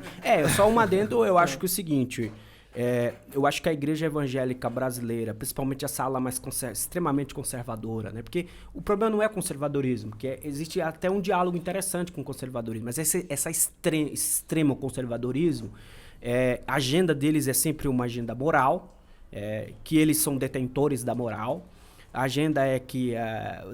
Speaker 3: Só um adendo, eu acho que é o seguinte, eu acho que a igreja evangélica brasileira, principalmente essa ala mais extremamente conservadora, né? Porque o problema não é conservadorismo, porque existe até um diálogo interessante com o conservadorismo, mas esse extremo conservadorismo, a agenda deles é sempre uma agenda moral, que eles são detentores da moral. A agenda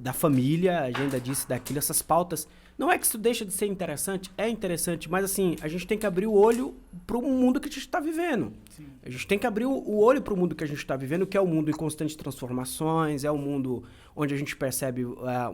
Speaker 3: da família, a agenda disso, daquilo, essas pautas. Não é que isso deixa de ser interessante, é interessante, mas assim, a gente tem que abrir o olho para o mundo que a gente está vivendo. Sim. A gente tem que abrir o olho para o mundo que a gente está vivendo, que é um mundo em constantes transformações, é um mundo onde a gente percebe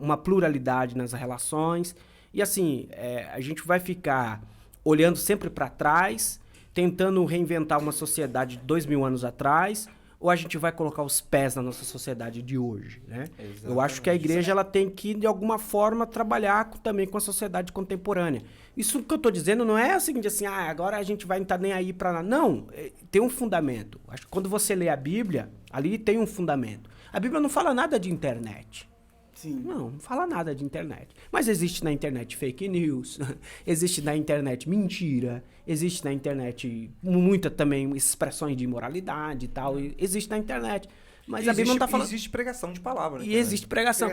Speaker 3: uma pluralidade nas relações. E assim, a gente vai ficar olhando sempre para trás, tentando reinventar uma sociedade de 2000 anos atrás, ou a gente vai colocar os pés na nossa sociedade de hoje, né? Eu acho que a igreja ela tem que, de alguma forma, trabalhar também com a sociedade contemporânea. Isso que eu estou dizendo não é o seguinte, assim, agora a gente vai não estar nem aí para nada. Não, tem um fundamento. Acho que quando você lê a Bíblia, ali tem um fundamento. A Bíblia não fala nada de internet.
Speaker 1: Sim.
Speaker 3: Não fala nada de internet. Mas existe na internet fake news, existe na internet mentira, existe na internet muita também expressões de imoralidade e tal, existe na internet. Mas a Bíblia não está falando...
Speaker 2: Existe pregação de palavra.
Speaker 3: E existe pregação.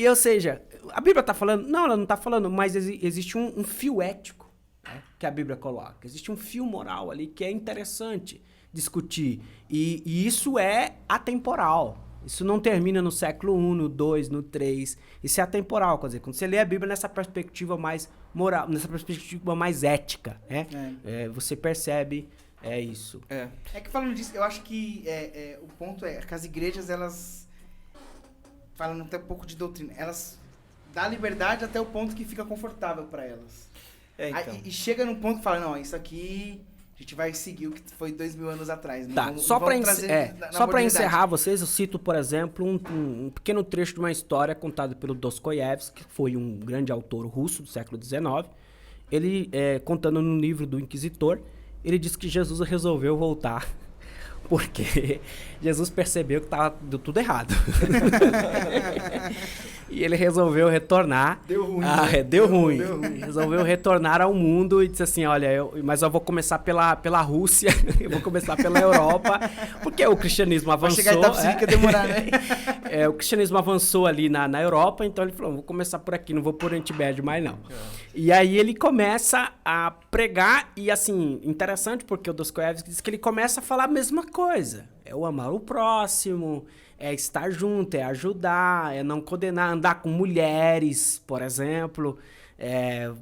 Speaker 3: Ou seja, a Bíblia está falando... Não, ela não está falando, mas existe um fio ético, né, que a Bíblia coloca. Existe um fio moral ali que é interessante discutir. E isso é atemporal. Isso não termina no século I, no II, no III. Isso é atemporal, quer dizer, quando você lê a Bíblia nessa perspectiva mais moral, nessa perspectiva mais ética, né? Você percebe isso.
Speaker 1: É que falando disso, eu acho que o ponto é que as igrejas, elas, falando até um pouco de doutrina, elas dão liberdade até o ponto que fica confortável para elas.
Speaker 2: Então.
Speaker 1: E chega num ponto que fala, não, isso aqui... A gente vai seguir o que foi 2000 anos atrás.
Speaker 3: Tá, só para encerrar vocês, eu cito, por exemplo, um pequeno trecho de uma história contada pelo Dostoiévski, que foi um grande autor russo do século XIX. Ele, contando no livro do Inquisitor, ele diz que Jesus resolveu voltar porque Jesus percebeu que estava tudo errado. E ele resolveu retornar.
Speaker 1: Deu ruim.
Speaker 3: Deu ruim. Resolveu retornar ao mundo e disse assim, olha, mas eu vou começar pela Rússia, eu vou começar pela Europa, porque o cristianismo avançou.
Speaker 1: Vai chegar em Itapecerica demorar, né?
Speaker 3: O cristianismo avançou ali na Europa, então ele falou, vou começar por aqui, não vou por Oriente Médio mais não. E aí ele começa a pregar, e assim, interessante porque o Dostoiévski diz que ele começa a falar a mesma coisa. É o amar o próximo, é estar junto, é ajudar, é não condenar, andar com mulheres, por exemplo.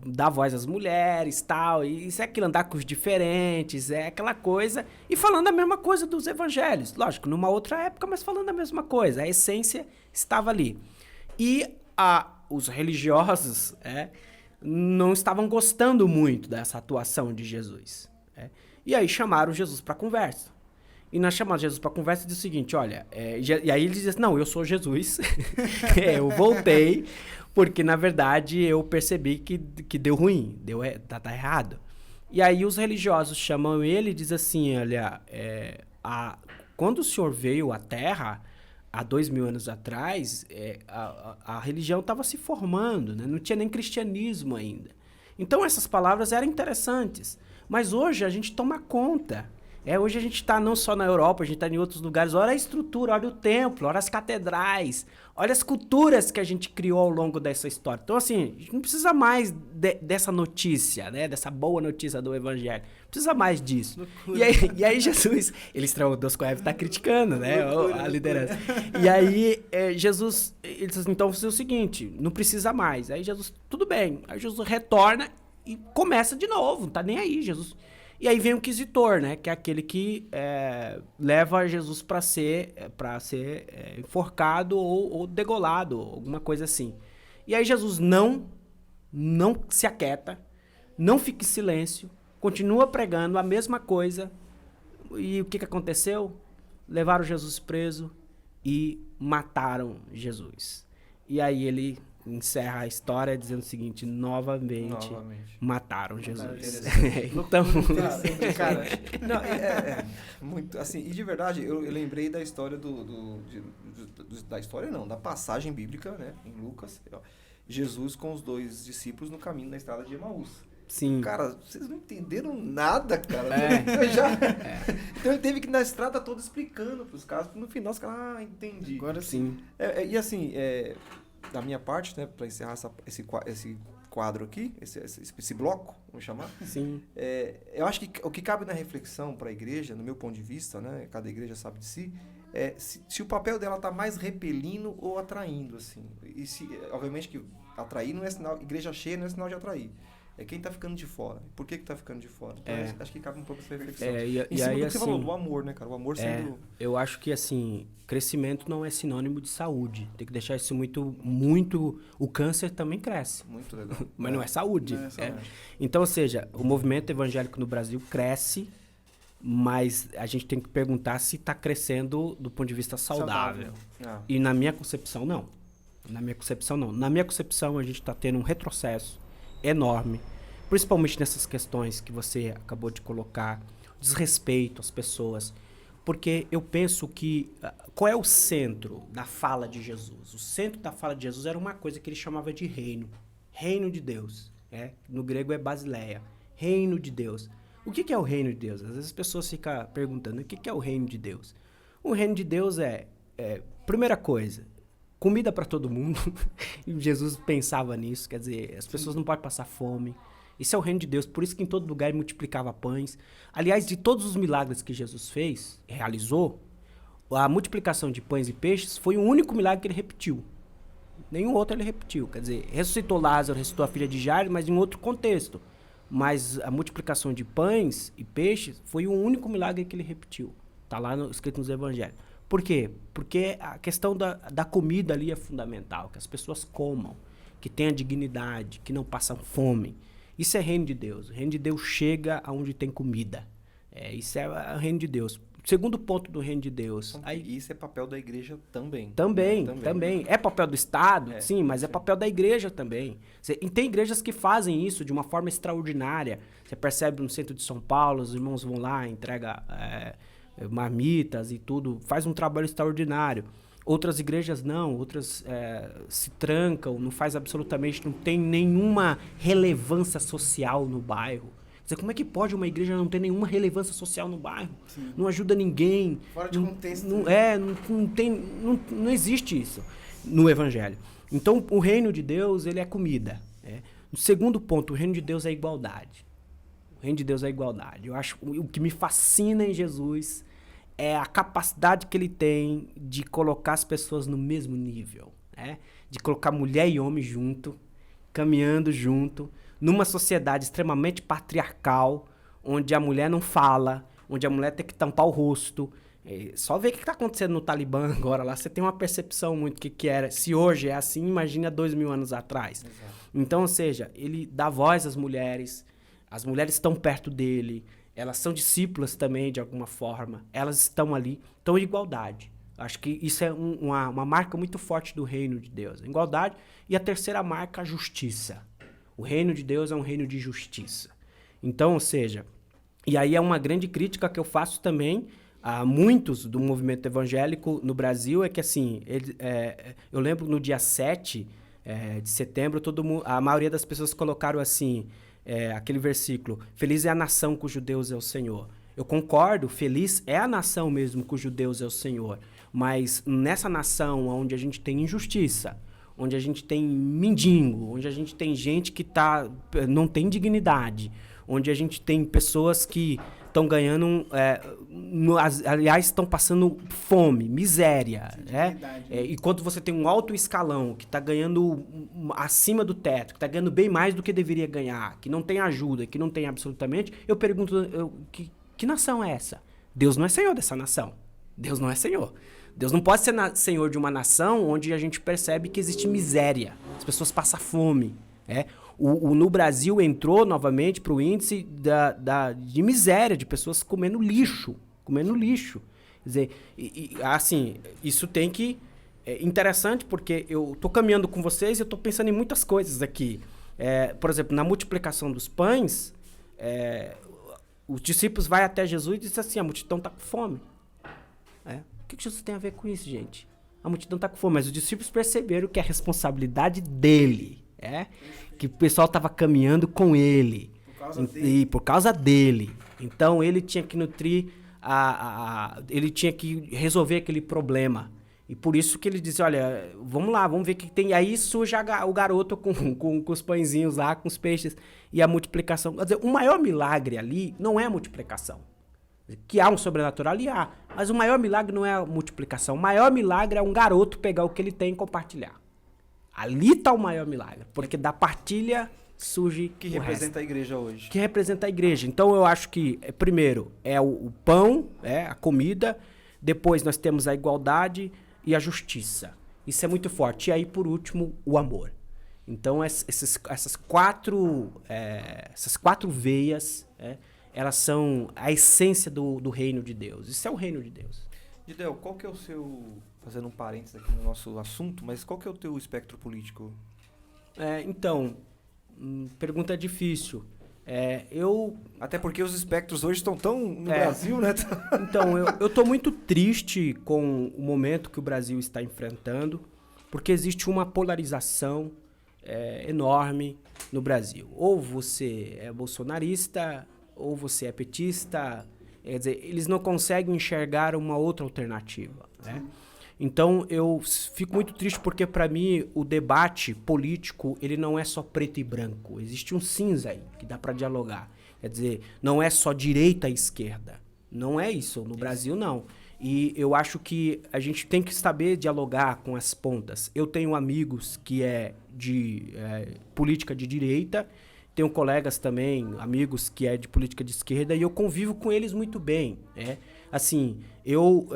Speaker 3: dar voz às mulheres, tal, e isso é aquilo, andar com os diferentes, é aquela coisa, e falando a mesma coisa dos evangelhos, lógico, numa outra época, mas falando a mesma coisa, a essência estava ali. E os religiosos não estavam gostando muito dessa atuação de Jesus. E aí chamaram Jesus para conversa. E nós chamamos Jesus para conversa e diz o seguinte, olha, e aí ele diz, não, eu sou Jesus, eu voltei, porque na verdade eu percebi que deu ruim, tá errado. E aí os religiosos chamam ele e dizem assim, olha, quando o senhor veio à Terra, há 2000 anos atrás, a religião estava se formando, né? Não tinha nem cristianismo ainda. Então essas palavras eram interessantes, mas hoje a gente toma conta. Hoje a gente está não só na Europa, a gente está em outros lugares. Olha a estrutura, olha o templo, olha as catedrais, olha as culturas que a gente criou ao longo dessa história. Então, assim, a gente não precisa mais dessa notícia, né? Dessa boa notícia do Evangelho. Não precisa mais disso. E aí Jesus, ele estranhou, o Dostoiévski está criticando, né? A liderança. E aí Jesus, ele diz, então, vou fazer o seguinte, não precisa mais. Aí Jesus, tudo bem. Aí Jesus retorna e começa de novo, não está nem aí, Jesus. E aí vem o inquisitor, né? Que é aquele que leva Jesus para ser enforcado ou degolado, alguma coisa assim. E aí Jesus não se aquieta, não fica em silêncio, continua pregando a mesma coisa. E o que aconteceu? Levaram Jesus preso e mataram Jesus. E aí ele encerra a história dizendo o seguinte, novamente. Mataram Jesus. Então,
Speaker 2: cara, não, muito assim, e de verdade, eu lembrei da história da história não, da passagem bíblica, né, em Lucas, Jesus com os 2 discípulos no caminho na estrada de Emaús.
Speaker 3: Sim.
Speaker 2: Cara, vocês não entenderam nada, cara. Então ele teve que ir na estrada toda explicando pros caras, no final os caras, entendi.
Speaker 3: Agora sim.
Speaker 2: E assim, da minha parte, né, para encerrar esse quadro aqui, esse bloco, vamos chamar.
Speaker 3: Sim.
Speaker 2: Eu acho que o que cabe na reflexão para a igreja, no meu ponto de vista, né, cada igreja sabe de si, se o papel dela tá mais repelindo ou atraindo, assim. E obviamente que atrair não é sinal, igreja cheia não é sinal de atrair. É quem tá ficando de fora. Por que tá ficando de fora? Então, acho que cabe um pouco essa reflexão.
Speaker 3: Em cima
Speaker 2: do que
Speaker 3: assim,
Speaker 2: você falou, do amor, né, cara? O amor sendo...
Speaker 3: Eu acho que, assim, crescimento não é sinônimo de saúde. Tem que deixar isso muito... O câncer também cresce.
Speaker 2: Muito legal.
Speaker 3: Mas não é saúde.
Speaker 1: Não é saúde.
Speaker 3: Então, ou seja, o movimento evangélico no Brasil cresce, mas a gente tem que perguntar se está crescendo do ponto de vista saudável. E na minha concepção, não. Na minha concepção, a gente está tendo um retrocesso enorme, principalmente nessas questões que você acabou de colocar, desrespeito às pessoas, porque eu penso que qual é o centro da fala de Jesus? O centro da fala de Jesus era uma coisa que ele chamava de reino de Deus, no grego é basileia, reino de Deus. O que é o reino de Deus? Às vezes as pessoas ficam perguntando, o que é o reino de Deus? O reino de Deus primeira coisa, comida para todo mundo. E Jesus pensava nisso, quer dizer, as pessoas não podem passar fome. Isso é o reino de Deus, por isso que em todo lugar ele multiplicava pães. Aliás, de todos os milagres que Jesus realizou, a multiplicação de pães e peixes foi o único milagre que ele repetiu. Nenhum outro ele repetiu. Quer dizer, ressuscitou Lázaro, ressuscitou a filha de Jairo, mas em outro contexto. Mas a multiplicação de pães e peixes foi o único milagre que ele repetiu. Está lá escrito nos evangelhos. Por quê? Porque a questão da comida ali é fundamental, que as pessoas comam, que tenham dignidade, que não passam fome. Isso é reino de Deus. O reino de Deus chega aonde tem comida. Isso é o reino de Deus. Segundo ponto do reino de Deus.
Speaker 2: Isso é papel da igreja também.
Speaker 3: Também. É papel do Estado, sim, mas é papel da igreja também. E tem igrejas que fazem isso de uma forma extraordinária. Você percebe no centro de São Paulo, os irmãos vão lá, entregam marmitas e tudo, faz um trabalho extraordinário. Outras igrejas não, outras se trancam, não faz absolutamente, não tem nenhuma relevância social no bairro. Quer dizer, como é que pode uma igreja não ter nenhuma relevância social no bairro? Sim. Não ajuda ninguém.
Speaker 1: Fora de contexto.
Speaker 3: Não existe isso no evangelho. Então, o reino de Deus, ele é comida. O segundo ponto, o reino de Deus é igualdade. O reino de Deus é igualdade. Eu acho o que me fascina em Jesus é a capacidade que ele tem de colocar as pessoas no mesmo nível, de colocar mulher e homem junto caminhando junto, numa sociedade extremamente patriarcal, onde a mulher não fala, onde a mulher tem que tampar o rosto. Só ver o que está acontecendo no Talibã agora lá, você tem uma percepção muito que era. Se hoje é assim, imagina 2000 anos atrás. Exato. Então, ou seja, ele dá voz às mulheres, as mulheres estão perto dele, elas são discípulas também, de alguma forma, elas estão ali, então igualdade. Acho que isso é uma marca muito forte do reino de Deus, a igualdade. E a terceira marca, a justiça. O reino de Deus é um reino de justiça. Então, ou seja, e aí é uma grande crítica que eu faço também a muitos do movimento evangélico no Brasil, é que assim, eu lembro no dia 7 de setembro, a maioria das pessoas colocaram assim, aquele versículo, feliz é a nação cujo Deus é o Senhor. Eu concordo, feliz é a nação mesmo cujo Deus é o Senhor, mas nessa nação onde a gente tem injustiça, onde a gente tem mendigo, onde a gente tem gente que não tem dignidade, onde a gente tem pessoas que estão ganhando, aliás, estão passando fome, miséria. E quando você tem um alto escalão que está ganhando acima do teto, que está ganhando bem mais do que deveria ganhar, que não tem ajuda, que não tem absolutamente, eu pergunto, que nação é essa? Deus não é senhor dessa nação. Deus não é senhor. Deus não pode ser senhor de uma nação onde a gente percebe que existe miséria, as pessoas passam fome. No Brasil entrou novamente para o índice de miséria, de pessoas comendo lixo. Quer dizer, assim, isso tem que... É interessante porque eu estou caminhando com vocês e eu estou pensando em muitas coisas aqui. Por exemplo, na multiplicação dos pães, os discípulos vão até Jesus e dizem assim, a multidão está com fome. O que Jesus tem a ver com isso, gente? A multidão está com fome, mas os discípulos perceberam que é a responsabilidade dele, que o pessoal estava caminhando com ele. Por causa dele. Então, ele tinha que nutrir, ele tinha que resolver aquele problema. E por isso que ele disse, olha, vamos lá, vamos ver o que tem. E aí surge o garoto com os pãezinhos lá, com os peixes e a multiplicação. Quer dizer, o maior milagre ali não é a multiplicação. Que há um sobrenatural ali, mas o maior milagre não é a multiplicação. O maior milagre é um garoto pegar o que ele tem e compartilhar. Ali está o maior milagre, porque da partilha surge
Speaker 2: que representa a igreja hoje.
Speaker 3: Que representa a igreja. Então eu acho que, primeiro, é o pão, a comida, depois nós temos a igualdade e a justiça. Isso é muito forte. E aí, por último, o amor. Então essas quatro veias, elas são a essência do reino de Deus. Isso é o reino de Deus.
Speaker 2: Didel, qual que é o seu... Fazendo um parênteses aqui no nosso assunto, mas qual que é o teu espectro político?
Speaker 3: Então, pergunta difícil.
Speaker 2: Até porque os espectros hoje estão tão no Brasil, né?
Speaker 3: Então, eu estou muito triste com o momento que o Brasil está enfrentando, porque existe uma polarização enorme no Brasil. Ou você é bolsonarista, ou você é petista. Quer dizer, eles não conseguem enxergar uma outra alternativa, Então, eu fico muito triste porque, para mim, o debate político, ele não é só preto e branco. Existe um cinza aí, que dá para dialogar. Quer dizer, não é só direita e esquerda. Não é isso. No Brasil, não. E eu acho que a gente tem que saber dialogar com as pontas. Eu tenho amigos que de política de direita, tenho colegas também, amigos que de política de esquerda, e eu convivo com eles muito bem, Assim, eu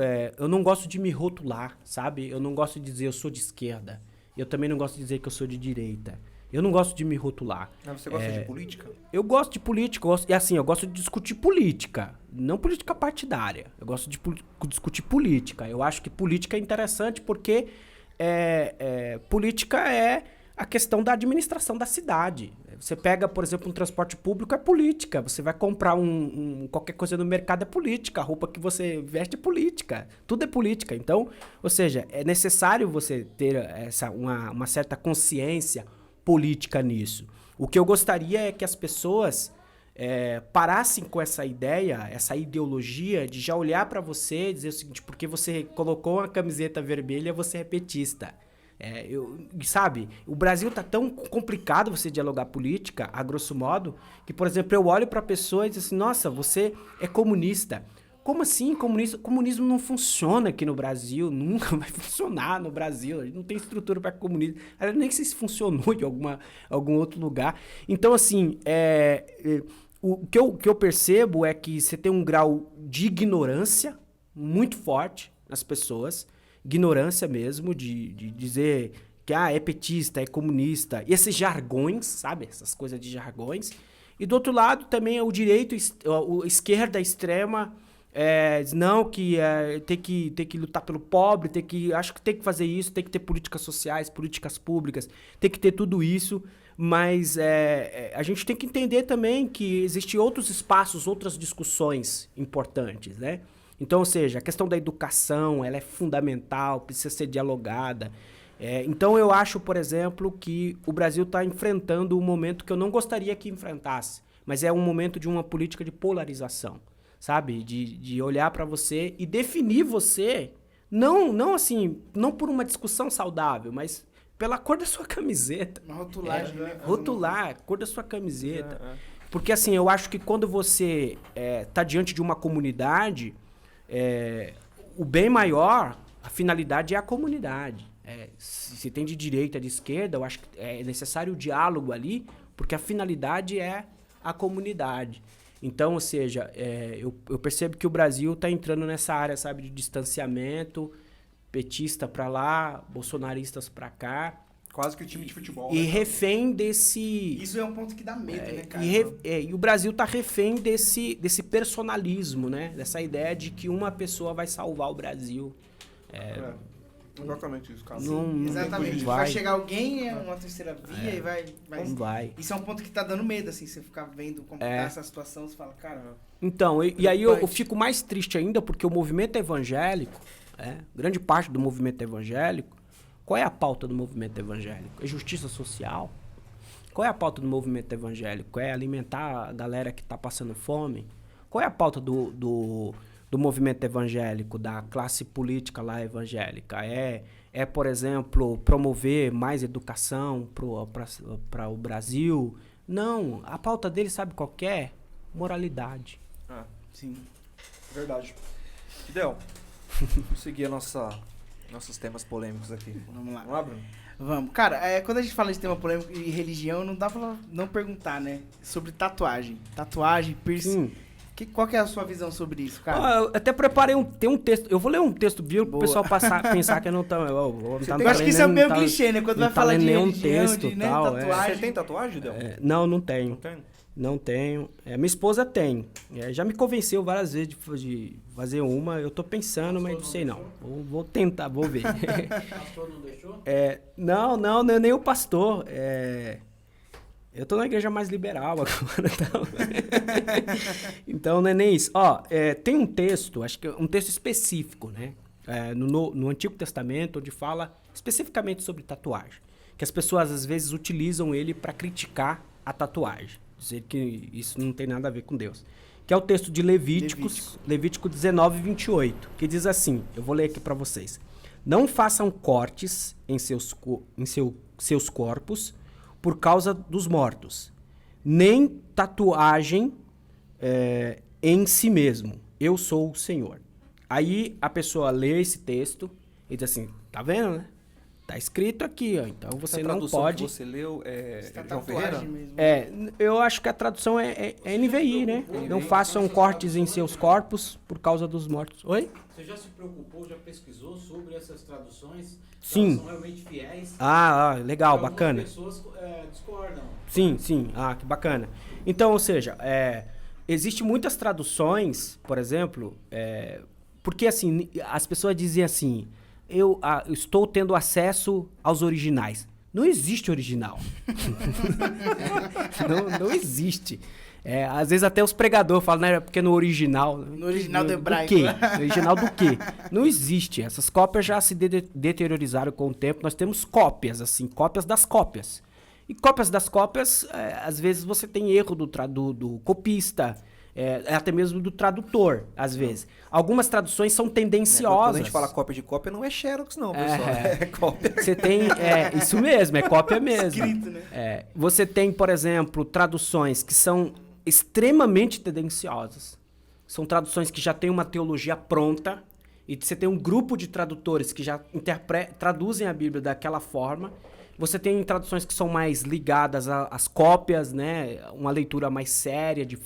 Speaker 3: não gosto de me rotular, sabe? Eu não gosto de dizer eu sou de esquerda. Eu também não gosto de dizer que eu sou de direita. Eu não gosto de me rotular.
Speaker 2: Você gosta de política?
Speaker 3: Eu gosto de política. Eu gosto de discutir política. Não política partidária. Eu gosto de discutir política. Eu acho que política é interessante porque política é a questão da administração da cidade. Você pega, por exemplo, um transporte público, é política. Você vai comprar qualquer coisa no mercado, é política. A roupa que você veste é política. Tudo é política. Então, ou seja, é necessário você ter uma certa consciência política nisso. O que eu gostaria é que as pessoas parassem com essa ideia, essa ideologia de já olhar para você e dizer o seguinte, porque você colocou uma camiseta vermelha, você é petista. Sabe, o Brasil tá tão complicado você dialogar política, a grosso modo, que, por exemplo, eu olho pra pessoa e digo assim, nossa, você é comunista. como assim? Comunismo não funciona aqui no Brasil, nunca vai funcionar no Brasil. A gente não tem estrutura para comunismo. Eu nem sei se funcionou em algum outro lugar. Então, assim, o que eu percebo é que você tem um grau de ignorância muito forte nas pessoas. Ignorância mesmo, de dizer que é petista, é comunista. E esses jargões, sabe? Essas coisas de jargões. E do outro lado também é o direito, a esquerda extrema, diz não, que tem que lutar pelo pobre, acho que tem que fazer isso, tem que ter políticas sociais, políticas públicas, tem que ter tudo isso, mas a gente tem que entender também que existem outros espaços, outras discussões importantes, né? Então, ou seja, a questão da educação, ela é fundamental, precisa ser dialogada. Então eu acho, por exemplo, que o Brasil está enfrentando um momento que eu não gostaria que enfrentasse, mas é um momento de uma política de polarização, sabe? De olhar para você e definir você, não assim, não por uma discussão saudável, mas pela cor da sua camiseta.
Speaker 1: Uma rotulagem, né?
Speaker 3: Rotular, cor da sua camiseta. Porque assim, eu acho que quando você tá diante de uma comunidade, o bem maior, a finalidade é a comunidade. Se tem de direita, de esquerda, eu acho que é necessário o diálogo ali, porque a finalidade é a comunidade. Então, ou seja, eu percebo que o Brasil está entrando nessa área, sabe, de distanciamento, petista para lá, bolsonaristas para cá.
Speaker 2: Quase que o time de futebol.
Speaker 3: E
Speaker 2: né?
Speaker 3: refém desse...
Speaker 1: Isso é um ponto que dá medo, né, cara?
Speaker 3: E o Brasil tá refém desse personalismo, né? Dessa ideia de que uma pessoa vai salvar o Brasil.
Speaker 2: Exatamente isso, cara.
Speaker 1: Exatamente. Vai chegar alguém, uma terceira via e vai...
Speaker 3: Não vai.
Speaker 1: Isso é um ponto que tá dando medo, assim, você ficar vendo como tá essa situação, você fala, cara...
Speaker 3: Então, e aí eu fico mais triste ainda, porque o movimento evangélico, grande parte do movimento evangélico, qual é a pauta do movimento evangélico? É justiça social? Qual é a pauta do movimento evangélico? É alimentar a galera que tá passando fome? Qual é a pauta do movimento evangélico, da classe política lá evangélica? Por exemplo, promover mais educação para o Brasil? Não, a pauta dele, sabe qual que é? Moralidade.
Speaker 1: Sim.
Speaker 2: Verdade. Fidel, vamos seguir nossos temas polêmicos aqui.
Speaker 1: Vamos lá.
Speaker 2: Vamos lá, Bruno?
Speaker 1: Vamos. Cara, quando a gente fala de tema polêmico e religião, não dá pra não perguntar, né? Sobre tatuagem. Tatuagem, piercing. Qual que é a sua visão sobre isso, cara?
Speaker 3: Eu até preparei um texto. Eu vou ler um texto bíblico pro pessoal pensar que eu não tô... Eu
Speaker 1: acho que isso é meio clichê, né? Quando vai falar de religião,
Speaker 3: texto,
Speaker 1: de
Speaker 3: tal,
Speaker 1: tatuagem.
Speaker 2: Você tem tatuagem, Del?
Speaker 3: Não, não tenho.
Speaker 2: Não tem?
Speaker 3: Não tenho. Minha esposa tem. Já me convenceu várias vezes de fazer uma. Eu tô pensando, mas não sei não. Vou tentar, vou ver.
Speaker 4: O pastor não deixou?
Speaker 3: Não, nem o pastor. Eu tô na igreja mais liberal agora. Então não é nem isso. Tem um texto, acho que é um texto específico, né? No Antigo Testamento, onde fala especificamente sobre tatuagem. Que as pessoas às vezes utilizam ele para criticar a tatuagem. Dizer que isso não tem nada a ver com Deus. Que é o texto de Levítico 19, 28. Que diz assim, eu vou ler aqui para vocês. Não façam cortes em seus corpos por causa dos mortos. Nem tatuagem em si mesmo. Eu sou o Senhor. Aí a pessoa lê esse texto e diz assim, tá vendo, né? Tá escrito aqui, ó. Então você não pode...
Speaker 2: Que você leu
Speaker 1: João Ferreira? Mesmo.
Speaker 3: Eu acho que a tradução é NVI, né? Não façam cortes em seus corpos por causa dos mortos. Oi?
Speaker 4: Você já se preocupou, já pesquisou sobre essas traduções?
Speaker 3: Sim.
Speaker 4: Elas são realmente fiéis?
Speaker 3: Legal, bacana.
Speaker 4: As pessoas discordam.
Speaker 3: Sim. Que bacana. Então, ou seja, existem muitas traduções, por exemplo, porque assim, as pessoas dizem assim... Eu estou tendo acesso aos originais. Não existe original. não existe. Às vezes até os pregadores falam, né? Porque no original...
Speaker 1: No original do hebraico.
Speaker 3: Do quê? No original do quê? Não existe. Essas cópias já se deteriorizaram com o tempo. Nós temos cópias, assim, cópias das cópias. E cópias das cópias, às vezes você tem erro do copista... até mesmo do tradutor, às vezes. Algumas traduções são tendenciosas.
Speaker 2: Quando a gente fala cópia de cópia, não é Xerox, não, pessoal. É cópia.
Speaker 3: Você tem... isso mesmo, é cópia mesmo.
Speaker 1: Escrito, né?
Speaker 3: Você tem, por exemplo, traduções que são extremamente tendenciosas. são traduções que já têm uma teologia pronta, e você tem um grupo de tradutores que já traduzem a Bíblia daquela forma. Você tem traduções que são mais ligadas às cópias, né? Uma leitura mais séria, de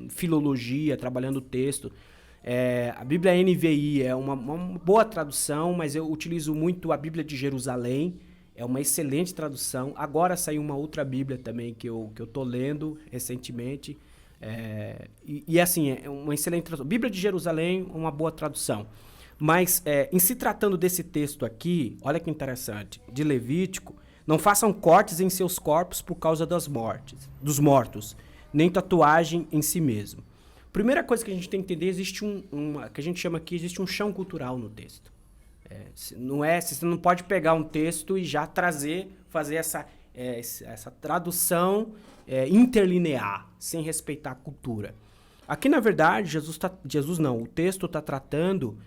Speaker 3: filologia, trabalhando o texto. A Bíblia NVI é uma boa tradução, mas eu utilizo muito a Bíblia de Jerusalém. É uma excelente tradução. Agora saiu uma outra Bíblia também que eu tô lendo recentemente. Assim, é uma excelente tradução. Bíblia de Jerusalém, uma boa tradução. Mas, em se tratando desse texto aqui, olha que interessante, de Levítico, não façam cortes em seus corpos por causa dos mortos, nem tatuagem em si mesmo. Primeira coisa que a gente tem que entender, existe que a gente chama aqui, existe um chão cultural no texto. Você não pode pegar um texto e já fazer essa tradução interlinear, sem respeitar a cultura. Aqui, na verdade, o texto está tratando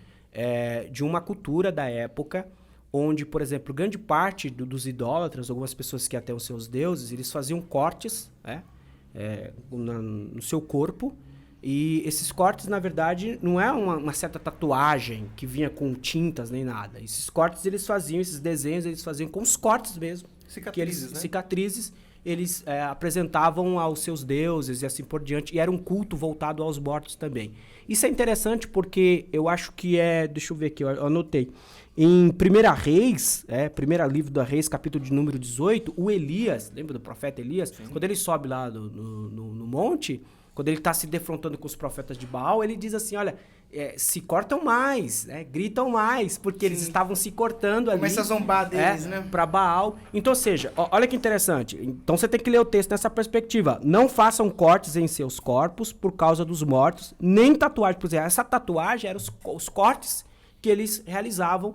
Speaker 3: de uma cultura da época, onde, por exemplo, grande parte dos idólatras, algumas pessoas que até os seus deuses, eles faziam cortes no seu corpo, e esses cortes, na verdade, não é uma certa tatuagem que vinha com tintas nem nada. Esses cortes, esses desenhos, eles faziam com os cortes mesmo.
Speaker 2: Cicatrizes, né?
Speaker 3: Cicatrizes, eles apresentavam aos seus deuses e assim por diante, e era um culto voltado aos mortos também. Isso é interessante porque eu acho que deixa eu ver aqui, eu anotei. Em 1 Reis, primeiro livro da Reis, capítulo de número 18, o Elias, lembra do profeta Elias? Sim. Quando ele sobe lá no monte, quando ele está se defrontando com os profetas de Baal, ele diz assim, olha, se cortam mais, gritam mais, porque eles estavam se cortando ali.
Speaker 1: Começa a zombar deles, né?
Speaker 3: Para Baal. Então, ou seja, olha que interessante. Então você tem que ler o texto nessa perspectiva. Não façam cortes em seus corpos por causa dos mortos, nem tatuagem. Por exemplo, essa tatuagem eram os cortes que eles realizavam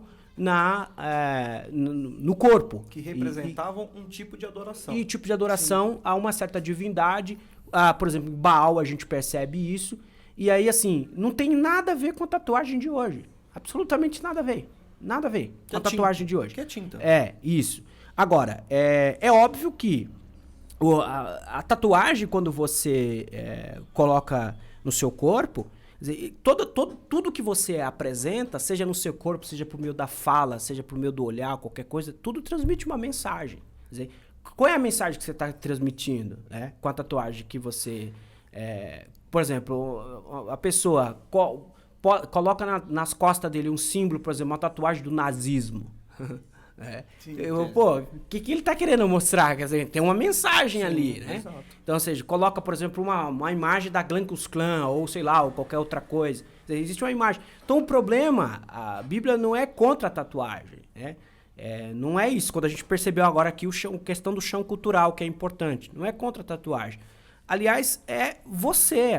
Speaker 3: no corpo.
Speaker 2: Que representavam um tipo de adoração.
Speaker 3: E tipo de adoração a uma certa divindade. Por exemplo, em Baal a gente percebe isso. E aí, assim, não tem nada a ver com a tatuagem de hoje. Absolutamente nada a ver. Nada a ver com a tatuagem de hoje.
Speaker 2: Que é tinta.
Speaker 3: Isso. Agora, é óbvio que a tatuagem, quando você coloca no seu corpo, tudo que você apresenta, seja no seu corpo, seja por meio da fala, seja por meio do olhar, qualquer coisa, tudo transmite uma mensagem. Quer dizer, qual é a mensagem que você está transmitindo, com a tatuagem que você... por exemplo, a pessoa coloca nas costas dele um símbolo, por exemplo, uma tatuagem do nazismo. O que ele está querendo mostrar? Quer dizer, tem uma mensagem ali, né?
Speaker 2: Exato.
Speaker 3: Então, ou seja, coloca, por exemplo, uma imagem da Ku Klux Klan, ou sei lá, ou qualquer outra coisa. Dizer, existe uma imagem. Então, o problema, a Bíblia não é contra a tatuagem, né? Não é isso. Quando a gente percebeu agora aqui a questão do chão cultural, que é importante. Não é contra a tatuagem. Aliás,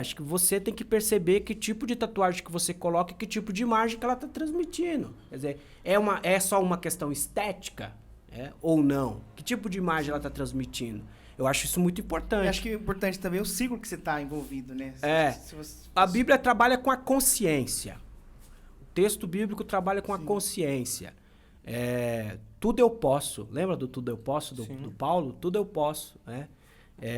Speaker 3: acho que você tem que perceber que tipo de tatuagem que você coloca e que tipo de imagem que ela está transmitindo. Quer dizer, é só uma questão estética ou não? Que tipo de imagem ela está transmitindo? Eu acho isso muito importante.
Speaker 1: Eu acho que é importante também o ciclo que você está envolvido, né?
Speaker 3: A Bíblia trabalha com a consciência. O texto bíblico trabalha com a consciência. Tudo eu posso. Lembra do tudo eu posso do Paulo? Tudo eu posso, né?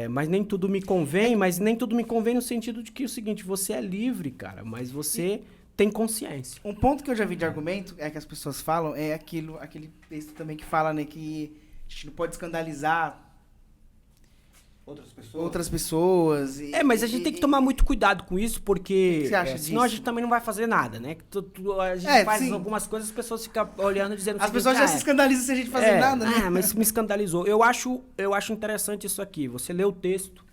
Speaker 3: Mas nem tudo me convém, no sentido de que é o seguinte, você é livre, cara, mas você tem consciência.
Speaker 1: Um ponto que eu já vi de argumento que as pessoas falam aquele texto também que fala, né, que a gente não pode escandalizar outras pessoas.
Speaker 3: Mas a gente tem que tomar muito cuidado com isso, porque
Speaker 1: o que você acha
Speaker 3: senão a gente também não vai fazer nada, né? A gente faz algumas coisas, as pessoas ficam olhando e dizendo...
Speaker 1: As pessoas já se escandalizam sem a gente fazer nada, né?
Speaker 3: Mas me escandalizou. Eu acho interessante isso aqui. Você lê o texto,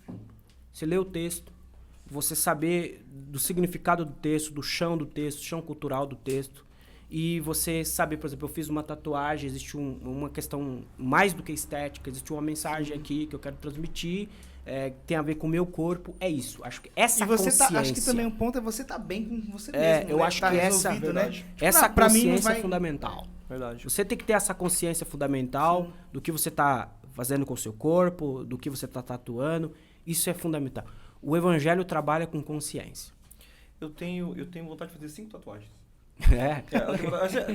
Speaker 3: você saber do significado do texto, do chão cultural do texto, e você saber, por exemplo, eu fiz uma tatuagem, existe uma questão mais do que estética, existe uma mensagem aqui que eu quero transmitir, tem a ver com o meu corpo, é isso. Acho que essa consciência...
Speaker 1: acho que também um ponto é você estar bem com você mesmo,
Speaker 3: eu acho que essa consciência é fundamental.
Speaker 2: Verdade.
Speaker 3: Você tem que ter essa consciência fundamental do que você está fazendo com o seu corpo, do que você está tatuando, isso é fundamental. O evangelho trabalha com consciência.
Speaker 2: Eu tenho vontade de fazer 5 tatuagens.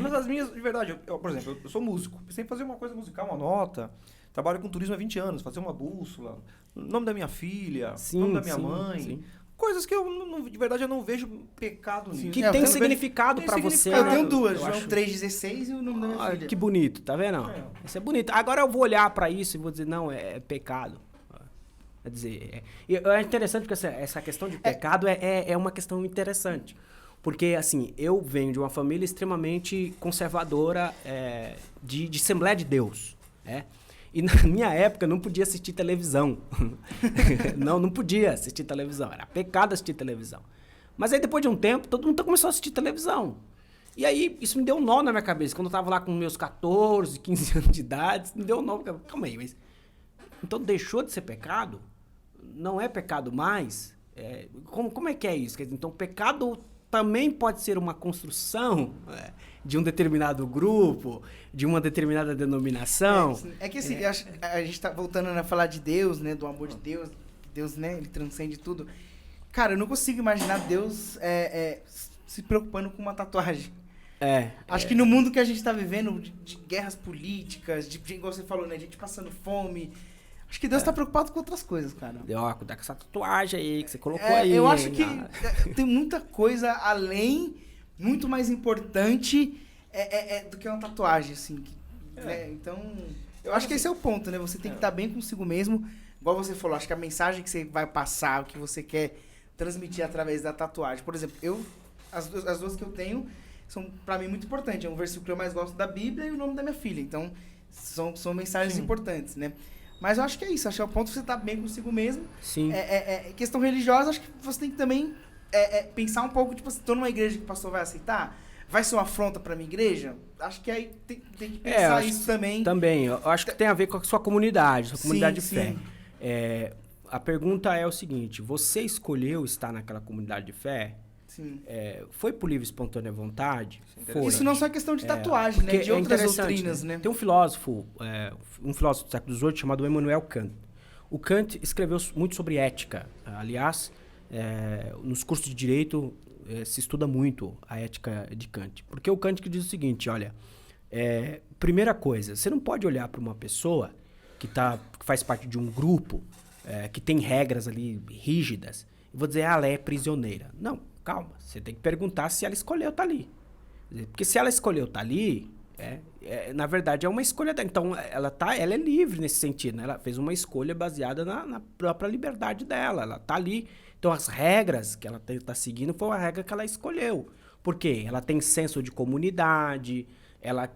Speaker 3: Mas
Speaker 2: as minhas, de verdade, por exemplo, eu sou músico. Pensei em fazer uma coisa musical, uma nota. Trabalho com turismo há 20 anos, fazer uma bússola, nome da minha filha, nome da minha mãe.
Speaker 3: Sim.
Speaker 2: coisas que de verdade eu não vejo pecado nisso.
Speaker 3: Que
Speaker 1: É, eu
Speaker 3: tem
Speaker 1: tenho-
Speaker 3: significado
Speaker 2: tem
Speaker 3: pra você.
Speaker 2: significado.
Speaker 1: Eu tenho duas,
Speaker 3: Eu
Speaker 1: João
Speaker 3: acho-
Speaker 1: 3,16 e o nome da minha
Speaker 3: Ah,
Speaker 1: filha.
Speaker 3: que bonito, tá vendo? Isso é bonito. Agora eu vou olhar pra isso e vou dizer, não, é pecado. Quer dizer, é interessante porque essa questão de pecado é uma questão interessante. Porque, assim, eu venho de uma família extremamente conservadora de Assembleia de Deus, né? E na minha época não podia assistir televisão. não podia assistir televisão. Era pecado assistir televisão. Mas aí, depois de um tempo, todo mundo começou a assistir televisão. E aí, isso me deu um nó na minha cabeça. Quando eu tava lá com meus 14, 15 anos de idade, me deu um nó. Calma aí, mas... Então, deixou de ser pecado? Não é pecado mais? Como é que é isso? Quer dizer, então, pecado também pode ser uma construção de um determinado grupo, de uma determinada denominação.
Speaker 1: É que assim, a gente tá voltando a falar de Deus, né? Do amor de Deus. Deus, né? Ele transcende tudo. Cara, eu não consigo imaginar Deus se preocupando com uma tatuagem. Acho que no mundo que a gente tá vivendo, de guerras políticas, igual você falou, né? Gente passando fome. Acho que Deus tá preocupado com outras coisas, cara.
Speaker 3: Ó, cuidar com essa tatuagem aí que você colocou aí.
Speaker 1: Eu acho que
Speaker 3: Ah.
Speaker 1: tem muita coisa além, muito mais importante do que uma tatuagem, assim. Né? Então, eu acho que esse é o ponto, né? Você tem que estar bem consigo mesmo. Igual você falou, acho que a mensagem que você vai passar, o que você quer transmitir através da tatuagem. Por exemplo, as duas que eu tenho são, pra mim, muito importantes. É um versículo que eu mais gosto da Bíblia e o nome da minha filha. Então, são mensagens importantes, né? Mas eu acho que é isso. Acho que é o ponto que você tá bem consigo mesmo.
Speaker 3: Sim.
Speaker 1: Questão religiosa, acho que você tem que também pensar um pouco, tipo, se tô numa igreja que o pastor vai aceitar, vai ser uma afronta pra minha igreja? Acho que aí tem que pensar isso também.
Speaker 3: Também, eu acho que tem a ver com a sua comunidade, sua comunidade de
Speaker 1: Sim,
Speaker 3: fé.
Speaker 1: sim.
Speaker 3: A pergunta é o seguinte, você escolheu estar naquela comunidade de fé?
Speaker 1: Sim.
Speaker 3: Foi por livre e espontânea vontade? Foi.
Speaker 1: Isso não só é questão de tatuagem, né?
Speaker 3: Porque
Speaker 1: De outras
Speaker 3: interessante,
Speaker 1: doutrinas, né?
Speaker 3: Tem um filósofo do século XVIII chamado Immanuel Kant. O Kant escreveu muito sobre ética. Aliás, nos cursos de direito se estuda muito a ética de Kant. Porque o Kant que diz o seguinte, olha, primeira coisa, você não pode olhar para uma pessoa que faz parte de um grupo que tem regras ali rígidas e vou dizer, ela é prisioneira. Não, calma, você tem que perguntar se ela escolheu estar ali. Porque se ela escolheu estar ali, na verdade é uma escolha dela. Então, ela é livre nesse sentido, né? Ela fez uma escolha baseada na própria liberdade dela. Ela está ali. Então, as regras que ela está seguindo foi uma regra que ela escolheu. Por quê? Ela tem senso de comunidade, ela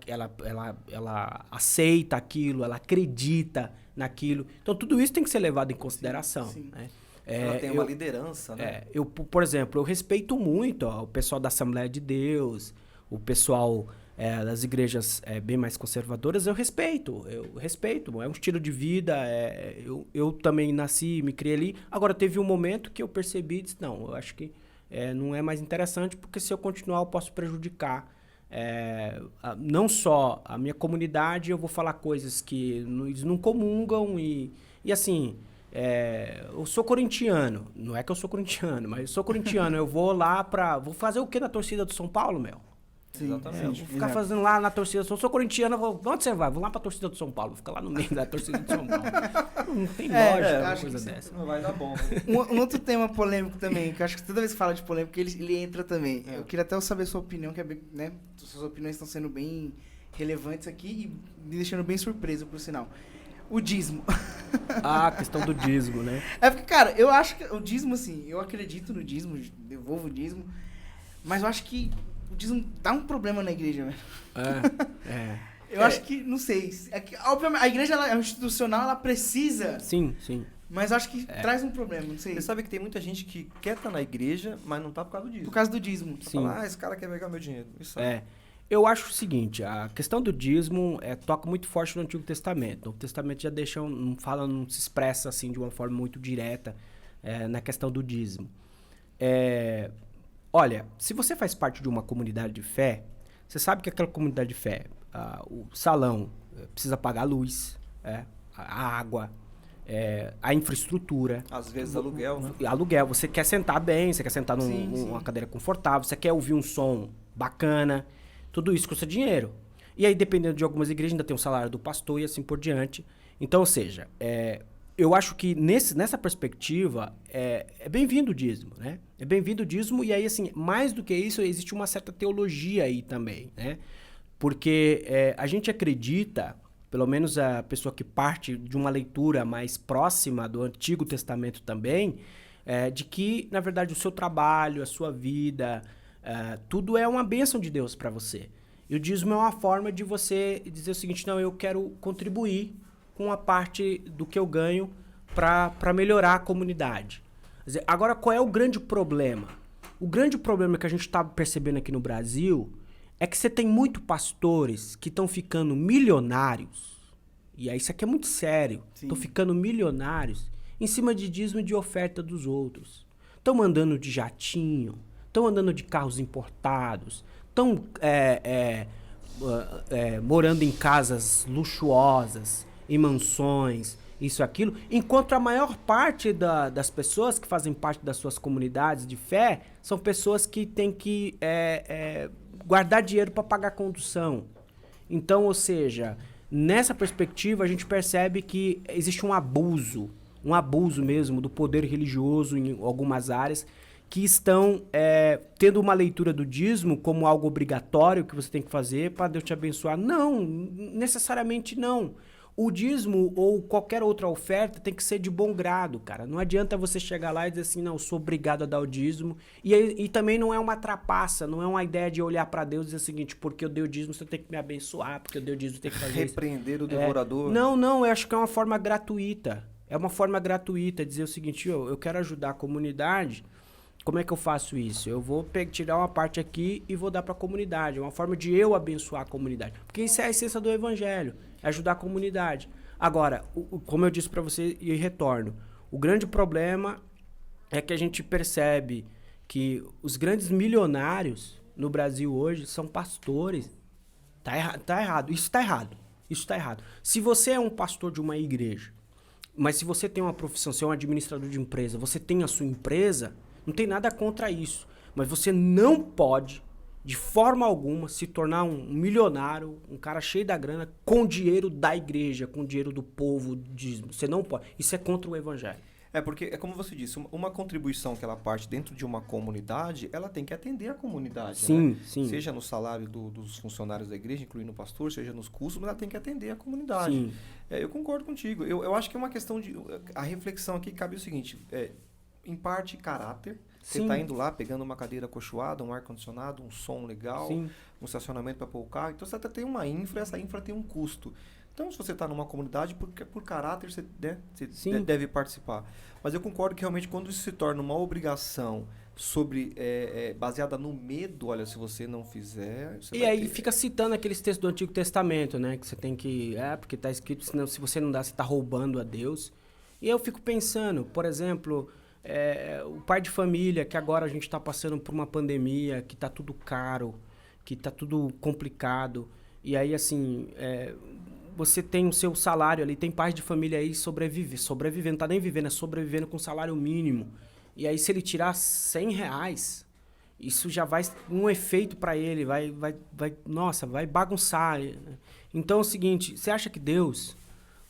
Speaker 3: aceita aquilo, ela acredita naquilo. Então, tudo isso tem que ser levado em consideração.
Speaker 1: Sim.
Speaker 3: Né?
Speaker 2: Ela tem uma liderança, né?
Speaker 3: Por exemplo, eu respeito muito o pessoal da Assembleia de Deus, o pessoal das igrejas bem mais conservadoras, eu respeito, é um estilo de vida, eu também nasci, me criei ali. Agora, teve um momento que eu percebi e disse, não, eu acho que não é mais interessante, porque se eu continuar eu posso prejudicar não só a minha comunidade, eu vou falar coisas que eles não comungam e assim... eu sou corintiano, não é que eu sou corintiano, mas eu sou corintiano, eu vou lá vou fazer o que na torcida do São Paulo, meu?
Speaker 1: Sim,
Speaker 2: Exatamente.
Speaker 3: Vou ficar fazendo lá na torcida do São Paulo. Sou corintiano, onde você vai? Vou lá pra torcida do São Paulo, vou ficar lá no meio da torcida do São Paulo. Não tem lógica uma
Speaker 1: acho
Speaker 3: coisa
Speaker 1: que
Speaker 3: dessa.
Speaker 2: Não vai dar bom, né?
Speaker 1: Um outro tema polêmico também, que eu acho que toda vez que fala de polêmica, ele entra também. Eu queria até saber a sua opinião, que é bem, né? Suas opiniões estão sendo bem relevantes aqui e me deixando bem surpreso, por sinal. O dízimo.
Speaker 3: A questão do dízimo, né?
Speaker 1: Porque, cara, eu acho que o dízimo, assim, eu acredito no dízimo, devolvo o dízimo, mas eu acho que o dízimo dá um problema na igreja, velho. Eu acho que, não sei, obviamente, a igreja ela é institucional, ela precisa,
Speaker 3: Sim, sim.
Speaker 1: mas eu acho que traz um problema, não sei.
Speaker 2: Você sabe que tem muita gente que quer estar na igreja, mas não tá por causa disso.
Speaker 1: Por causa do dízimo.
Speaker 2: Pra
Speaker 3: Sim.
Speaker 2: falar, esse cara quer pegar meu dinheiro. Isso aí.
Speaker 3: Eu acho o seguinte, a questão do dízimo toca muito forte no Antigo Testamento. O Novo Testamento já deixa, não se expressa assim de uma forma muito direta na questão do dízimo. Olha, se você faz parte de uma comunidade de fé, você sabe que aquela comunidade de fé, o salão precisa pagar a luz, a água, a infraestrutura.
Speaker 2: Às vezes aluguel, né?
Speaker 3: Aluguel, você quer sentar bem, você quer sentar
Speaker 1: Sim,
Speaker 3: numa
Speaker 1: sim.
Speaker 3: cadeira confortável, você quer ouvir um som bacana, tudo isso custa dinheiro. E aí, dependendo de algumas igrejas, ainda tem o salário do pastor e assim por diante. Então, ou seja, eu acho que nessa perspectiva é bem-vindo o dízimo, né? É bem-vindo o dízimo e aí, assim, mais do que isso, existe uma certa teologia aí também, né? Porque a gente acredita, pelo menos a pessoa que parte de uma leitura mais próxima do Antigo Testamento também, de que, na verdade, o seu trabalho, a sua vida, tudo é uma bênção de Deus para você. E o dízimo é uma forma de você dizer o seguinte, não, eu quero contribuir com a parte do que eu ganho para melhorar a comunidade. Quer dizer, agora, qual é o grande problema? O grande problema que a gente está percebendo aqui no Brasil é que você tem muito pastores que estão ficando milionários, e aí isso aqui é muito sério, estão ficando milionários em cima de dízimo e de oferta dos outros. Estão andando de jatinho, estão andando de carros importados, estão morando em casas luxuosas, em mansões, isso e aquilo, enquanto a maior parte das pessoas que fazem parte das suas comunidades de fé são pessoas que têm que guardar dinheiro para pagar condução. Então, ou seja, nessa perspectiva a gente percebe que existe um abuso mesmo do poder religioso em algumas áreas que estão tendo uma leitura do dízimo como algo obrigatório que você tem que fazer para Deus te abençoar. Não, necessariamente não. O dízimo ou qualquer outra oferta tem que ser de bom grado, cara. Não adianta você chegar lá e dizer assim, não, eu sou obrigado a dar o dízimo. E também não é uma trapaça, não é uma ideia de olhar para Deus e dizer o seguinte, porque eu dei o dízimo, você tem que me abençoar, porque eu dei o dízimo, você tem que fazer
Speaker 2: repreender o devorador.
Speaker 3: Não, eu acho que é uma forma gratuita. É uma forma gratuita dizer o seguinte, eu quero ajudar a comunidade. Como é que eu faço isso? Eu vou tirar uma parte aqui e vou dar para a comunidade. É uma forma de eu abençoar a comunidade. Porque isso é a essência do evangelho, é ajudar a comunidade. Agora, como eu disse para você e retorno, o grande problema é que a gente percebe que os grandes milionários no Brasil hoje são pastores. Tá errado. Isso tá errado. Se você é um pastor de uma igreja, mas se você tem uma profissão, você é um administrador de empresa, você tem a sua empresa, não tem nada contra isso. Mas você não pode, de forma alguma, se tornar um milionário, um cara cheio da grana, com dinheiro da igreja, com dinheiro do povo. Você não pode. Isso é contra o evangelho.
Speaker 2: Porque, é como você disse, uma contribuição que ela parte dentro de uma comunidade, ela tem que atender a comunidade,
Speaker 3: sim,
Speaker 2: né?
Speaker 3: Sim.
Speaker 2: Seja no salário dos funcionários da igreja, incluindo o pastor, seja nos custos, mas ela tem que atender a comunidade.
Speaker 3: Sim.
Speaker 2: Eu concordo contigo. Eu acho que é uma questão de... A reflexão aqui cabe o seguinte, em parte, caráter. Você está indo lá, pegando uma cadeira acolchoada, um ar-condicionado, um som legal, um estacionamento para pôr o carro. Então, você até tem uma infra, essa infra tem um custo. Então, se você está numa comunidade, por caráter, você deve participar. Mas eu concordo que, realmente, quando isso se torna uma obrigação baseada no medo, olha, se você não fizer...
Speaker 3: E aí fica citando aqueles textos do Antigo Testamento, né? Que você tem que... porque está escrito, senão, se você não dá, você está roubando a Deus. E eu fico pensando, por exemplo... o pai de família, que agora a gente está passando por uma pandemia, que está tudo caro, que está tudo complicado. E aí, assim, você tem o seu salário ali, tem pais de família aí sobrevivendo, não está nem vivendo, é sobrevivendo com salário mínimo. E aí, se ele tirar R$100, isso já vai um efeito para ele, vai bagunçar. Então é o seguinte, você acha que Deus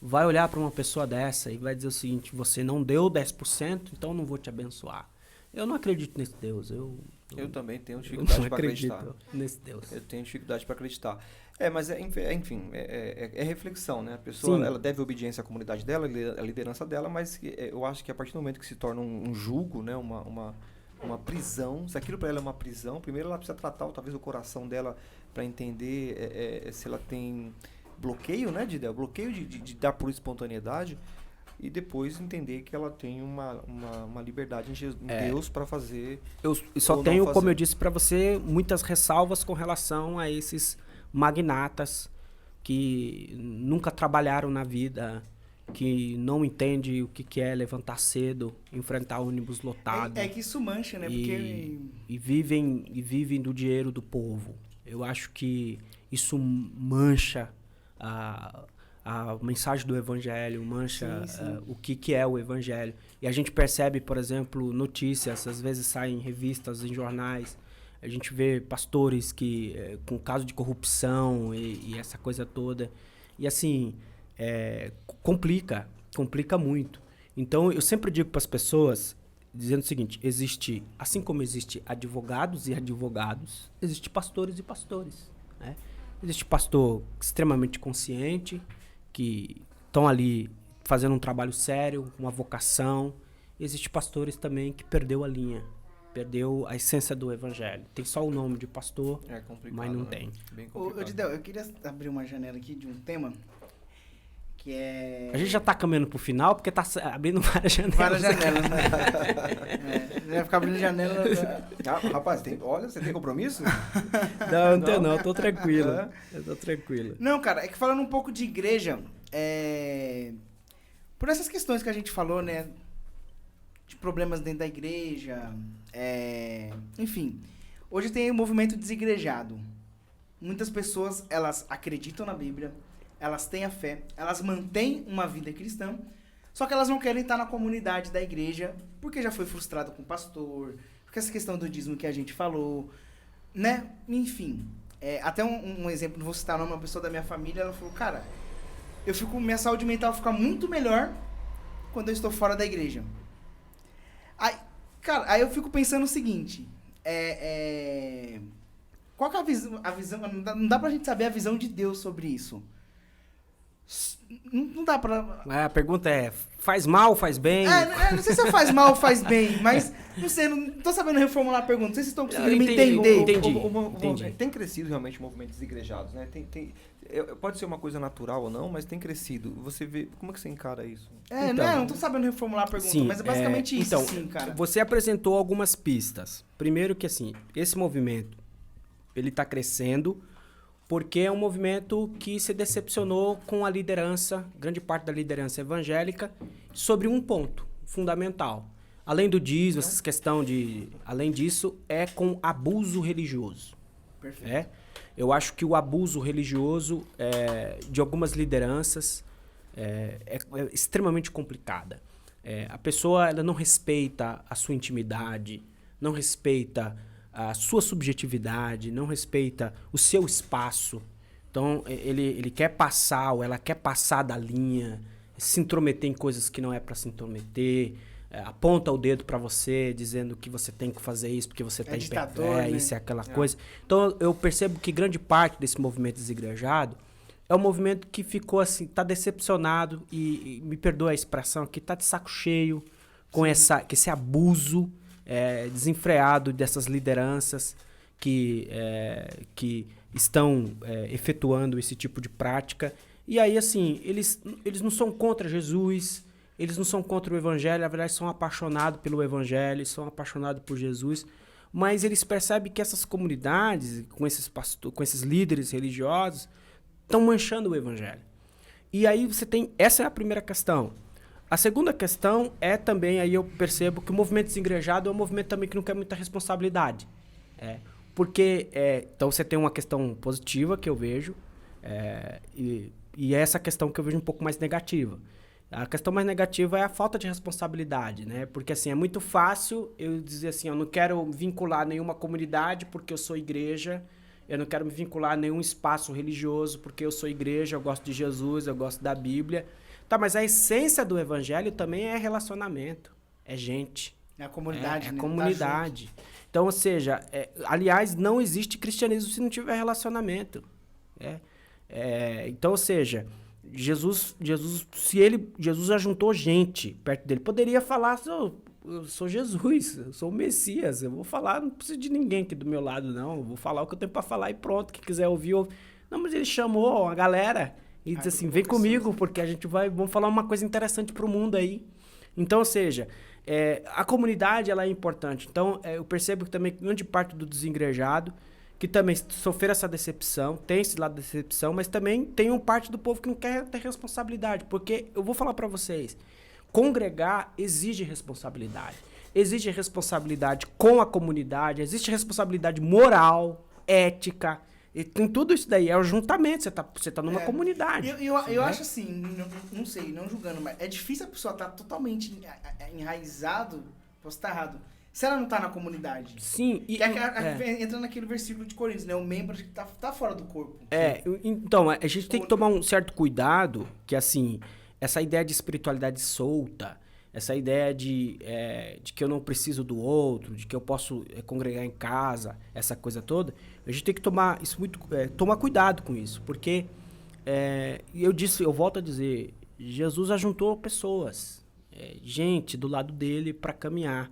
Speaker 3: vai olhar para uma pessoa dessa e vai dizer o seguinte, você não deu 10%, então eu não vou te abençoar? Eu não acredito nesse Deus. Eu
Speaker 2: também tenho dificuldade para acreditar.
Speaker 3: Nesse Deus.
Speaker 2: Eu tenho dificuldade para acreditar. Mas, enfim, é reflexão, né? A pessoa, ela deve obediência à comunidade dela, à liderança dela, mas eu acho que a partir do momento que se torna um jugo, né? Uma prisão, se aquilo para ela é uma prisão, primeiro ela precisa tratar talvez o coração dela para entender se ela tem bloqueio, né, bloqueio de dar por espontaneidade, e depois entender que ela tem uma liberdade em Deus para fazer.
Speaker 3: Eu só tenho, como eu disse para você, muitas ressalvas com relação a esses magnatas que nunca trabalharam na vida, que não entendem o que é levantar cedo, enfrentar ônibus lotado.
Speaker 1: Que isso mancha, né?
Speaker 3: E vivem do dinheiro do povo. Eu acho que isso mancha a mensagem do evangelho, mancha o que é o evangelho. E a gente percebe, por exemplo, notícias, às vezes saem em revistas, em jornais, a gente vê pastores com caso de corrupção e essa coisa toda. E assim, complica. Complica muito. Então, eu sempre digo para as pessoas, dizendo o seguinte, assim como existe advogados e advogados, existe pastores e pastores, né? Existe pastor extremamente consciente, que estão ali fazendo um trabalho sério, uma vocação. Existe pastores também que perdeu a linha, perdeu a essência do evangelho. Tem só o nome de pastor, mas não tem.
Speaker 2: Bem
Speaker 1: Ô,
Speaker 2: complicado.
Speaker 1: Didel, eu queria abrir uma janela aqui de um tema que é...
Speaker 3: A gente já tá caminhando pro final, porque tá abrindo várias janelas.
Speaker 1: Várias janelas, né? Vai ficar abrindo janela...
Speaker 2: Rapaz, olha, você tem compromisso?
Speaker 3: Não tenho não, eu tô tranquilo. Eu tô tranquilo.
Speaker 1: Não, cara, é que falando um pouco de igreja, por essas questões que a gente falou, né? De problemas dentro da igreja, enfim. Hoje tem o movimento desigrejado. Muitas pessoas, elas acreditam na Bíblia, elas têm a fé, elas mantêm uma vida cristã, só que elas não querem estar na comunidade da igreja, porque já foi frustrado com o pastor, porque essa questão do dízimo que a gente falou, né? Enfim, até um exemplo, não vou citar o nome, uma pessoa da minha família, ela falou, cara, minha saúde mental fica muito melhor quando eu estou fora da igreja. Aí eu fico pensando o seguinte, qual que é a visão, não dá pra gente saber a visão de Deus sobre isso. Não dá pra...
Speaker 3: A pergunta é, faz mal ou faz bem?
Speaker 1: Não sei se faz mal ou faz bem, mas não sei, não tô sabendo reformular a pergunta, não sei se vocês estão conseguindo me entender.
Speaker 3: Entendi.
Speaker 2: Tem crescido realmente o movimento desigrejados, né? Pode ser uma coisa natural ou não, mas tem crescido. Você vê, como é que você encara isso?
Speaker 1: Não tô sabendo reformular a pergunta,
Speaker 3: sim,
Speaker 1: mas é basicamente isso,
Speaker 3: então,
Speaker 1: sim, cara.
Speaker 3: Você apresentou algumas pistas. Primeiro que, assim, esse movimento, ele tá crescendo porque é um movimento que se decepcionou com a liderança, grande parte da liderança evangélica, sobre um ponto fundamental. Além do dízimo, essa questão de... Além disso, é com abuso religioso.
Speaker 1: Perfeito.
Speaker 3: Eu acho que o abuso religioso de algumas lideranças é extremamente complicada. A pessoa ela não respeita a sua intimidade, não respeita a sua subjetividade, não respeita o seu espaço. Então, ele quer passar, ou ela quer passar da linha, se intrometer em coisas que não é para se intrometer, aponta o dedo para você, dizendo que você tem que fazer isso, porque você tem
Speaker 1: ditador, né?
Speaker 3: isso é aquela coisa. Então, eu percebo que grande parte desse movimento desigrejado é um movimento que ficou assim, tá decepcionado, e me perdoa a expressão aqui, tá de saco cheio com esse abuso desenfreado dessas lideranças que estão efetuando esse tipo de prática. E aí, assim, eles não são contra Jesus, eles não são contra o Evangelho, na verdade são apaixonados pelo Evangelho, são apaixonados por Jesus, mas eles percebem que essas comunidades, com esses líderes religiosos, estão manchando o Evangelho. E aí essa é a primeira questão. A segunda questão é também, aí eu percebo que o movimento desengrejado é um movimento também que não quer muita responsabilidade. Porque, então você tem uma questão positiva que eu vejo, e essa questão que eu vejo um pouco mais negativa. A questão mais negativa é a falta de responsabilidade, né? Porque, assim, é muito fácil eu dizer assim, eu não quero vincular nenhuma comunidade porque eu sou igreja, eu não quero me vincular a nenhum espaço religioso porque eu sou igreja, eu gosto de Jesus, eu gosto da Bíblia. Tá, mas a essência do evangelho também é relacionamento, é gente.
Speaker 1: É a comunidade,
Speaker 3: né?
Speaker 1: É a
Speaker 3: comunidade. Então, ou seja, aliás, não existe cristianismo se não tiver relacionamento. Então, ou seja, Jesus já juntou gente perto dele. Poderia falar, eu sou Jesus, eu sou o Messias, eu vou falar, não preciso de ninguém aqui do meu lado, não. Eu vou falar o que eu tenho para falar e pronto, quem quiser ouvir, ouve. Não, mas ele chamou a galera e disse assim, vem comigo, porque a gente vamos falar uma coisa interessante pro mundo aí. Então, ou seja, a comunidade ela é importante. Então, eu percebo que também grande parte do desengrejado, que também sofreram essa decepção, tem esse lado da decepção, mas também tem uma parte do povo que não quer ter responsabilidade. Porque, eu vou falar para vocês, congregar exige responsabilidade. Exige responsabilidade com a comunidade, existe responsabilidade moral, ética. E tem tudo isso daí, é o juntamento, você tá numa comunidade.
Speaker 1: Eu acho assim, não sei, não julgando, mas é difícil a pessoa estar totalmente enraizado, posso estar errado, se ela não tá na comunidade.
Speaker 3: Sim.
Speaker 1: Entra naquele versículo de Coríntios, né? O membro que tá fora do corpo.
Speaker 3: Então, a gente tem que tomar um certo cuidado, que assim, essa ideia de espiritualidade solta, essa ideia de que eu não preciso do outro, de que eu posso congregar em casa, essa coisa toda, a gente tem que tomar cuidado com isso, porque eu volto a dizer, Jesus ajuntou pessoas, gente do lado dele para caminhar.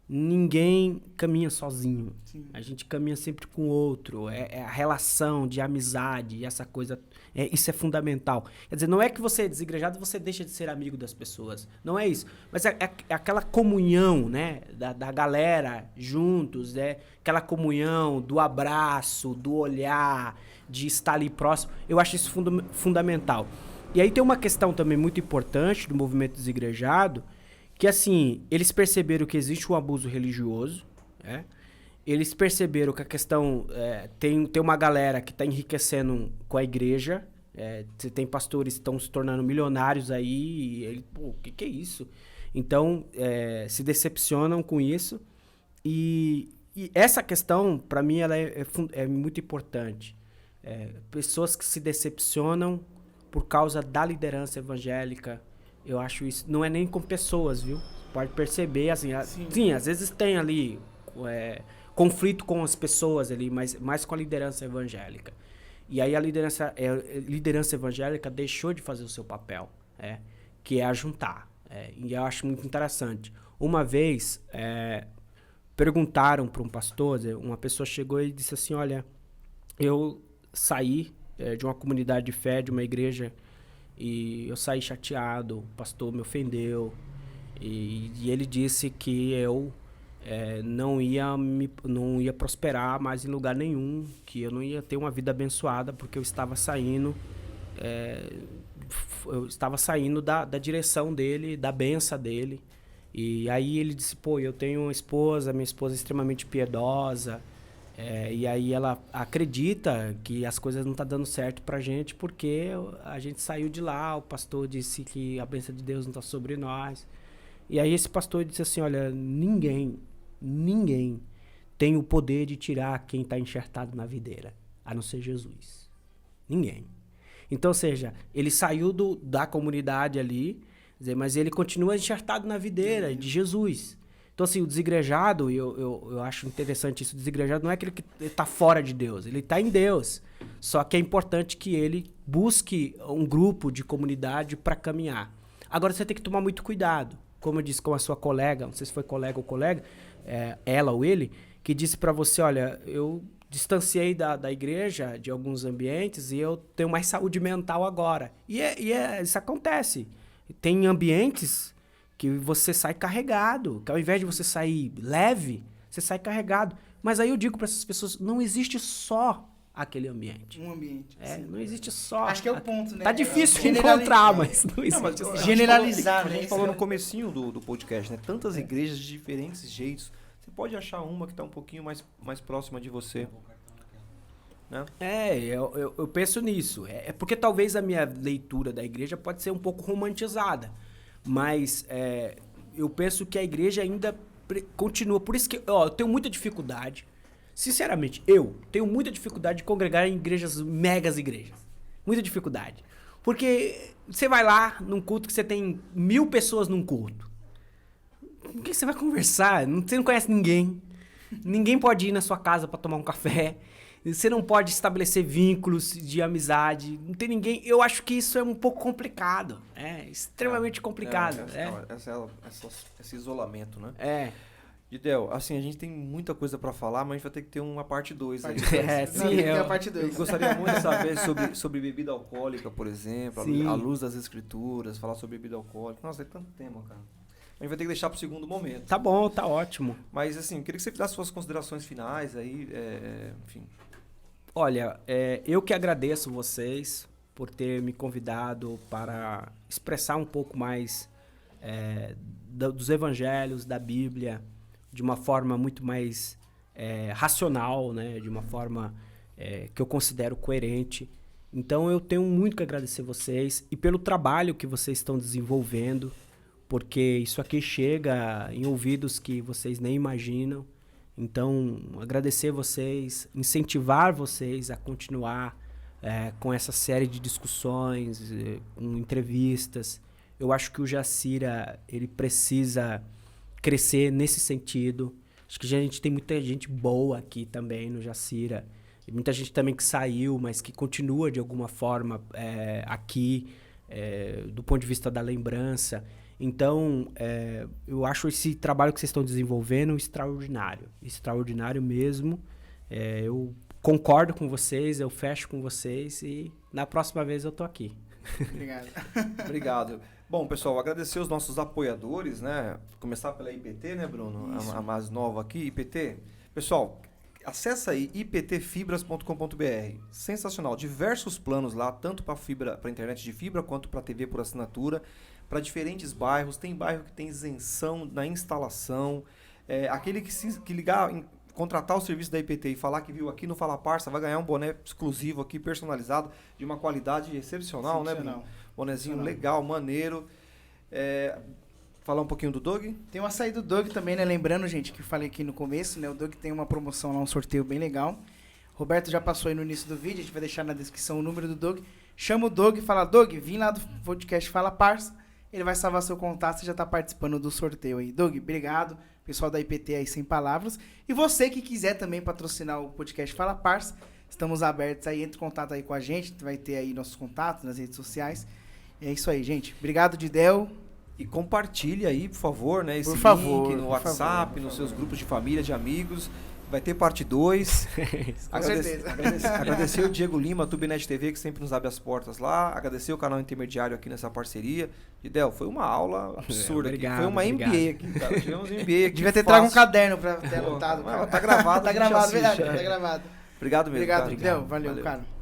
Speaker 3: Ninguém caminha sozinho. Sim. A gente caminha sempre com o outro. É a relação de amizade, essa coisa. Isso é fundamental. Quer dizer, não é que você é desigrejado, você deixa de ser amigo das pessoas. Não é isso. Mas é aquela comunhão, né? Da galera juntos, aquela comunhão do abraço, do olhar, de estar ali próximo. Eu acho isso fundamental. E aí tem uma questão também muito importante do movimento desigrejado, que assim, eles perceberam que existe um abuso religioso, eles perceberam que a questão, tem uma galera que está enriquecendo com a igreja, você tem pastores que estão se tornando milionários aí, e ele, o que é isso? Então, se decepcionam com isso, e essa questão, para mim, ela é muito importante. Pessoas que se decepcionam por causa da liderança evangélica. Eu acho isso, não é nem com pessoas, viu? Pode perceber, assim, sim, às vezes tem ali conflito com as pessoas ali, mas mais com a liderança evangélica. E aí a liderança evangélica deixou de fazer o seu papel, que é ajuntar. E eu acho muito interessante. Uma vez, perguntaram para um pastor, uma pessoa chegou e disse assim, olha, eu saí de uma comunidade de fé, de uma igreja, e eu saí chateado, o pastor me ofendeu, e ele disse que eu não ia prosperar mais em lugar nenhum, que eu não ia ter uma vida abençoada, porque eu estava saindo da direção dele, da benção dele. E aí ele disse, eu tenho uma esposa, minha esposa é extremamente piedosa, e aí ela acredita que as coisas não estão dando certo pra gente porque a gente saiu de lá, o pastor disse que a bênção de Deus não está sobre nós. E aí esse pastor disse assim, olha, ninguém tem o poder de tirar quem está enxertado na videira, a não ser Jesus. Ninguém. Então, ou seja, ele saiu da comunidade ali, mas ele continua enxertado na videira de Jesus. Então, assim, o desigrejado, eu acho interessante isso, o desigrejado não é aquele que está fora de Deus, ele está em Deus. Só que é importante que ele busque um grupo de comunidade para caminhar. Agora, você tem que tomar muito cuidado. Como eu disse com a sua colega, não sei se foi colega ou colega, ela ou ele, que disse para você, olha, eu distanciei da igreja, de alguns ambientes, e eu tenho mais saúde mental agora. Isso acontece. Tem ambientes que você sai carregado, que ao invés de você sair leve, você sai carregado. Mas aí eu digo para essas pessoas, não existe só aquele ambiente.
Speaker 1: Um ambiente.
Speaker 3: Não existe só.
Speaker 1: Acho que é o ponto, né?
Speaker 3: Tá difícil encontrar, mas não existe só.
Speaker 1: Generalizar,
Speaker 2: A gente falou no comecinho do podcast, né? Tantas igrejas de diferentes jeitos. Você pode achar uma que tá um pouquinho mais próxima de você. Né?
Speaker 3: Eu penso nisso. Porque talvez a minha leitura da igreja pode ser um pouco romantizada. Mas eu penso que a igreja ainda continua. Por isso que eu tenho muita dificuldade. Sinceramente, eu tenho muita dificuldade de congregar em igrejas, megas igrejas. Muita dificuldade. Porque você vai lá num culto que você tem 1000 pessoas num culto. Com quem você vai conversar? Você não conhece ninguém. Ninguém pode ir na sua casa para tomar um café. Você não pode estabelecer vínculos de amizade. Não tem ninguém. Eu acho que isso é um pouco complicado. É extremamente complicado.
Speaker 2: Esse isolamento, né? Didel, assim, a gente tem muita coisa pra falar, mas a gente vai ter que ter uma parte 2 aí.
Speaker 1: Tem a parte 2.
Speaker 2: Eu gostaria muito de saber sobre bebida alcoólica, por exemplo, à luz das escrituras, falar sobre bebida alcoólica. Nossa, é tanto tema, cara. A gente vai ter que deixar pro segundo momento.
Speaker 3: Tá bom, tá ótimo.
Speaker 2: Mas, assim, queria que você fizesse suas considerações finais aí, enfim.
Speaker 3: Olha, eu que agradeço vocês por ter me convidado para expressar um pouco mais dos evangelhos, da Bíblia, de uma forma muito mais racional, né? De uma forma que eu considero coerente. Então, eu tenho muito que agradecer vocês e pelo trabalho que vocês estão desenvolvendo, porque isso aqui chega em ouvidos que vocês nem imaginam. Então, agradecer vocês, incentivar vocês a continuar com essa série de discussões, com entrevistas. Eu acho que o Jacira, ele precisa crescer nesse sentido. Acho que a gente tem muita gente boa aqui também no Jacira. E muita gente também que saiu, mas que continua de alguma forma aqui, do ponto de vista da lembrança. Então, eu acho esse trabalho que vocês estão desenvolvendo extraordinário. Extraordinário mesmo. Eu concordo com vocês, eu fecho com vocês e na próxima vez eu tô aqui.
Speaker 1: Obrigado.
Speaker 2: Obrigado. Bom, pessoal, agradecer os nossos apoiadores, né? Começar pela IPT, né, Bruno? A mais nova aqui, IPT. Pessoal, acessa aí iptfibras.com.br. Sensacional. Diversos planos lá, tanto para fibra, para internet de fibra, quanto para TV por assinatura, para diferentes bairros. Tem bairro que tem isenção na instalação. Aquele que ligar, contratar o serviço da IPT e falar que viu aqui no Fala Parça, vai ganhar um boné exclusivo aqui, personalizado, de uma qualidade excepcional, né, Bruno? Bonezinho legal, maneiro. Falar um pouquinho do Doug?
Speaker 1: Tem uma saída do Doug também, né? Lembrando, gente, que eu falei aqui no começo, né? O Doug tem uma promoção lá, um sorteio bem legal. Roberto já passou aí no início do vídeo, a gente vai deixar na descrição o número do Doug. Chama o Doug e fala, Doug, vim lá do podcast Fala Parça. Ele vai salvar seu contato, você já tá participando do sorteio aí. Doug, obrigado. Pessoal da IPT aí, sem palavras. E você que quiser também patrocinar o podcast Fala Parça, estamos abertos aí, entre em contato aí com a gente, vai ter aí nossos contatos nas redes sociais. É isso aí, gente. Obrigado, Didel.
Speaker 2: E compartilhe aí, por favor, né? Esse
Speaker 1: por favor,
Speaker 2: link no WhatsApp, nos seus grupos de família, de amigos. Vai ter parte 2.
Speaker 1: Com certeza.
Speaker 2: Agradecer o Diego Lima, Tubinet TV, que sempre nos abre as portas lá. Agradecer o canal intermediário aqui nessa parceria. Didel, foi uma aula absurda.
Speaker 3: Obrigado,
Speaker 2: foi uma MBA aqui, cara. Tivemos MBA aqui.
Speaker 1: Devia ter trago um caderno pra ter anotado.
Speaker 2: Tá gravado.
Speaker 1: Tá gravado, verdade. Tá gravado.
Speaker 2: Obrigado mesmo.
Speaker 1: Obrigado, Didel. Valeu, cara.